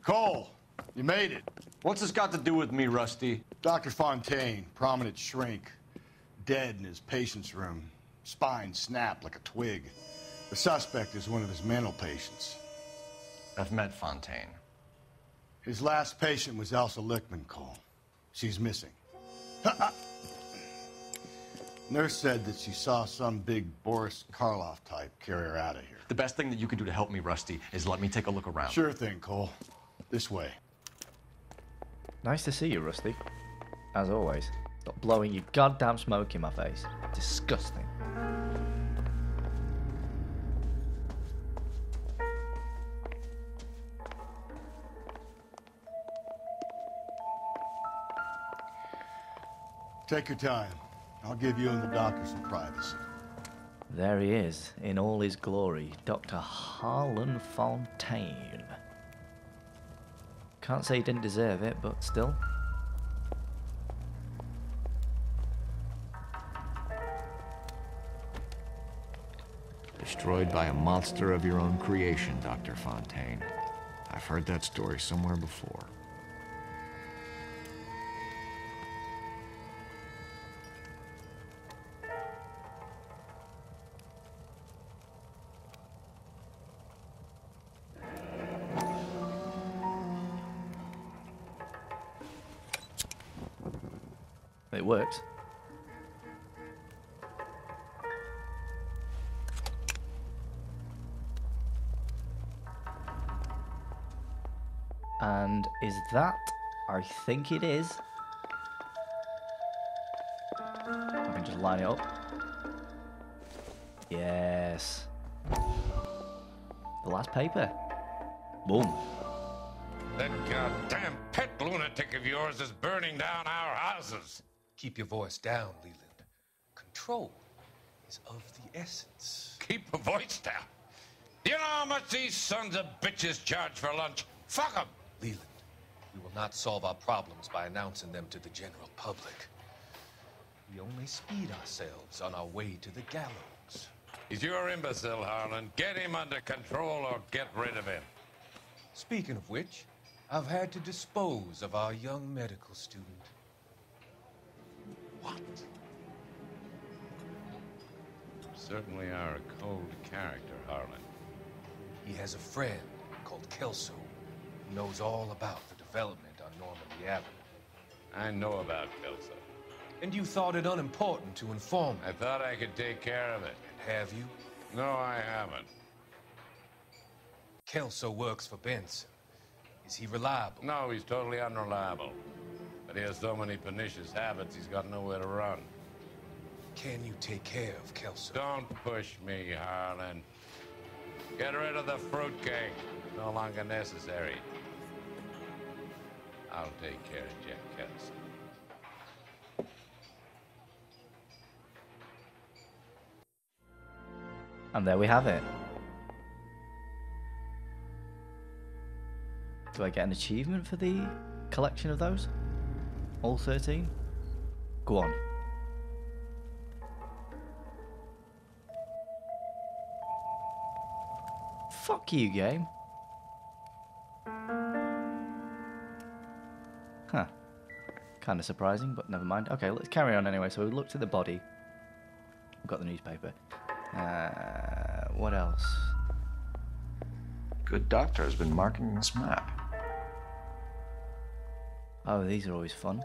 S11: Cole, you made it.
S3: What's this got to do with me, Rusty?
S11: Dr. Fontaine, prominent shrink, dead in his patient's room. Spine snapped like a twig. The suspect is one of his mental patients.
S3: I've met Fontaine.
S11: His last patient was Elsa Lichtman, Cole. She's missing. Nurse said that she saw some big Boris Karloff type carry her out of here.
S3: The best thing that you can do to help me, Rusty, is let me take a look around.
S11: Sure thing, Cole. This way.
S1: Nice to see you, Rusty. As always. Stop blowing your goddamn smoke in my face. Disgusting.
S11: Take your time. I'll give you and the doctor some privacy.
S1: There he is, in all his glory, Dr. Harlan Fontaine. Can't say he didn't deserve it, but still.
S16: Destroyed by a monster of your own creation, Dr. Fontaine. I've heard that story somewhere before.
S1: It works. And is that? I think it is. I can just line it up. Yes. The last paper. Boom.
S12: That goddamn pet lunatic of yours is burning down our houses.
S8: Keep your voice down, Leland. Control is of the essence.
S12: Keep your voice down. Do you know how much these sons of bitches charge for lunch? Fuck them.
S8: Leland, we will not solve our problems by announcing them to the general public. We only speed ourselves on our way to the gallows.
S12: He's your imbecile, Harlan. Get him under control or get rid of him.
S8: Speaking of which, I've had to dispose of our young medical student.
S12: What? You certainly are a cold character, Harlan.
S8: He has a friend called Kelso who knows all about the development on Normandy Avenue.
S12: I know about Kelso.
S8: And you thought it unimportant to inform me.
S12: I thought I could take care of it.
S8: And have you?
S12: No, I haven't.
S8: Kelso works for Benson. Is he reliable?
S12: No, he's totally unreliable. But he has so many pernicious habits, he's got nowhere to run.
S8: Can you take care of Kelso?
S12: Don't push me, Harlan. Get rid of the fruitcake. It's no longer necessary. I'll take care of Jack Kelso.
S1: And there we have it. Do I get an achievement for the collection of those? All 13? Go on. Fuck you, game. Huh. Kind of surprising, but never mind. Okay, let's carry on anyway. So we looked at the body. We've got the newspaper. What else?
S3: Good doctor has been marking this map.
S1: Oh, these are always fun.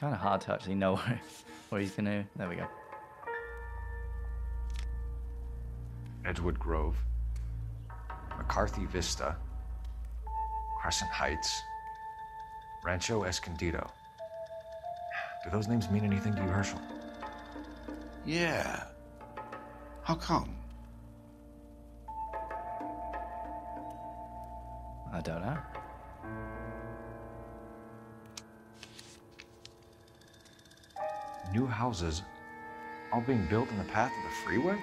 S1: Kind of hard to actually know where he's gonna. There we go.
S3: Edgewood Grove, McCarthy Vista, Crescent Heights, Rancho Escondido. Do those names mean anything to you, Herschel?
S9: Yeah. How come?
S1: I don't know.
S3: New houses all being built in the path of the freeway?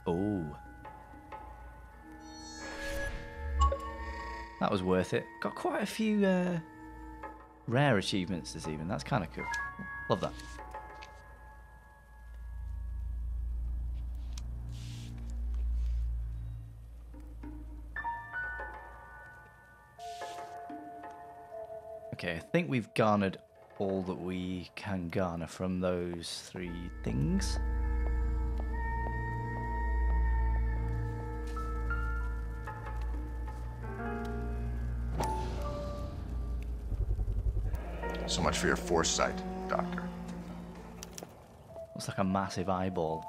S1: Oh. That was worth it. Got quite a few rare achievements this evening. That's kind of cool. Love that. Okay, I think we've garnered all that we can garner from those 3 things.
S3: So much for your foresight, Doctor.
S1: Looks like a massive eyeball.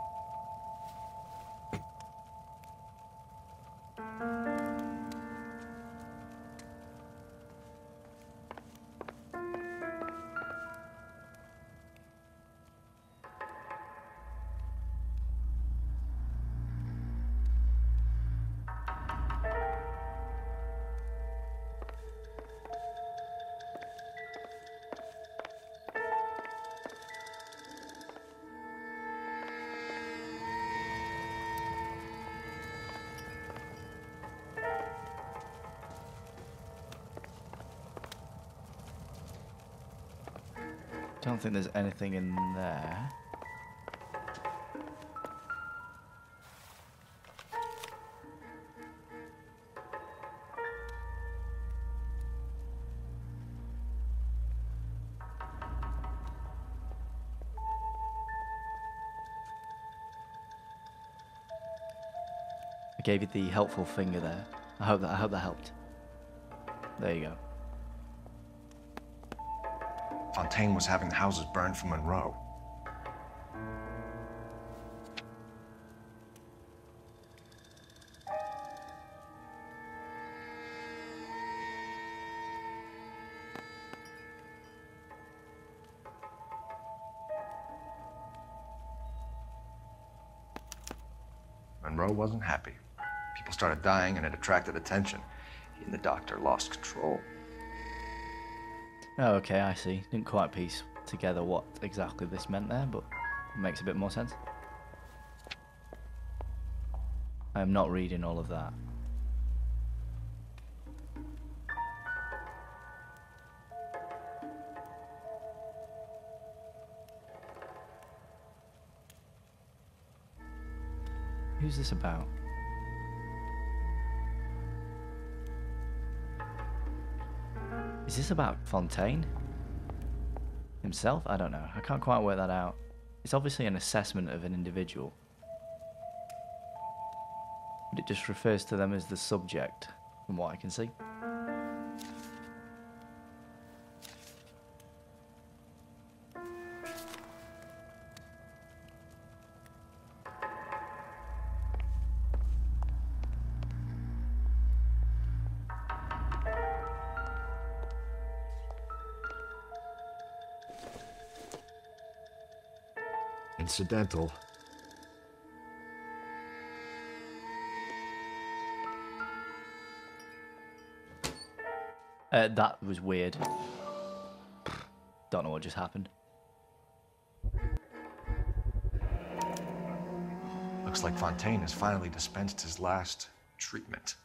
S1: Don't think there's anything in there. I gave you the helpful finger there. I hope that helped. There you go.
S3: Fontaine was having the houses burned for Monroe. Monroe wasn't happy. People started dying and it attracted attention. He and the doctor lost control.
S1: Oh, okay, I see. Didn't quite piece together what exactly this meant there, but it makes a bit more sense. I am not reading all of that. Who's this about? Is this about Fontaine himself? I don't know. I can't quite work that out. It's obviously an assessment of an individual. But it just refers to them as the subject, from what I can see.
S16: Incidental.
S1: That was weird. Don't know what just happened.
S3: Looks like Fontaine has finally dispensed his last treatment.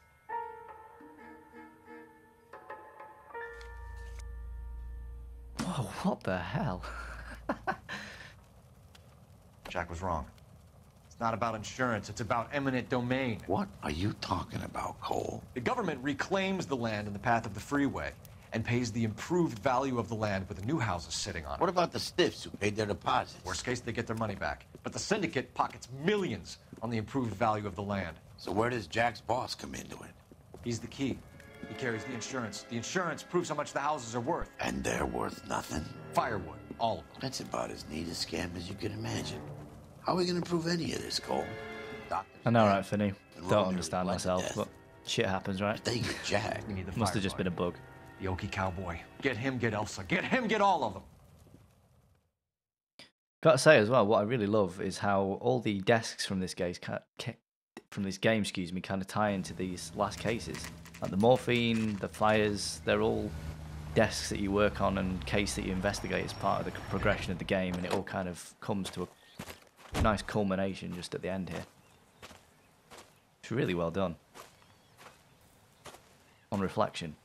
S1: Whoa, what the hell?
S3: Jack was wrong. It's not about insurance, it's about eminent domain.
S9: What are you talking about, Cole?
S3: The government reclaims the land in the path of the freeway and pays the improved value of the land with the new houses sitting on it.
S6: What about the stiffs who paid their deposits?
S3: Worst case, they get their money back. But the syndicate pockets millions on the improved value of the land.
S6: So where does Jack's boss come into it?
S3: He's the key. He carries the insurance. The insurance proves how much the houses are worth.
S6: And they're worth nothing?
S3: Firewood, all of them.
S6: That's about as neat a scam as you can imagine. How are we going to prove any of this, Cole?
S1: I know, right, Finney? Don't understand myself, but shit happens, right?
S6: They get Jack.
S3: We need the
S1: Must have just been a bug.
S3: The Okie cowboy. Get him, get Elsa. Get him, get all of them.
S1: Got to say as well, what I really love is how all the desks from this game, kind of tie into these last cases. Like the morphine, the fires, they're all desks that you work on and case that you investigate as part of the progression of the game, and it all kind of comes to a nice culmination just at the end here. It's really well done. On reflection.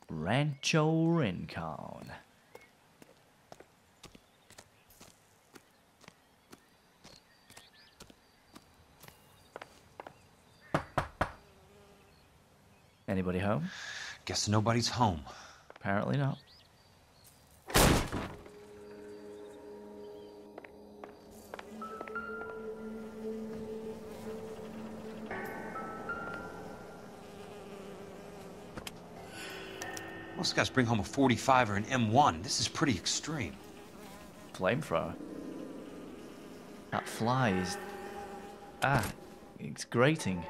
S1: Rancho Rincon. Anybody home?
S14: Guess nobody's home.
S1: Apparently not.
S14: Most guys bring home a 45 or an M1. This is pretty extreme.
S1: Flamethrower. That fly is... it's grating.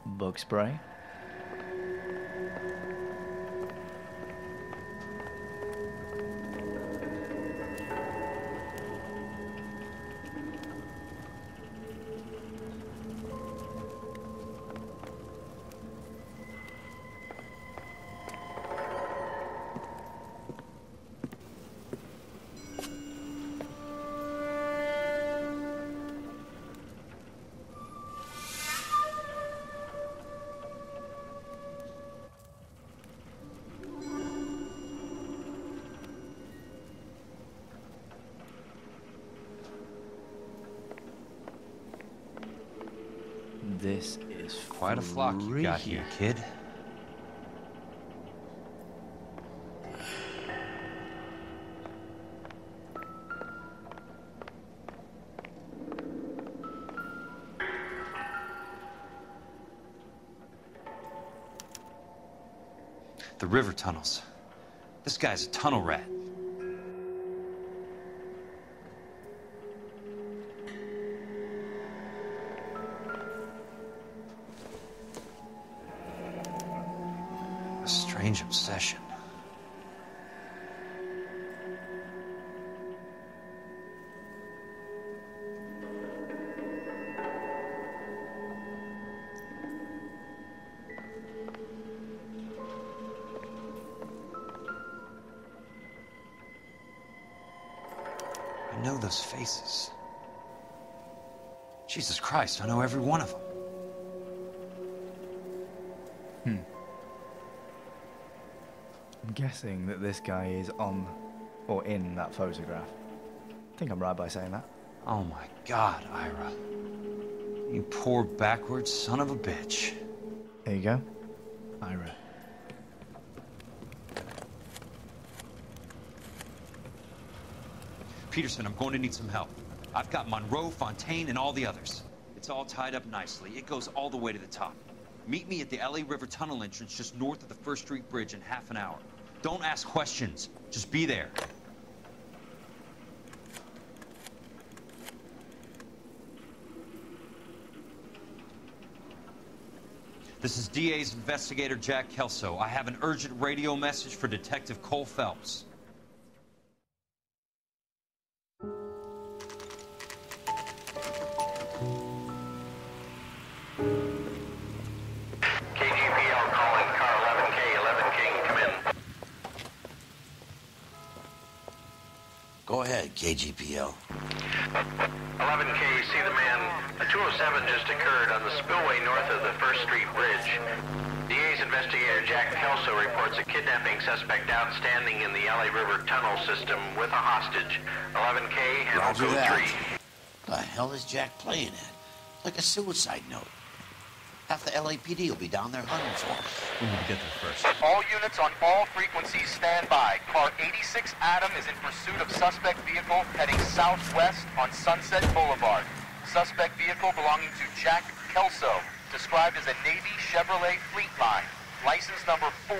S1: Bug spray. This is
S14: quite a flock you got here, kid. The river tunnels. This guy's a tunnel rat. A strange obsession. I know those faces. Jesus Christ, I know every one of them.
S1: I'm guessing that this guy is on or in that photograph. I think I'm right by saying that.
S14: Oh my God, Ira. You poor backwards son of a bitch.
S1: There you go. Ira.
S14: Peterson, I'm going to need some help. I've got Monroe, Fontaine, and all the others. It's all tied up nicely. It goes all the way to the top. Meet me at the L.A. River Tunnel entrance just north of the First Street Bridge in half an hour. Don't ask questions. Just be there. This is DA's investigator Jack Kelso. I have an urgent radio message for Detective Cole Phelps.
S6: Go ahead, KGPL.
S17: 11K, see the man. A 207 just occurred on the spillway north of the 1st Street Bridge. DA's investigator Jack Kelso reports a kidnapping suspect outstanding in the LA River tunnel system with a hostage. 11K, handle
S6: Roger
S17: code
S6: that.
S17: 3.
S6: The hell is Jack playing at? Like a suicide note. Half the LAPD will be down there hunting for him.
S19: We need to get there first.
S20: All units on all frequencies stand by. Car 86 Adam is in pursuit of suspect vehicle heading southwest on Sunset Boulevard. Suspect vehicle belonging to Jack Kelso, described as a Navy Chevrolet Fleetline. License number 4,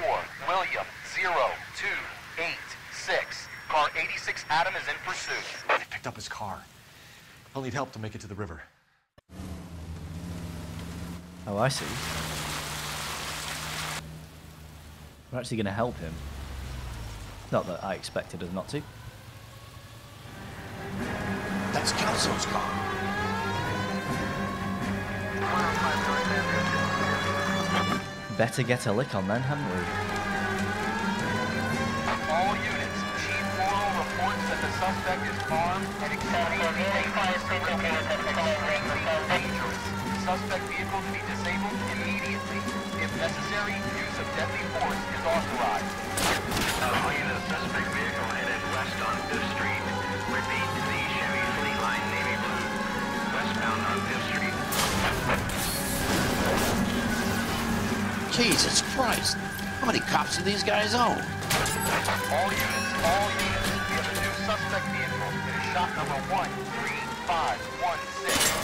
S20: William 0286. Car 86 Adam is in pursuit.
S3: They picked up his car. He'll need help to make it to the river.
S1: Oh, I see. We're actually going to help him. Not that I expected us not to.
S6: That's Kelso's car.
S1: Better get a lick on then, hadn't we?
S20: All units, Chief Laurel reports that the suspect is armed and extremely dangerous. Suspect vehicle to be disabled immediately. If necessary, use of deadly force is authorized.
S17: All units, suspect vehicle headed west on 5th Street. Repeat, the Chevy Fleetline Navy Blue. Westbound on 5th Street.
S6: Jesus Christ. How many cops do these guys own?
S20: All units, we have a new suspect vehicle. It is shop number 13516.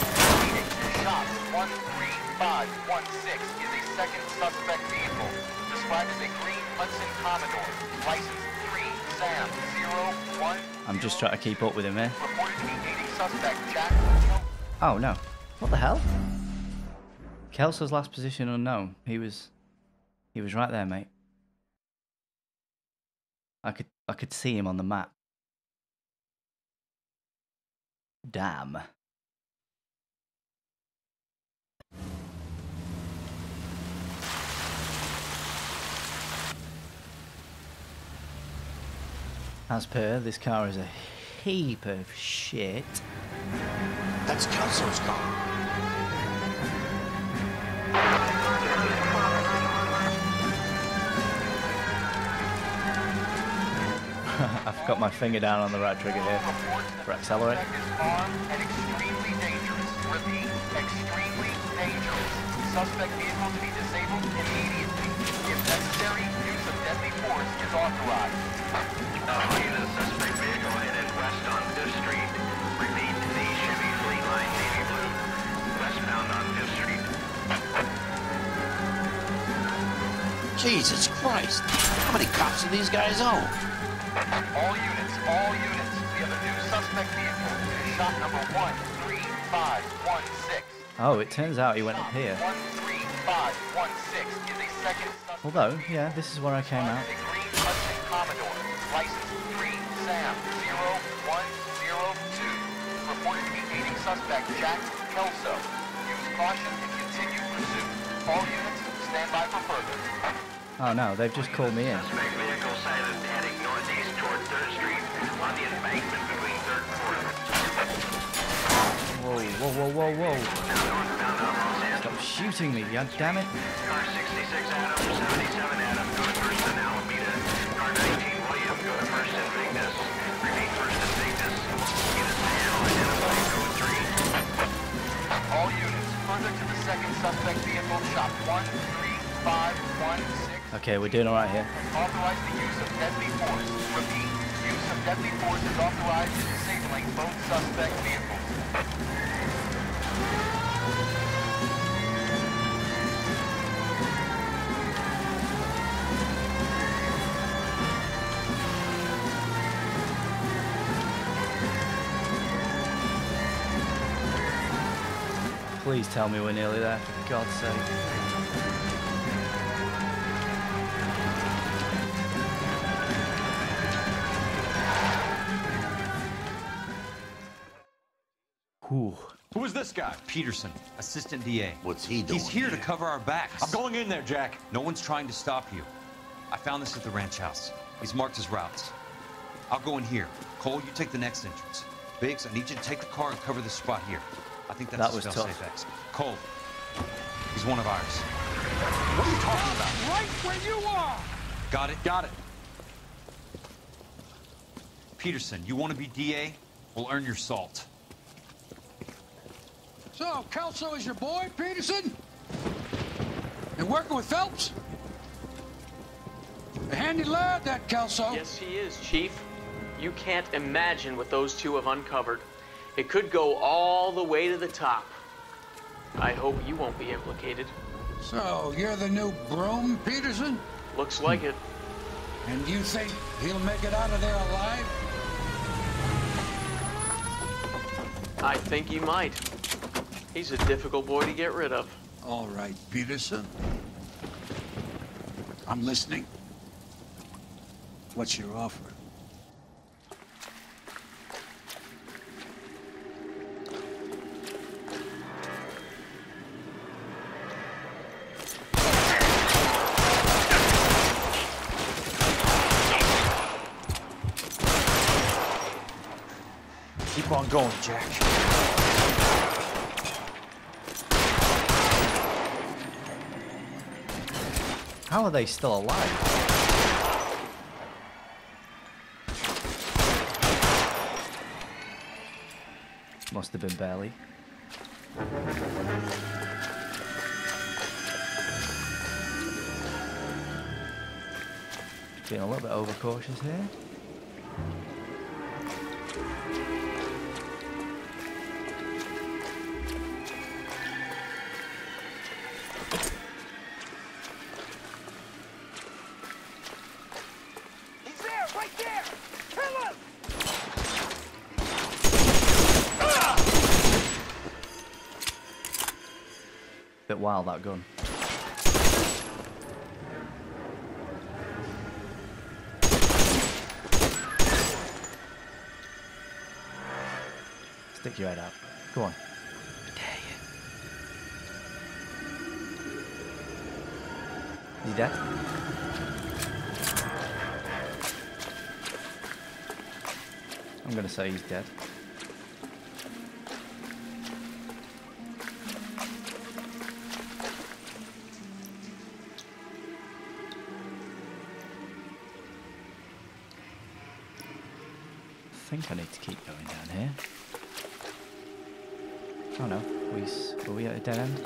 S20: Shop 13516 is a second suspect vehicle, described as a green Hudson Commodore, license 3 Sam 01.
S1: I'm just trying to keep up with him here.
S20: Reported to be aiding suspect Jack.
S1: Oh no. What the hell? Kelso's last position unknown. He was right there, mate. I could see him on the map. Damn. As per, this car is a heap of shit.
S6: That's Kelso's car.
S1: I've got my finger down on the right trigger here for accelerate.
S20: Armed and extremely dangerous. Repeat, extremely dangerous. Suspect vehicle to be disabled immediately. If necessary, use of deadly force is authorized.
S17: The suspect vehicle headed west on 5th Street. Repeat, the Chevy Fleetline Navy Blue. Westbound on 5th Street.
S6: Jesus Christ. How many cops do these guys own?
S20: All units, we have a new suspect vehicle. It is shop number 13516.
S1: Oh, it turns out he went up here.
S20: 13516 is a second suspect.
S1: Although, yeah, this is where I came out.
S20: A green Hudson Commodore, license 3 Sam 0102. Reported to be aiding suspect Jack Kelso. Use caution and continue pursuit. All units, stand by for further.
S1: Oh no, they've just called me in.
S17: Suspect vehicle sighted heading northeast toward 3rd Street on the embankment between 3rd and 4th.
S1: Whoa. Stop shooting me, god damn it.
S17: Car 66 Adam, 77 Adam, go to 1st and Alameda. Car 19 William, go to 1st and Vignes. Repeat 1st and Vignes. Units to handle, identify code 3.
S20: All units, further to the second suspect vehicle, shop 13516.
S1: Okay, we're doing alright here.
S20: Authorize the use of deadly force. Repeat, use of deadly force is authorized in disabling both suspect vehicles.
S1: Please tell me we're nearly there, for God's sake.
S14: Who is this guy? Peterson, assistant DA.
S6: What's he doing?
S14: He's here to cover our backs.
S19: I'm going in there, Jack.
S14: No one's trying to stop you. I found this at the ranch house. He's marked his routes. I'll go in here. Cole, you take the next entrance. Biggs, I need you to take the car and cover this spot here. I think that's
S1: That
S14: the
S1: was
S14: fail-safe
S1: tough.
S14: exit. Cole, he's one of ours.
S12: What are you talking about? Right where you are!
S14: Got it?
S12: Got it.
S14: Peterson, you want to be DA? We'll earn your salt.
S2: So, Kelso is your boy, Peterson? And working with Phelps? A handy lad, that Kelso.
S7: Yes, he is, Chief. You can't imagine what those two have uncovered. It could go all the way to the top. I hope you won't be implicated.
S2: So, you're the new broom, Peterson?
S7: Looks like it.
S2: And you think he'll make it out of there alive?
S7: I think he might. He's a difficult boy to get rid of.
S2: All right, Peterson. I'm listening. What's your offer?
S10: Keep on going, Jack.
S1: How are they still alive? Must have been barely. Being a little bit overcautious here. Bit wild, that gun. Stick your head out. Go on. I dare you. Is he dead? I'm gonna say he's dead. I think I need to keep going down here. Oh no, were we at a dead end?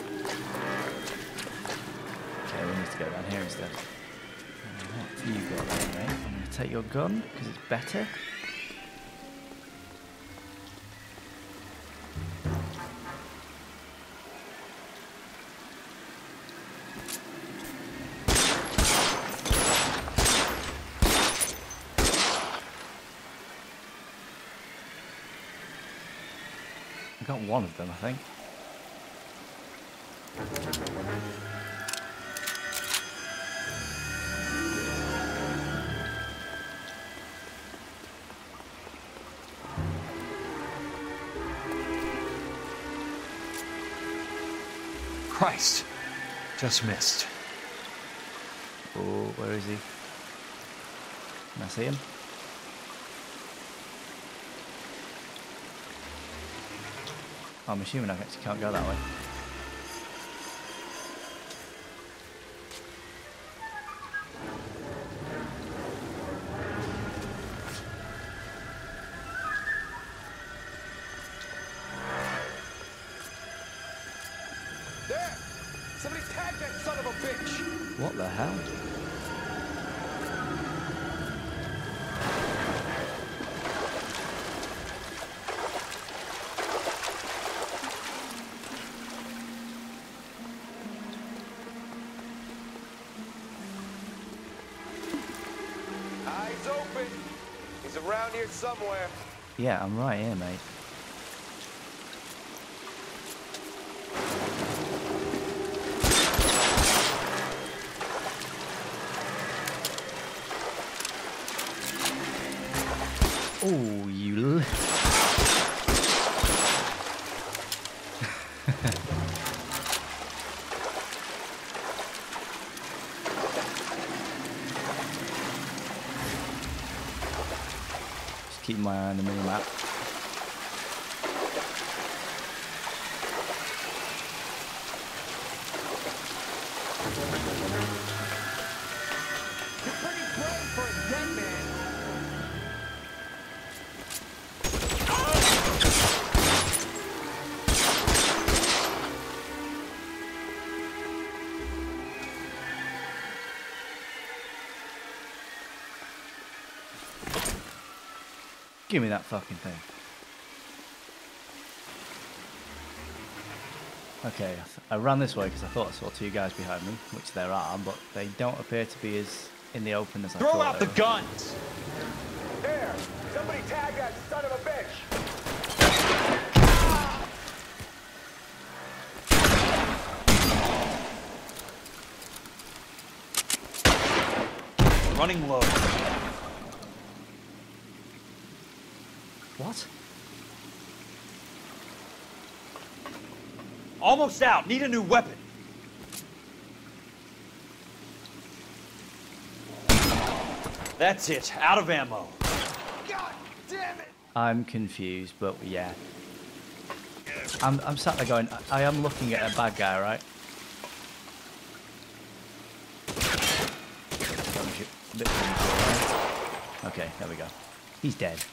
S1: Okay, we need to go down here instead. What have you got there, mate? I'm going to take your gun, because it's better. I got one of them, I think.
S14: Christ! Just missed.
S1: Oh, where is he? Can I see him? I'm assuming I actually can't go that way.
S12: There! Somebody tag that son of a bitch!
S1: What the hell?
S12: Eyes open! He's around here somewhere.
S1: Yeah, I'm right here, mate. Oh, you... Just keep my eye on the mini-map.
S22: You're pretty brave for a dead man.
S1: Give me that fucking thing. Okay, I ran this way because I thought I saw two guys behind me, which there are, but they don't appear to be as in the open as I thought.
S10: Throw out the
S1: they were.
S10: guns!
S22: There! Somebody tag that son of a bitch!
S10: Running low.
S1: What?
S10: Almost out. Need a new weapon. That's it. Out of ammo.
S22: God damn it!
S1: I'm confused, but yeah. I'm sat there going, I am looking at a bad guy, right? Okay, there we go. He's dead.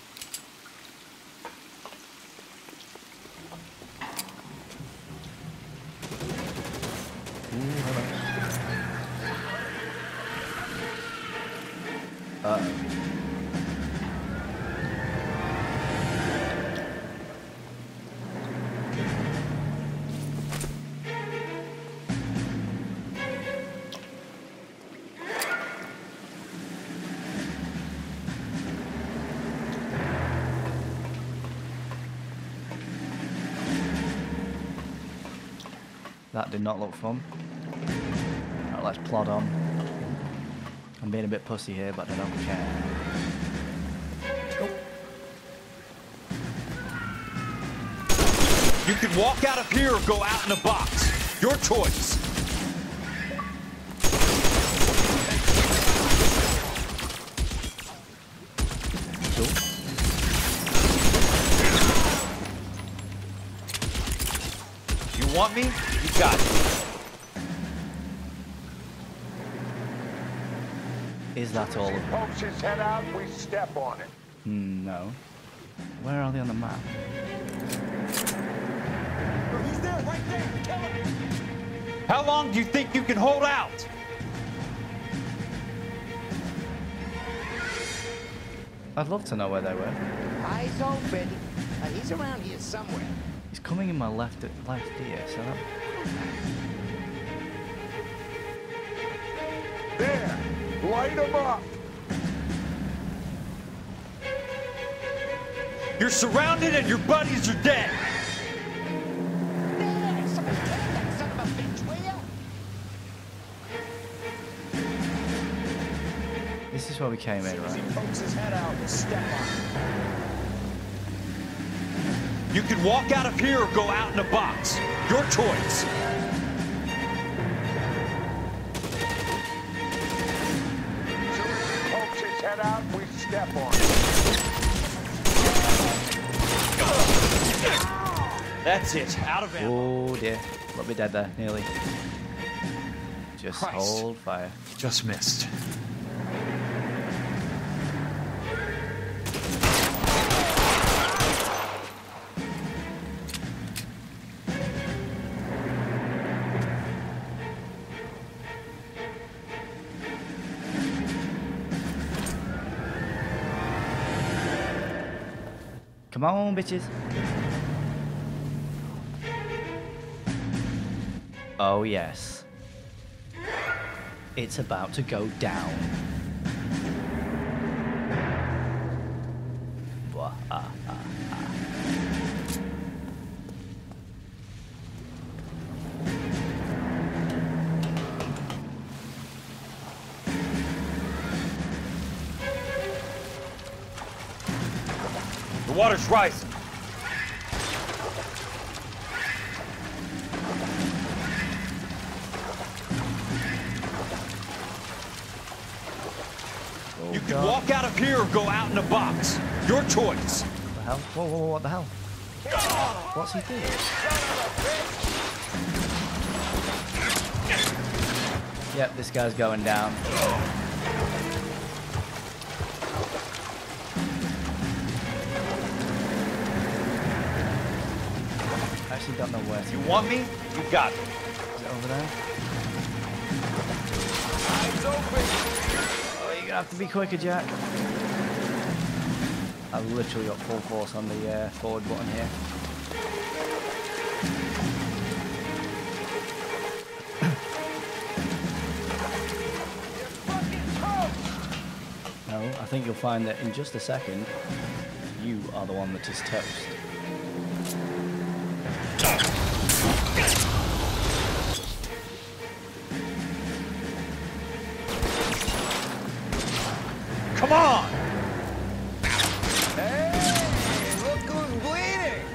S1: That did not look fun. Right, let's plod on. I'm being a bit pussy here, but I don't care.
S10: You can walk out of here or go out in a box. Your choice. You want me? You got it.
S1: Is that all of them?
S22: Pokes his head out, we step on it.
S1: No. Where are they on the map?
S22: He's there, right there, kill him!
S10: How long do you think you can hold out?
S1: I'd love to know where they were.
S5: Eyes open. He's around here somewhere.
S1: He's coming in my left ear, so that...
S22: There! Light him up!
S10: You're surrounded and your buddies are dead.
S5: There! Somebody kill that son of a bitch, will ya?
S1: This is where we came in, right?
S22: He pokes his head out, step on it.
S10: You can walk out of here or go out in a box. Your choice.
S22: Pokes his head out, we step on it.
S10: That's it. Out of ammo.
S1: Oh dear. Let me dead there, nearly. Just
S10: Christ.
S1: hold fire.
S10: Just missed.
S1: Come on, bitches. Oh, yes. It's about to go down. Wah, ah, ah, ah.
S10: The water's rising. You can walk out of here or go out in a box. Your choice.
S1: What the hell? Whoa, whoa, whoa, what the hell? What's he doing? Yep, this guy's going down. I actually don't know where to
S10: You
S1: go.
S10: want me? You got me.
S1: Is it over there?
S10: Eyes open.
S1: Oh, you're gonna have to be quicker, Jack. I've literally got full force on the forward button here. No, I think you'll find that in just a second, you are the one that is toast.
S10: Come on!
S22: Hey, look who's bleeding!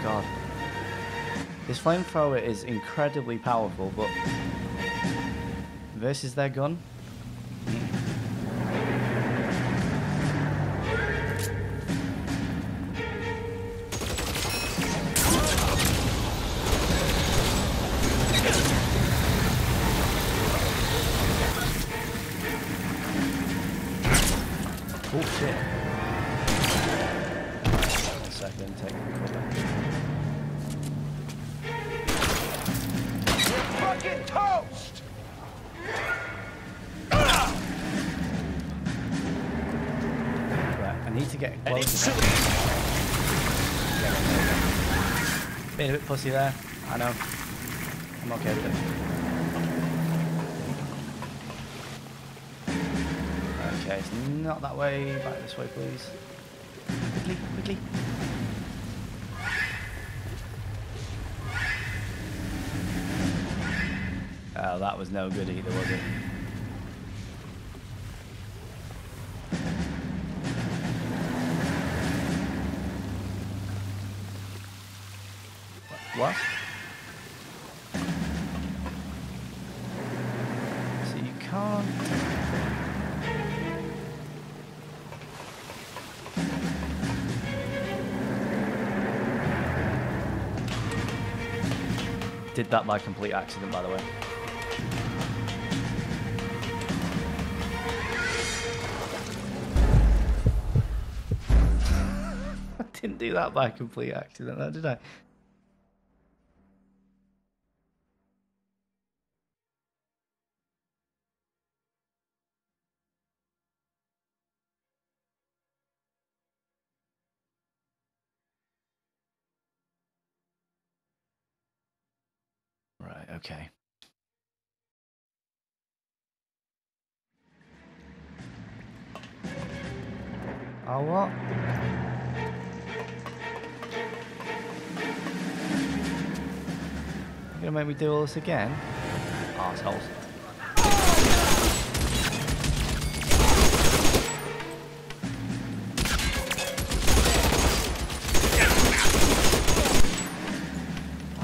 S1: God. This flamethrower is incredibly powerful, but versus their gun? Oh shit. One second, take cover.
S22: Fucking toast!
S1: Right, I need to get close. Being a bit pussy there, I know. I'm okay with it. Okay, it's not that way. Back this way, please. Quickly, quickly. Oh, that was no good either, was it? What? So you can't... Did that by complete accident, by the way. I didn't do that by complete accident, though, did I? Right, okay. Oh, what? You're gonna make me do all this again? Arseholes.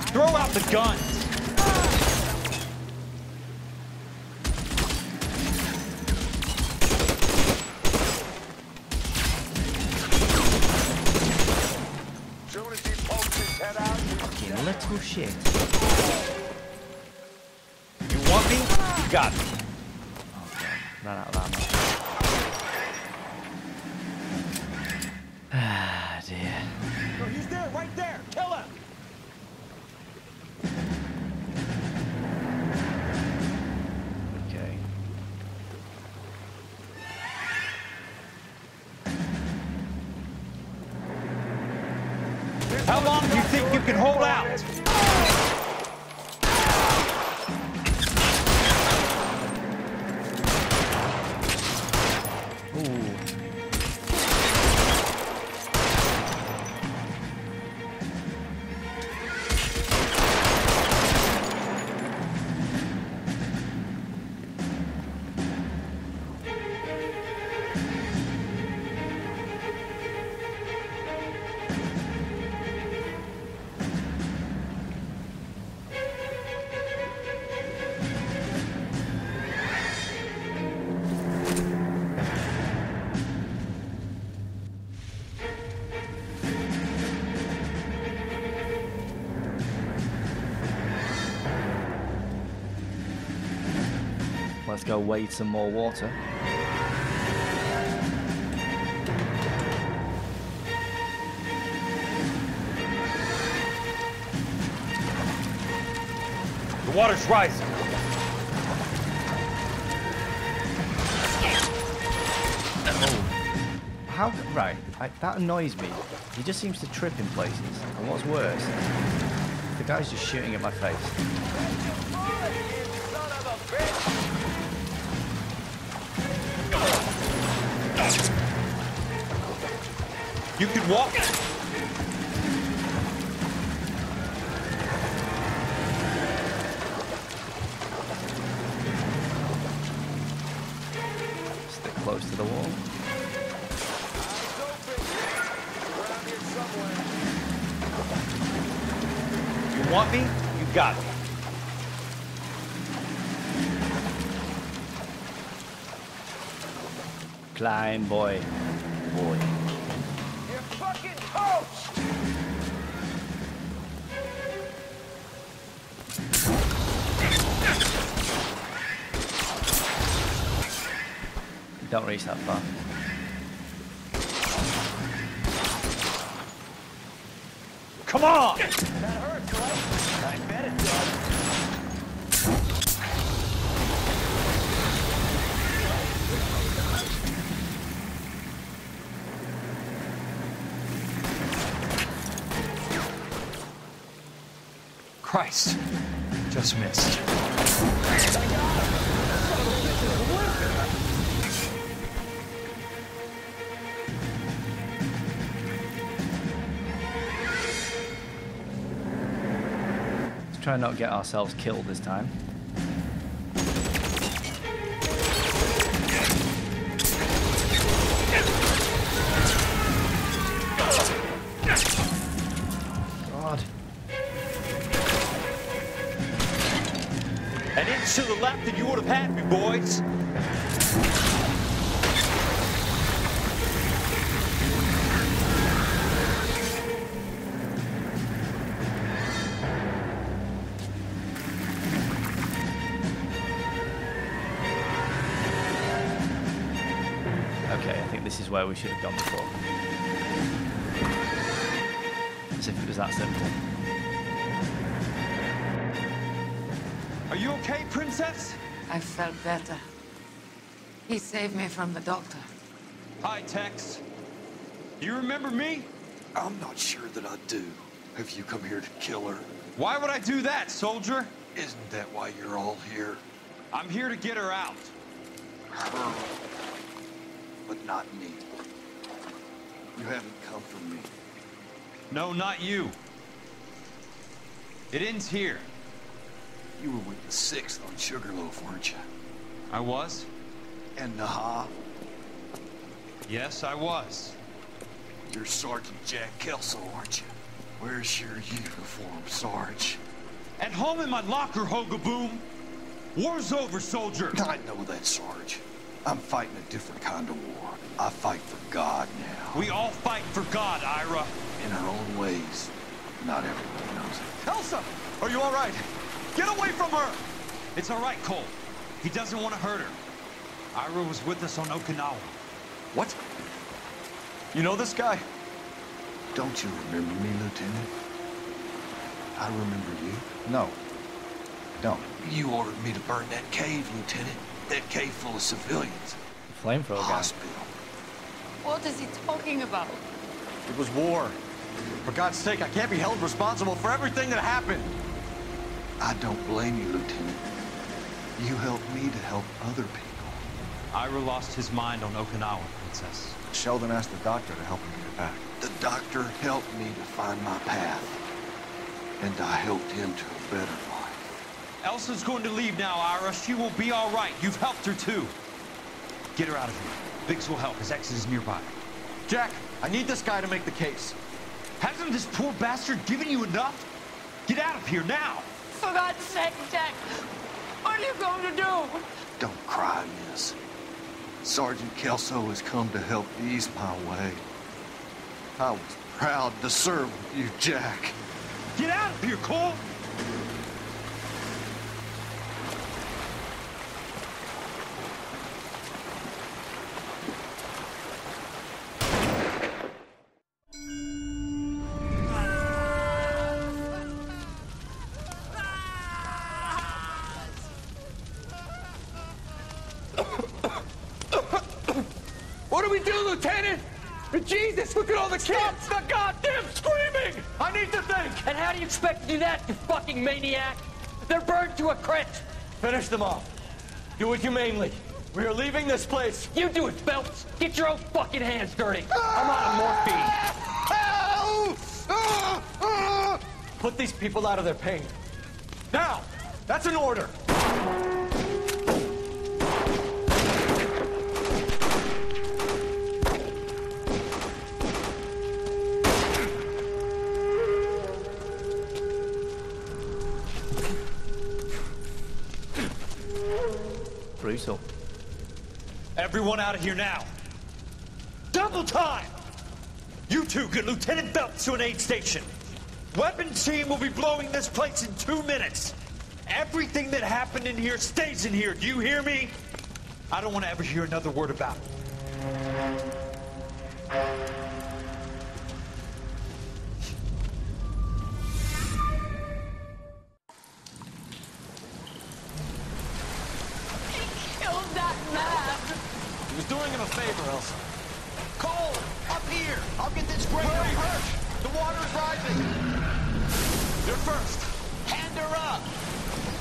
S10: Throw out the guns!
S1: Fucking little shit.
S10: You want me? You got me.
S1: Okay, ran out of ammo. Ah, dear.
S22: No, he's there, right there! Kill him!
S1: Okay.
S10: How long do you think you can hold out?
S1: Ooh. go wade some more water.
S10: The water's rising.
S1: How? Right, that annoys me. He just seems to trip in places. And what's worse, the guy's just shooting at my face.
S10: You can walk.
S1: Stick close to the wall.
S10: You want me? You got me.
S1: Climb, boy. Boy.
S5: You're fucking toast!
S1: Don't reach that far.
S10: Come on!
S5: That hurts, right? I bet it does.
S10: Christ. Just missed.
S1: Let's try not to get ourselves killed this time. God.
S10: An inch to the left and you would have had me, boys.
S1: Okay, I think this is where we should have gone before. As if it was that simple.
S10: Are you okay, Princess?
S15: I felt better. He saved me from the doctor.
S10: Hi, Tex. You remember me?
S9: I'm not sure that I do. Have you come here to kill her?
S10: Why would I do that, soldier?
S9: Isn't that why you're all here?
S10: I'm here to get her out.
S9: Her. But not me. You haven't come for me.
S10: No, not you. It ends here.
S9: You were with the 6th on Sugarloaf, weren't you?
S10: I was?
S9: And Naha?
S10: Yes, I was.
S9: You're Sergeant Jack Kelso, aren't you? Where's your uniform, Sarge?
S10: At home in my locker, Hogaboom. War's over, soldier.
S9: I know that, Sarge. I'm fighting a different kind of war. I fight for God now.
S10: We all fight for God, Ira.
S9: In our own ways. Not everyone knows it.
S10: Elsa! Are you all right? Get away from her! It's all right, Cole. He doesn't want to hurt her. Ira was with us on Okinawa.
S3: What? You know this guy?
S9: Don't you remember me, Lieutenant? I remember you.
S3: No. Don't.
S9: You ordered me to burn that cave, Lieutenant. That cave full of civilians.
S1: Flamethrower guy.
S9: Hospital.
S15: What is he talking about?
S3: It was war. For God's sake, I can't be held responsible for everything that happened.
S9: I don't blame you, Lieutenant. You helped me to help other people.
S10: Ira lost his mind on Okinawa, Princess.
S3: Sheldon asked the doctor to help him get back.
S9: The doctor helped me to find my path. And I helped him to a better life.
S10: Elsa's going to leave now, Ira. She will be all right. You've helped her, too. Get her out of here. Biggs will help. His exit is nearby.
S3: Jack, I need this guy to make the case.
S10: Hasn't this poor bastard given you enough? Get out of here now!
S15: For God's sake, Jack! What are you going to do?
S9: Don't cry, miss. Sergeant Kelso has come to help ease my way. I was proud to serve with you, Jack.
S10: Get out of here, Cole! What do we do, Lieutenant? Jesus, look at all the kids! Stop the goddamn screaming! I need to think!
S4: And how do you expect to do that, you fucking maniac? They're burned to a crisp!
S10: Finish them off. Do it humanely. We are leaving this place.
S4: You do it, Phelps! Get your own fucking hands dirty! I'm out of morphine!
S10: Put these people out of their pain. Now! That's an order!
S1: Brutal.
S10: Everyone out of here now. Double time! You two get Lieutenant Phelps to an aid station. Weapons team will be blowing this place in 2 minutes. Everything that happened in here stays in here. Do you hear me? I don't want to ever hear another word about it.
S4: Killed that man!
S10: He was doing him a favor, Elsa.
S24: Cole, up here. I'll get this grate over. The water is rising.
S10: You're first.
S24: Hand her up.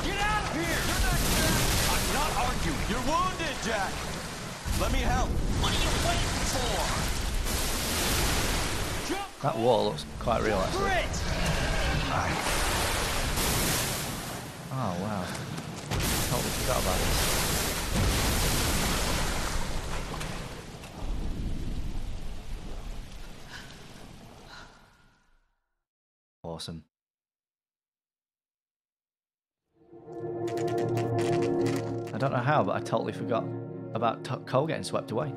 S10: Get out of here! You're not Jack! I'm not arguing. You're wounded, Jack. Let me help.
S24: What are you waiting for?
S1: That wall looks quite real, actually. Oh, wow. Totally forgot about this. Awesome. I don't know how, but I totally forgot about Cole getting swept away.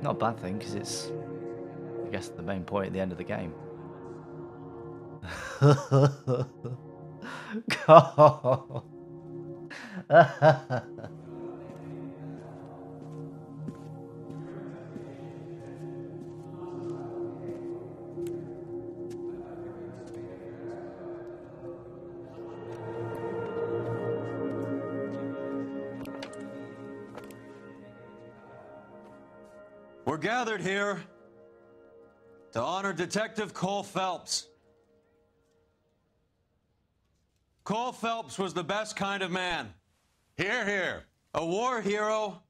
S1: Not a bad thing, because it's, I guess, the main point at the end of the game. Cole!
S10: We're gathered here to honor Detective Cole Phelps. Cole Phelps was the best kind of man. Hear, hear. A war hero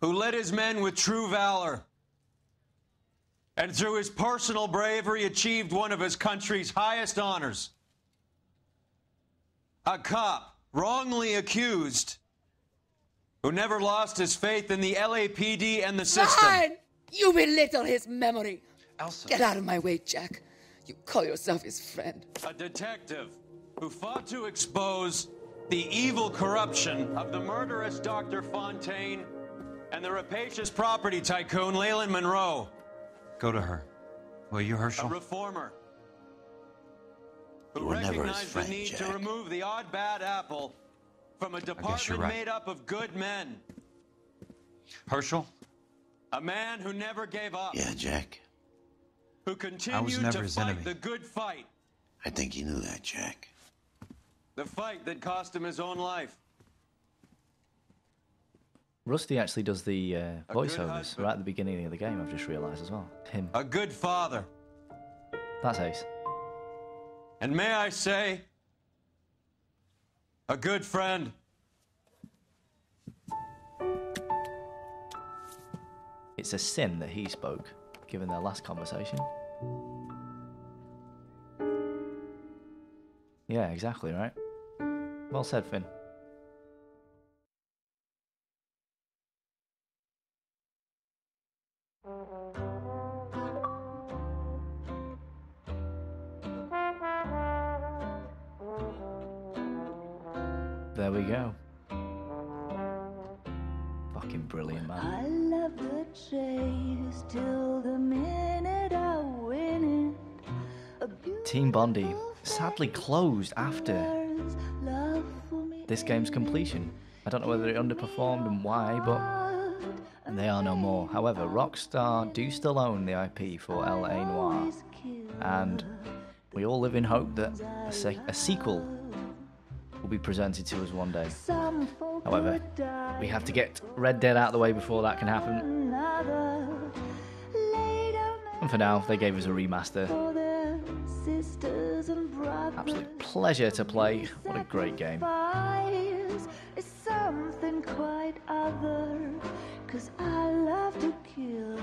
S10: who led his men with true valor. And through his personal bravery achieved one of his country's highest honors. A cop wrongly accused who never lost his faith in the LAPD and the system.
S15: Fine! You belittle his memory.
S10: Elsa.
S15: Get out of my way, Jack. You call yourself his friend.
S10: A detective who fought to expose the evil corruption of the murderous Dr. Fontaine and the rapacious property tycoon Leyland Monroe.
S14: Go to her. Will you, Herschel?
S10: A reformer who
S6: You were never his
S10: recognized
S6: friend,
S10: the need
S6: Jack.
S10: to remove the odd bad apple from a department
S14: right.
S10: made up of good men.
S14: Herschel?
S10: A man who never gave up.
S6: Yeah, Jack.
S10: Who continued
S14: never
S10: to
S14: his
S10: fight
S14: enemy.
S10: the good fight.
S6: I think you knew that, Jack.
S10: The fight that cost him his own life.
S1: Rusty actually does the voiceovers
S10: husband.
S1: right at the beginning of the game, I've just realised as well. Him.
S10: A good father.
S1: That's ace.
S10: And may I say, a good friend.
S1: It's a sin that he spoke, given their last conversation. Yeah, exactly, right? Well said, Finn. There we go. Fucking brilliant, man.
S18: I love the chase till the minute I win it.
S1: Team Bondi sadly closed after this game's completion. I don't know whether it underperformed and why, but they are no more. However, Rockstar do still own the IP for L.A Noire, and we all live in hope that a sequel will be presented to us one day.
S18: Some
S1: However, we have to get Red Dead out of the way before that can happen. And for now, they gave us a remaster. Absolute pleasure to play. What a great game.
S18: Is something quite other, 'cause I love to kill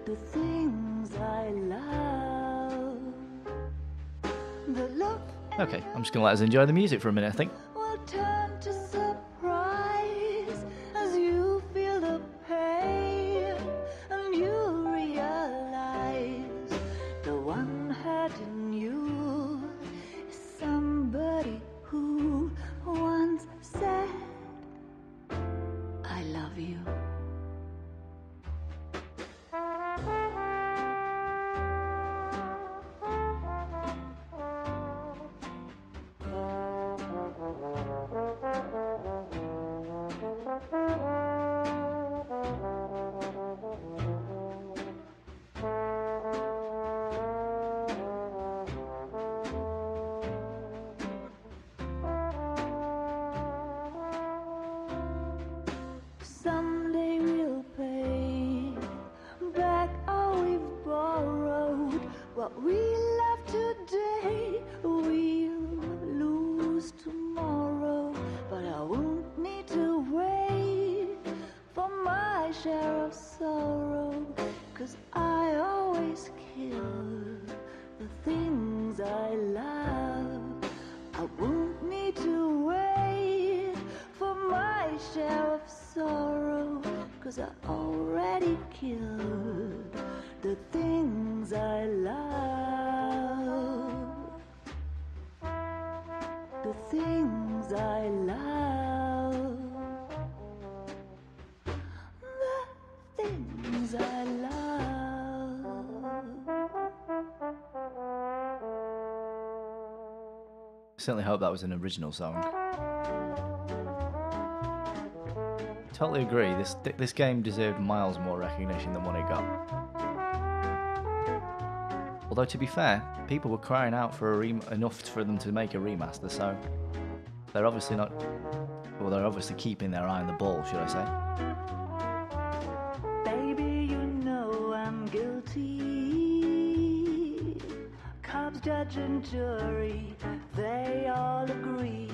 S18: the things I love. The look
S1: Okay, I'm just going to let us enjoy the music for a minute, I think.
S18: will turn to surprise as you feel the pain and you realize the one hurting you is somebody who once said, I love you. Someday we'll pay back all we've borrowed. What we love today, we'll lose tomorrow. But I won't need to wait for my share of sorrow, 'cause I always kill the things I love. I won't need to wait for my share of sorrow, 'cause I already killed the things I love. The things I love. The things I love.
S1: Certainly hope that was an original song. Totally agree. This game deserved miles more recognition than what it got. Although to be fair, people were crying out for enough for them to make a remaster, so they're obviously not. Well, they're obviously keeping their eye on the ball, should I say?
S18: Baby, you know I'm guilty. Cops, judge, and jury, they all agree.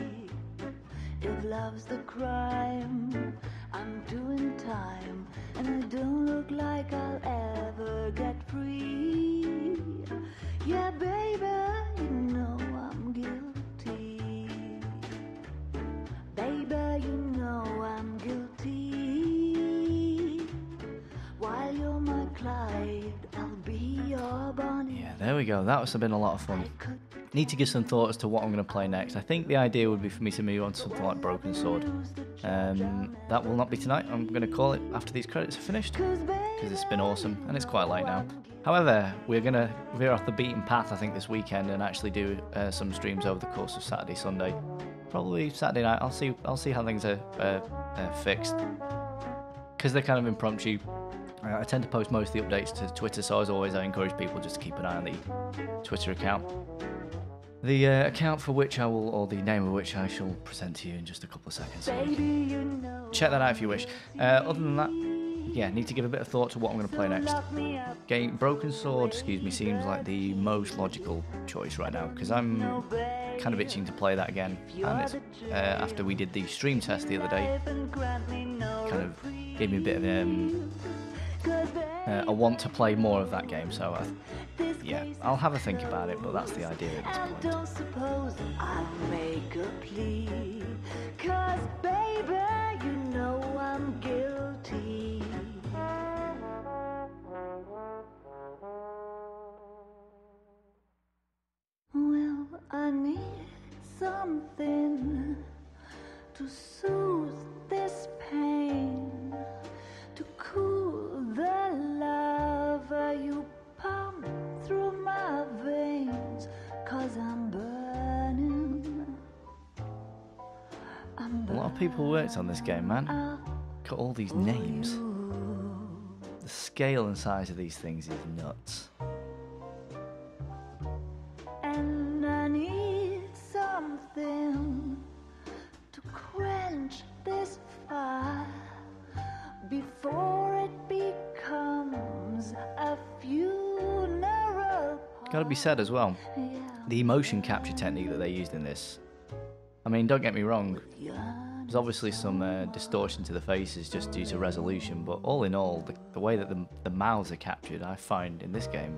S18: If love's the crime, I'm doing time, and I don't look like I'll ever get free. Yeah, baby, you know I'm guilty. Baby, you know I'm guilty. While you're my Clyde, I'll be your Bonnie.
S1: Yeah, there we go. That must have been a lot of fun. Need to give some thought as to what I'm going to play next. I think the idea would be for me to move on to something like Broken Sword. That will not be tonight. I'm going to call it after these credits are finished, because it's been awesome and it's quite late now. However, we're going to veer off the beaten path, I think, this weekend and actually do some streams over the course of Saturday, Sunday. Probably Saturday night. I'll see how things are fixed, because they're kind of impromptu. I tend to post most of the updates to Twitter, so as always, I encourage people just to keep an eye on the Twitter account. The account for which I will, or the name of which I shall present to you in just a couple of seconds. So check that out if you wish. Other than that, yeah, need to give a bit of thought to what I'm going to play next. Broken Sword, seems like the most logical choice right now, because I'm kind of itching to play that again. And it's, after we did the stream test the other day, kind of gave me a bit of a want to play more of that game. So yeah, I'll have a think about it, but that's the idea at this point.
S18: Don't suppose I'll make a plea, 'cause baby, you know I'm guilty. Well, I need something to soothe this pain, to cool the love you pump through my veins, 'cause I'm burning.
S1: A lot of people worked on this game, man. Got all these names. The scale and size of these things is nuts.
S18: And I need something to quench before it becomes a funeral.
S1: Gotta be said as well, the motion capture technique that they used in this, I mean, don't get me wrong, there's obviously some distortion to the faces just due to resolution, but all in all, the way that the mouths are captured, I find in this game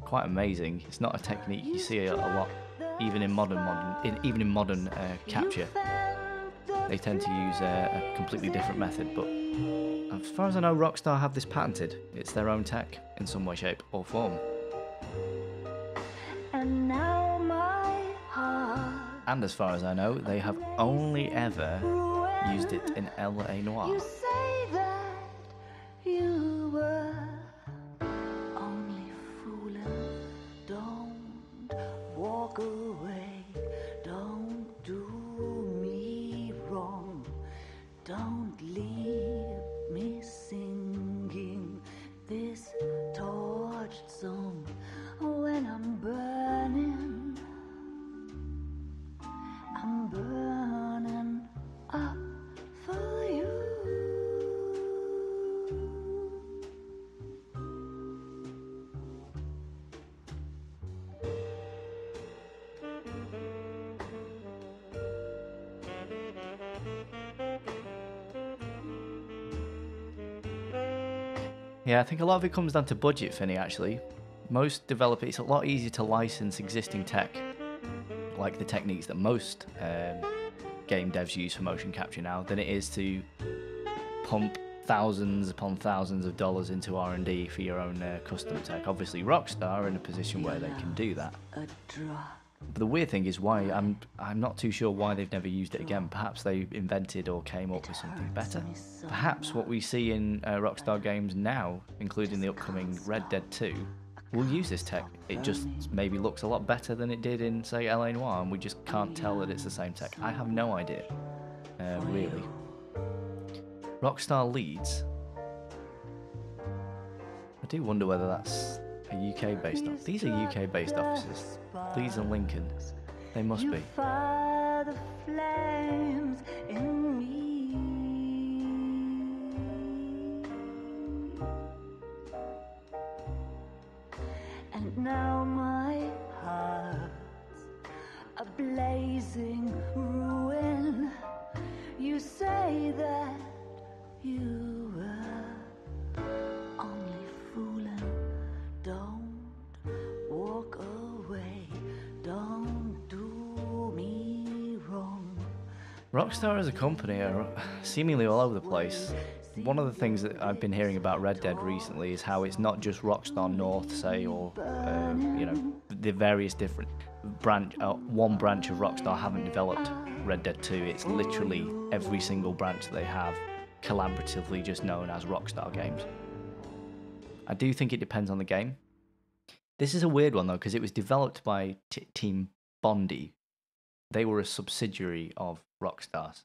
S1: quite amazing. It's not a technique you see a lot, even in modern capture. They tend to use a completely different method, but as far as I know, Rockstar have this patented. It's their own tech in some way, shape, or form.
S18: And now my heart.
S1: And as far as I know, they have only ever used it in L.A. Noire.
S18: You say that you were only fooling. Don't walk away. Don't do me wrong. Don't leave me singing this torched song when I'm burning. I'm burning up for you.
S1: Yeah, I think a lot of it comes down to budget, Finney, actually. Most developers, it's a lot easier to license existing tech, like the techniques that most game devs use for motion capture now, than it is to pump thousands upon thousands of dollars into R&D for your own custom tech. Obviously, Rockstar are in a position where they can do that. But the weird thing is why I'm not too sure why they've never used it again. Perhaps they invented or came up with something better. Perhaps what we see in Rockstar games now, including the upcoming Red Dead 2, will use this tech. It just maybe looks a lot better than it did in, say, L.A. Noire, and we just can't tell that it's the same tech. I have no idea, really. Rockstar Leeds. I do wonder whether that's a UK-based office. These are UK-based offices. Leeds and Lincoln. They must be.
S18: Fire the flames in me. And now my heart's a blazing ruin. You say that you were only fooling. Don't walk away. Don't do me wrong.
S1: Rockstar as a company are seemingly all over the place. One of the things that I've been hearing about Red Dead recently is how it's not just Rockstar North, say, or you know, the various different one branch of Rockstar haven't developed Red Dead 2. It's literally every single branch that they have collaboratively just known as Rockstar Games. I do think it depends on the game. This is a weird one though, because it was developed by Team Bondi. They were a subsidiary of Rockstar's.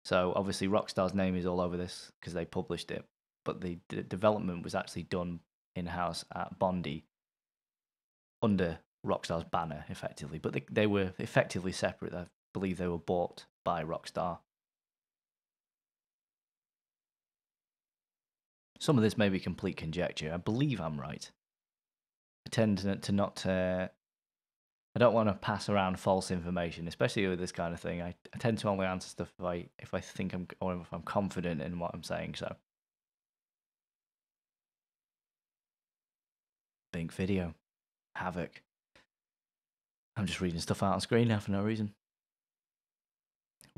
S1: So obviously Rockstar's name is all over this because they published it, but the development was actually done in-house at Bondi under Rockstar's banner, effectively. But they were effectively separate. I believe they were bought by Rockstar. Some of this may be complete conjecture. I believe I'm right. I tend to not... I don't want to pass around false information, especially with this kind of thing. I tend to only answer stuff if I think or if I'm confident in what I'm saying. So, Bink Video, Havoc. I'm just reading stuff out on screen now for no reason.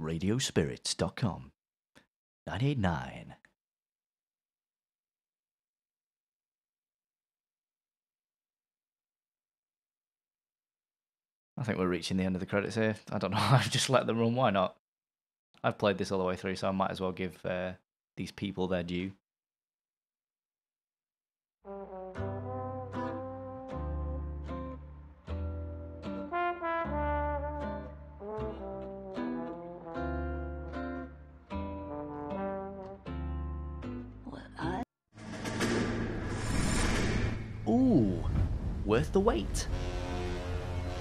S1: Radiospirits.com 989. I think we're reaching the end of the credits here. I don't know, I've just let them run, why not? I've played this all the way through, so I might as well give these people their due. Ooh, worth the wait.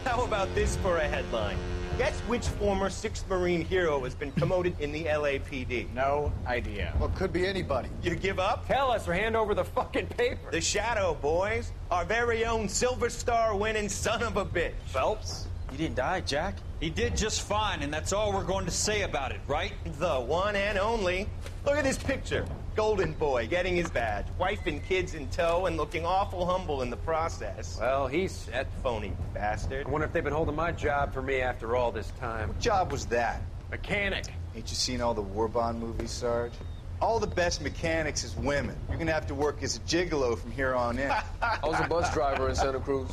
S10: How about this for a headline?
S11: Guess which former 6th Marine hero has been promoted in the LAPD?
S13: No idea.
S11: Well, could be anybody. You give up?
S22: Tell us or hand over the fucking paper.
S11: The Shadow, boys. Our very own Silver Star winning son of a bitch.
S22: Phelps? He didn't die, Jack.
S14: He did just fine, and that's all we're going to say about it, right?
S11: The one and only. Look at this picture. Golden boy getting his badge, wife and kids in tow, and looking awful humble in the process.
S22: Well, he's
S11: That phony bastard.
S22: I wonder if they've been holding my job for me after all this time.
S13: What job was that?
S22: Mechanic.
S13: Ain't you seen all the war bond movies, Sarge? All the best mechanics is women. You're gonna have to work as a gigolo from here on in.
S21: I was a bus driver in Santa Cruz.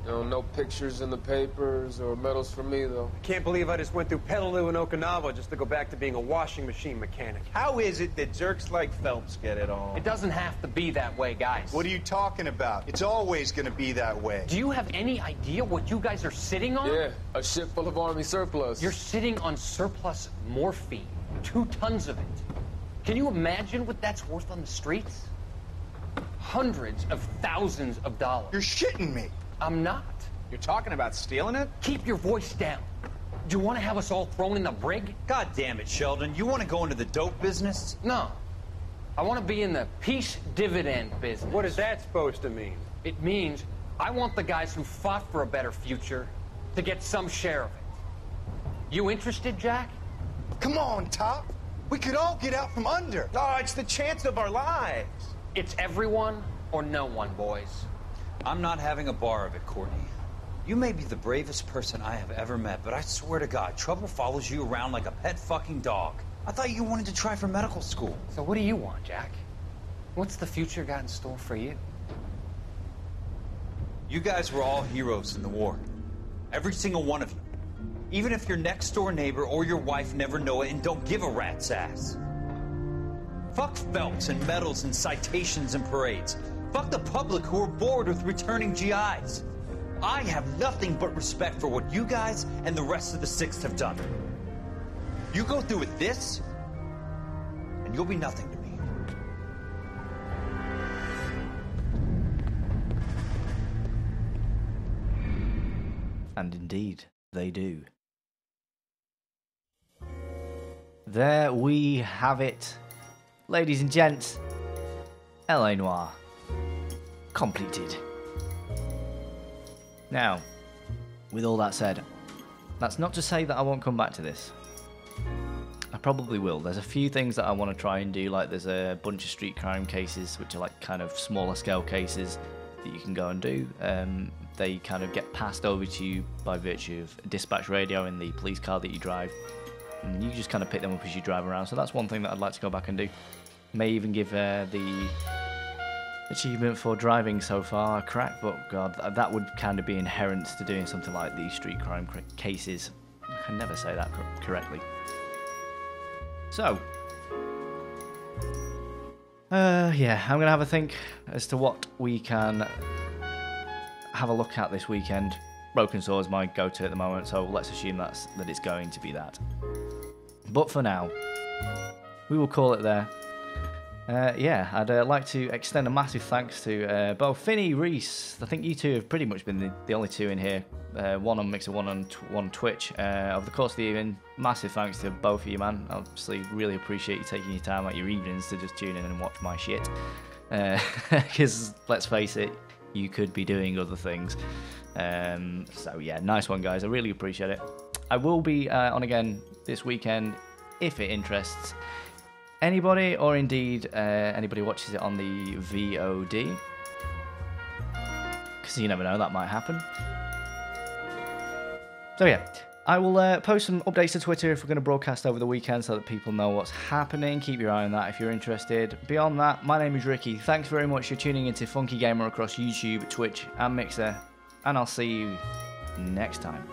S21: You know, no pictures in the papers or medals for me, though.
S22: I can't believe I just went through Petaloo and Okinawa just to go back to being a washing machine mechanic.
S11: How is it that jerks like Phelps get it all?
S22: It doesn't have to be that way, guys.
S13: What are you talking about? It's always gonna be that way.
S22: Do you have any idea what you guys are sitting on?
S21: Yeah, a ship full of Army surplus.
S22: You're sitting on surplus morphine. 2 tons of it. Can you imagine what that's worth on the streets? Hundreds of thousands of dollars.
S13: You're shitting me.
S22: I'm not.
S13: You're talking about stealing it?
S22: Keep your voice down. Do you want to have us all thrown in the brig?
S14: God damn it, Sheldon. You want to go into the dope business?
S22: No. I want to be in the peace dividend business. What is that supposed to mean? It means I want the guys who fought for a better future to get some share of it. You interested, Jack?
S13: Come on, Top. We could all get out from under.
S11: Oh, it's the chance of our lives.
S22: It's everyone or no one, boys.
S14: I'm not having a bar of it, Courtney. You may be the bravest person I have ever met, but I swear to God, trouble follows you around like a pet fucking dog. I thought you wanted to try for medical school.
S22: So what do you want, Jack? What's the future got in store for you?
S14: You guys were all heroes in the war. Every single one of you. Even if your next door neighbor or your wife never know it and don't give a rat's ass. Fuck Phelps and medals and citations and parades. Fuck the public who are bored with returning GIs. I have nothing but respect for what you guys and the rest of the 6th have done. You go through with this, and you'll be nothing to me.
S1: And indeed, they do. There we have it. Ladies and gents, L.A. Noire completed. Now, with all that said, that's not to say that I won't come back to this. I probably will. There's a few things that I want to try and do, like there's a bunch of street crime cases, which are like kind of smaller scale cases that you can go and do. They kind of get passed over to you by virtue of a dispatch radio in the police car that you drive. And you just kind of pick them up as you drive around. So that's one thing that I'd like to go back and do. May even give the achievement for driving so far a crack, but God, that would kind of be inherent to doing something like these street crime cases. I can never say that correctly. So, yeah, I'm going to have a think as to what we can have a look at this weekend. Broken Saw is my go-to at the moment, so let's assume that it's going to be that. But for now, we will call it there. Yeah, I'd like to extend a massive thanks to both Finney, Reese. I think you two have pretty much been the only two in here. One on Mixer, one on Twitch. Over the course of the evening, massive thanks to both of you, man. Obviously, really appreciate you taking your time out your evenings to just tune in and watch my shit. Because, let's face it, you could be doing other things. So yeah, nice one, guys. I really appreciate it. I will be on again this weekend if it interests anybody, or indeed anybody who watches it on the VOD, because you never know, that might happen. So yeah, I will post some updates to Twitter if we're going to broadcast over the weekend so that people know what's happening. Keep your eye on that if you're interested. Beyond that, my name is Rickie. Thanks very much for tuning into FunkyGamer across YouTube, Twitch and Mixer, and I'll see you next time.